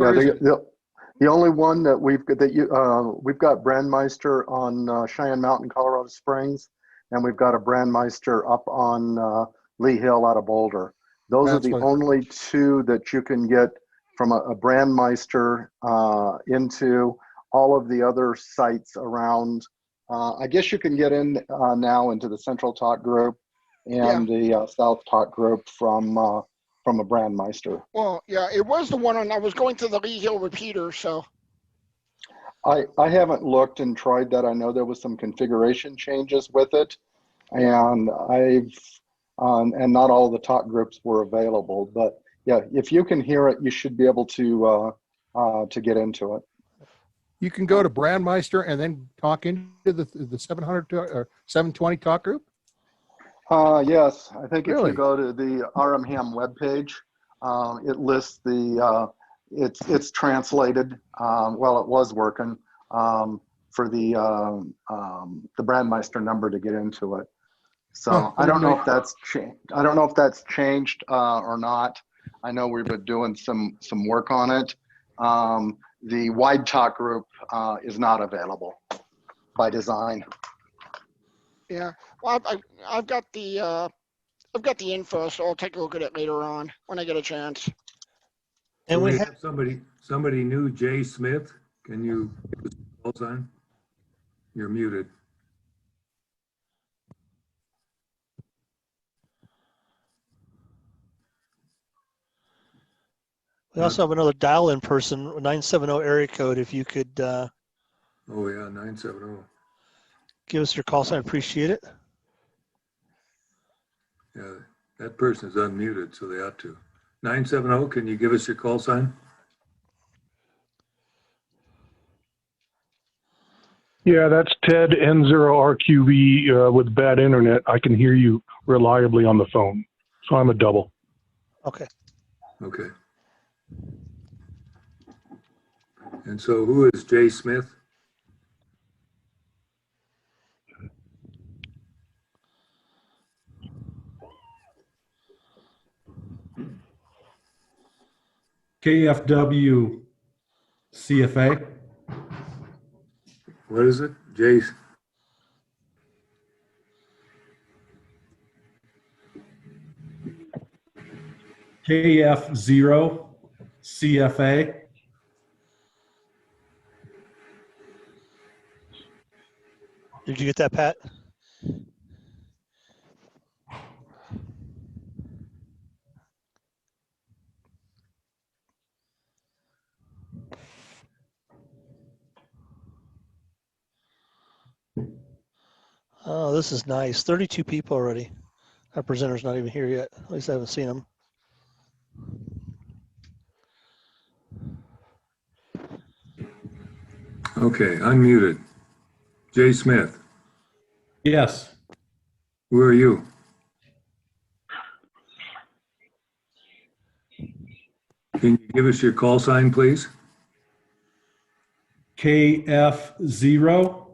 the only one that we've got Brandmeister on Cheyenne Mountain, Colorado Springs, and we've got a Brandmeister up on Lee Hill out of Boulder. Those are the only two that you can get from a Brandmeister into. All of the other sites around, I guess you can get in now into the Central Talk group and the South Talk group from a Brandmeister. Well, yeah, it was the one I was going to the Lee Hill repeater, so. I haven't looked and tried that. I know there was some configuration changes with it, and and not all the talk groups were available. But yeah, if you can hear it, you should be able to get into it. You can go to Brandmeister and then talk into the 700 or 720 talk group. Yes, I think if Really? you go to the RMHAM webpage, it lists the, it's translated, well, it was working, for the Brandmeister number to get into it. So Huh, I don't know didn't if that's changed. I don't know if that's changed or not. I know we've been doing some work on it. The wide talk group is not available by design. Yeah. Well, I've got the info, so I'll take a look at it later on when I get a chance. And So we we have have somebody new, Jay Smith. Can you give us a call sign? You're muted. we also have another dial-in person, 970 area code. If you could Oh yeah, 970. give us your call sign, appreciate it. Yeah, that person is unmuted, so they ought to. 970, can you give us your call sign? Yeah, that's Ted N0RQV with bad internet. I can hear you reliably on the phone, so I'm a double. Okay. Okay. And so who is Jay Smith? KFW CFA. What is it? Jay? KF0 CFA. Did you get that, Pat? Oh, this is nice. 32 people already. Our presenter's not even here yet. At least I haven't seen him. Okay, unmuted. Jay Smith. Yes. Who are you? Can you give us your call sign, please? KF0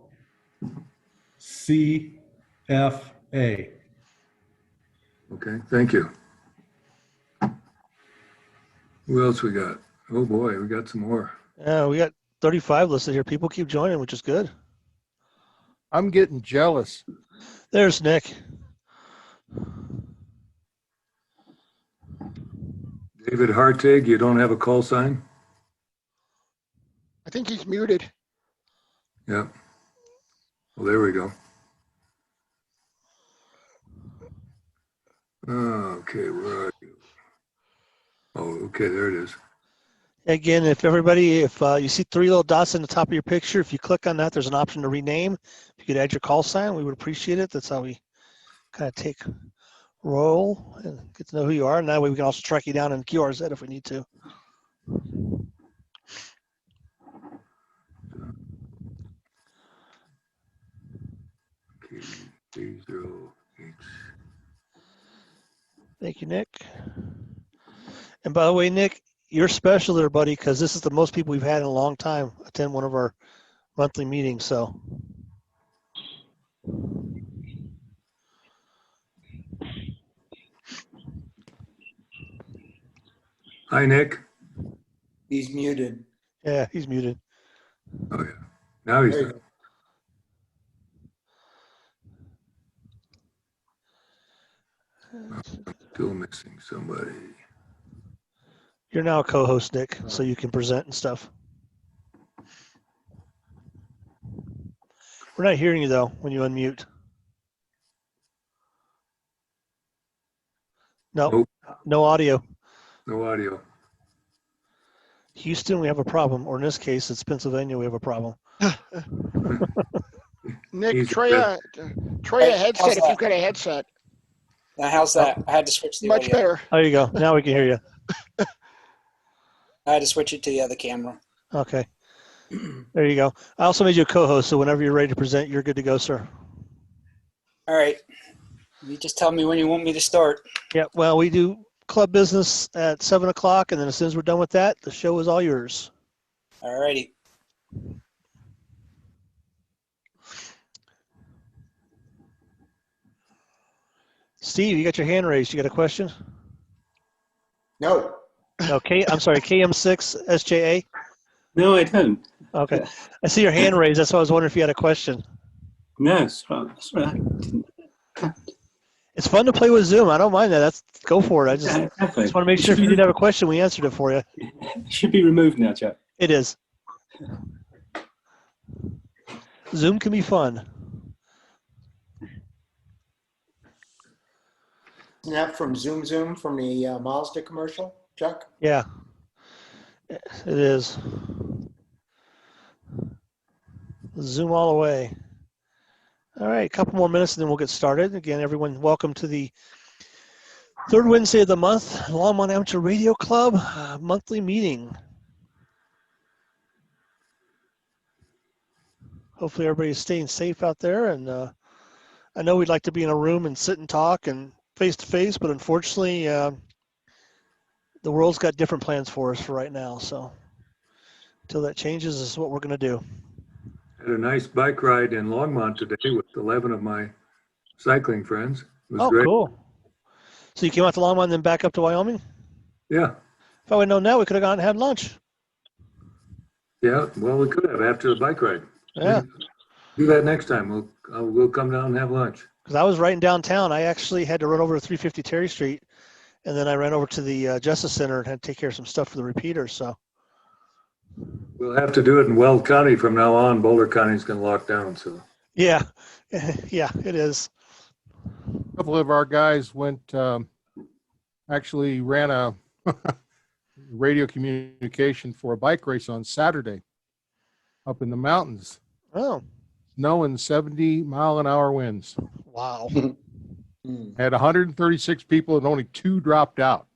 CFA. Okay, thank you. Who else we got? Oh boy, we got some more. Yeah, we got 35 listed here. People keep joining, which is good. I'm getting jealous. There's Nick. David Haertig, you don't have a call sign? I think he's muted. Yeah. Well, there we go. Okay, where are you? Oh, okay, there it is. Again, if you see 3 little dots in the top of your picture, if you click on that, there's an option to rename. If you could add your call sign, we would appreciate it. That's how we kind of take roll and get to know who you are. And that way we can also track you down in QRZ if we need to. Thank you, Nick. And by the way, Nick, you're special there, buddy, because this is the most people we've had in a long time attend one of our monthly meetings. So. Hi, Nick. He's muted. Yeah, he's muted. Oh, yeah. Now he's done. Still missing somebody. You're now a co-host, Nick, so you can present and stuff. We're not hearing you, though, when you unmute. No, Nope. No audio. No audio. Houston, we have a problem, or in this case, it's Pennsylvania, we have a problem. Nick, try a headset if you've got a headset. Now, how's that? I had to switch the Much audio. better. There you go. Now we can hear you. I had to switch it to the other camera. Okay. There you go. I also made you a co-host, so whenever you're ready to present, you're good to go, sir. All right. You just tell me when you want me to start. Yeah, well, we do club business at 7 o'clock, and then as soon as we're done with that, the show is all yours. All righty. Steve, you got your hand raised. You got a question? No. Okay, I'm sorry, KM6 SJA? No, I don't. Okay. I see your hand raised. That's why I was wondering if you had a question. No, that's right. It's fun to play with Zoom. I don't mind that. Go for it. I just want to make sure if you did have a question, we answered it for you. It should be removed now, Jack. It is. Zoom can be fun. Isn't that from Zoom from the Mazda commercial, Chuck? Yeah, it is. Zoom all the way. All right, a couple more minutes and then we'll get started. Again, everyone, welcome to the third Wednesday of the month, Longmont Amateur Radio Club monthly meeting. Hopefully everybody's staying safe out there. And I know we'd like to be in a room and sit and talk and face-to-face, but unfortunately, the world's got different plans for us for right now. So until that changes, this is what we're going to do. Had a nice bike ride in Longmont today with 11 of my cycling friends. It was great. Cool. So you came out to Longmont and then back up to Wyoming? Yeah. If I would have known that, we could have gone and had lunch. Yeah, well, we could have after the bike ride. Yeah. Do that next time. We'll come down and have lunch. Because I was right in downtown. I actually had to run over to 350 Terry Street, and then I ran over to the Justice Center and had to take care of some stuff for the repeaters. So we'll have to do it in Weld County from now on. Boulder County's going to lock down. So yeah, yeah, it is. A couple of our guys went, actually ran a radio communication for a bike race on Saturday up in the mountains. Oh. Snow and 70-mile-an-hour winds. Wow. Had 136 people and only 2 dropped out.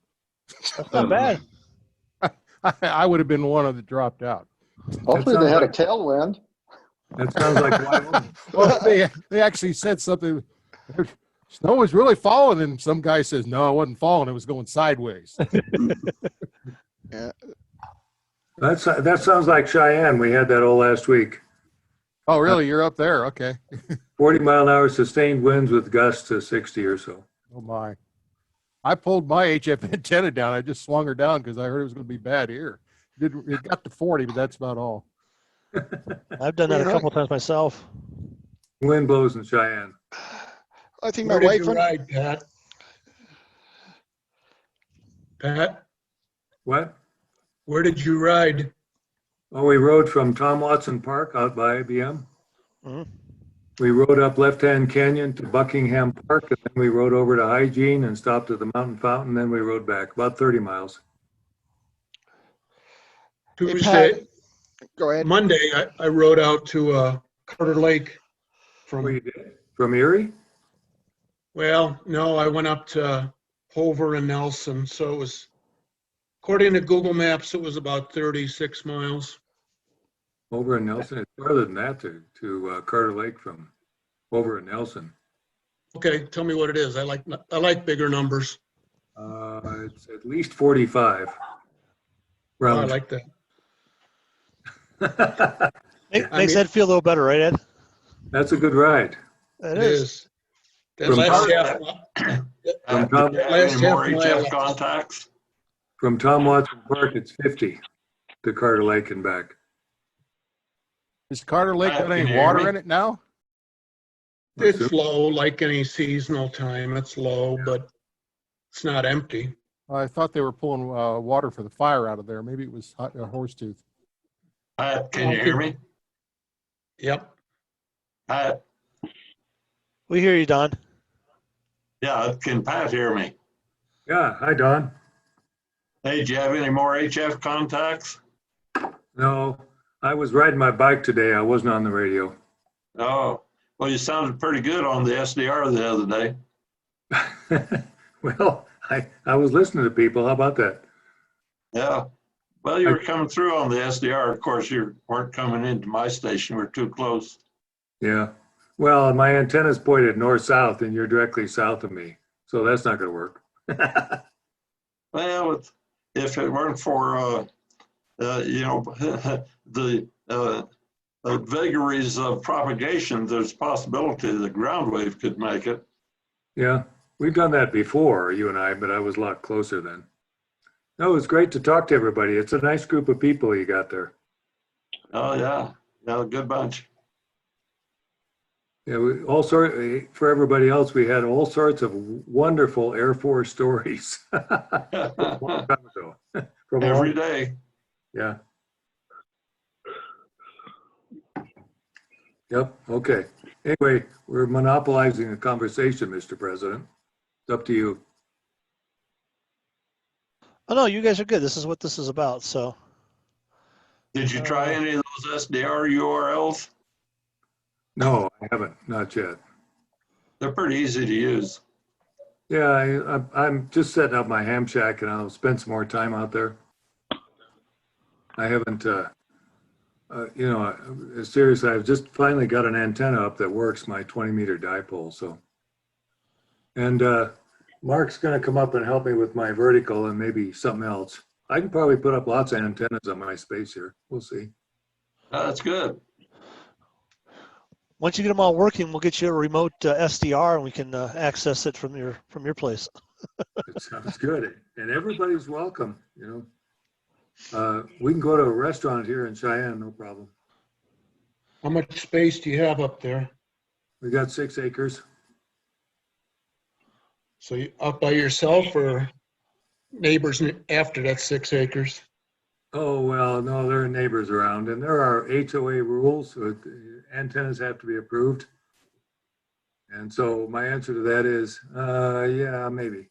That's not bad. I would have been one of the dropped out. Hopefully they had a tailwind. That sounds like Wyoming. Well, they actually said something. Snow was really falling, and some guy says, no, it wasn't falling. It was going sideways. Yeah. That sounds like Cheyenne. We had that all last week. Oh, really? You're up there? Okay. 40-mile-an-hour sustained winds with gusts to 60 or so. Oh, my. I pulled my HF antenna down. I just swung her down because I heard it was going to be bad here. It got to 40, but that's about all. I've done that a couple times myself. Wind blows in Cheyenne. I think Where my did wife you ride, Pat? Pat? What? Where did you ride? Oh, we rode from Tom Watson Park out by IBM. Mm-hmm. We rode up Left-Hand Canyon to Buckingham Park, and then we rode over to Hygiene and stopped at the Mountain Fountain, then we rode back, about 30 miles. Tuesday, go ahead. Monday, I rode out to Carter Lake. From Erie? Well, no, I went up to Hover and Nelson, so it was, according to Google Maps, it was about 36 miles. Over in Nelson, it's farther than that to Carter Lake from over in Nelson. Okay, tell me what it is. I like bigger numbers. It's at least 45. Oh, I like that. Makes Ed feel a little better, right, Ed? That's a good ride. It is. That From last Tom- half contacts. From Tom Watson Park, it's 50 to Carter Lake and back. Is Carter Lake got any water in it now? It's low, like any seasonal time. It's low, but it's not empty. I thought they were pulling water for the fire out of there. Maybe it was Horsetooth. Can you hear me? Yep. We hear you, Don. Yeah, can Pat hear me? Yeah, hi, Don. Hey, do you have any more HF contacts? No, I was riding my bike today. I wasn't on the radio. Oh, well, you sounded pretty good on the SDR the other day. Well, I was listening to people. How about that? Yeah. Well, you were coming through on the SDR. Of course, you weren't coming into my station. We're too close. Yeah. Well, my antenna's pointed north-south and you're directly south of me. So that's not going to work. Well, if it weren't for, the vagaries of propagation, there's a possibility the ground wave could make it. Yeah, we've done that before, you and I, but I was a lot closer then. No, it's great to talk to everybody. It's a nice group of people you got there. Oh, yeah. Yeah, a good bunch. Yeah, for everybody else, we had all sorts of wonderful Air Force stories. Every day. Yeah. Yep, okay. Anyway, we're monopolizing the conversation, Mr. President. It's up to you. Oh, no, you guys are good. This is what this is about, so. Did you try any of those SDR URLs? No, I haven't, not yet. They're pretty easy to use. Yeah, I'm just setting up my ham shack and I'll spend some more time out there. I haven't, seriously, I've just finally got an antenna up that works, my 20-meter dipole, so. And Mark's gonna come up and help me with my vertical and maybe something else. I can probably put up lots of antennas on my space here. We'll see. That's good. Once you get them all working, we'll get you a remote SDR and we can access it from your place. It sounds good. And everybody's welcome, you know. We can go to a restaurant here in Cheyenne, no problem. How much space do you have up there? We got 6 acres. So you up by yourself or neighbors after that 6 acres? Oh, well, no, there are neighbors around and there are HOA rules, so antennas have to be approved. And so my answer to that is, yeah, maybe.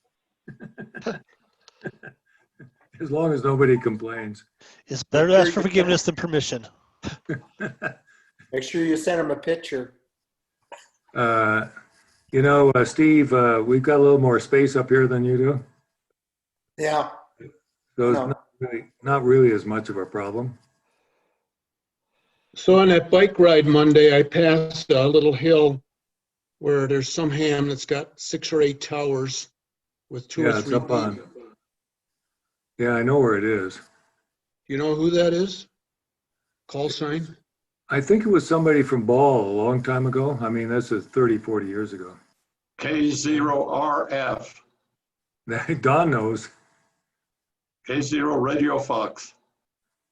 As long as nobody complains. It's better to ask for forgiveness than permission. Make sure you send them a picture. Steve, we've got a little more space up here than you do. Yeah. So it's not really as much of a problem. So on that bike ride Monday, I passed a little hill where there's some ham that's got 6 or 8 towers with 2 or 3 it's up on. Yeah, I know where it is. You know who that is? Call sign? I think it was somebody from Ball a long time ago. I mean, that's 30, 40 years ago. K0RF. Don knows. K0 Radio Fox.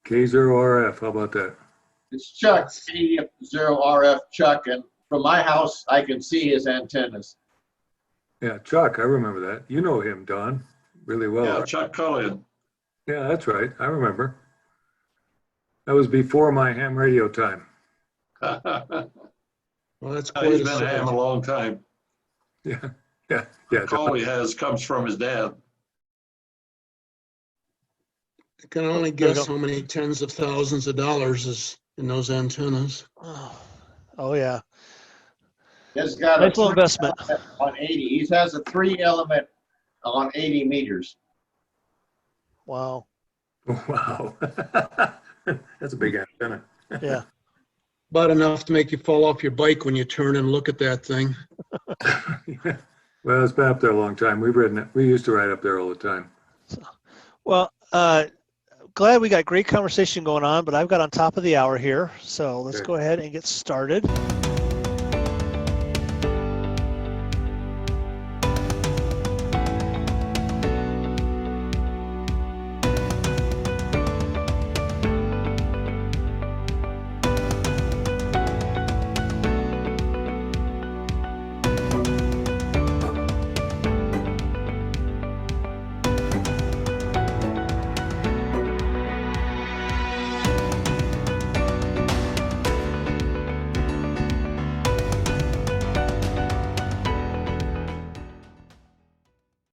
K0RF, how about that? It's Chuck, K0RF Chuck, and from my house, I can see his antennas. Yeah, Chuck, I remember that. You know him, Don, really well. Yeah, Chuck Cullion. Yeah, that's right. I remember. That was before my ham radio time. Well, that's he's been a ham a long time. Yeah. The call he has comes from his dad. I can only guess how many tens of thousands of dollars is in those antennas. Oh yeah. He's got nice little investment on 80. He has a 3 element on 80 meters. Wow. Wow. That's a big antenna. Yeah. About enough to make you fall off your bike when you turn and look at that thing. Yeah. Well, it's been up there a long time. We've ridden it. We used to ride up there all the time. Well, glad we got great conversation going on, but I've got on top of the hour here. So let's go ahead and get started.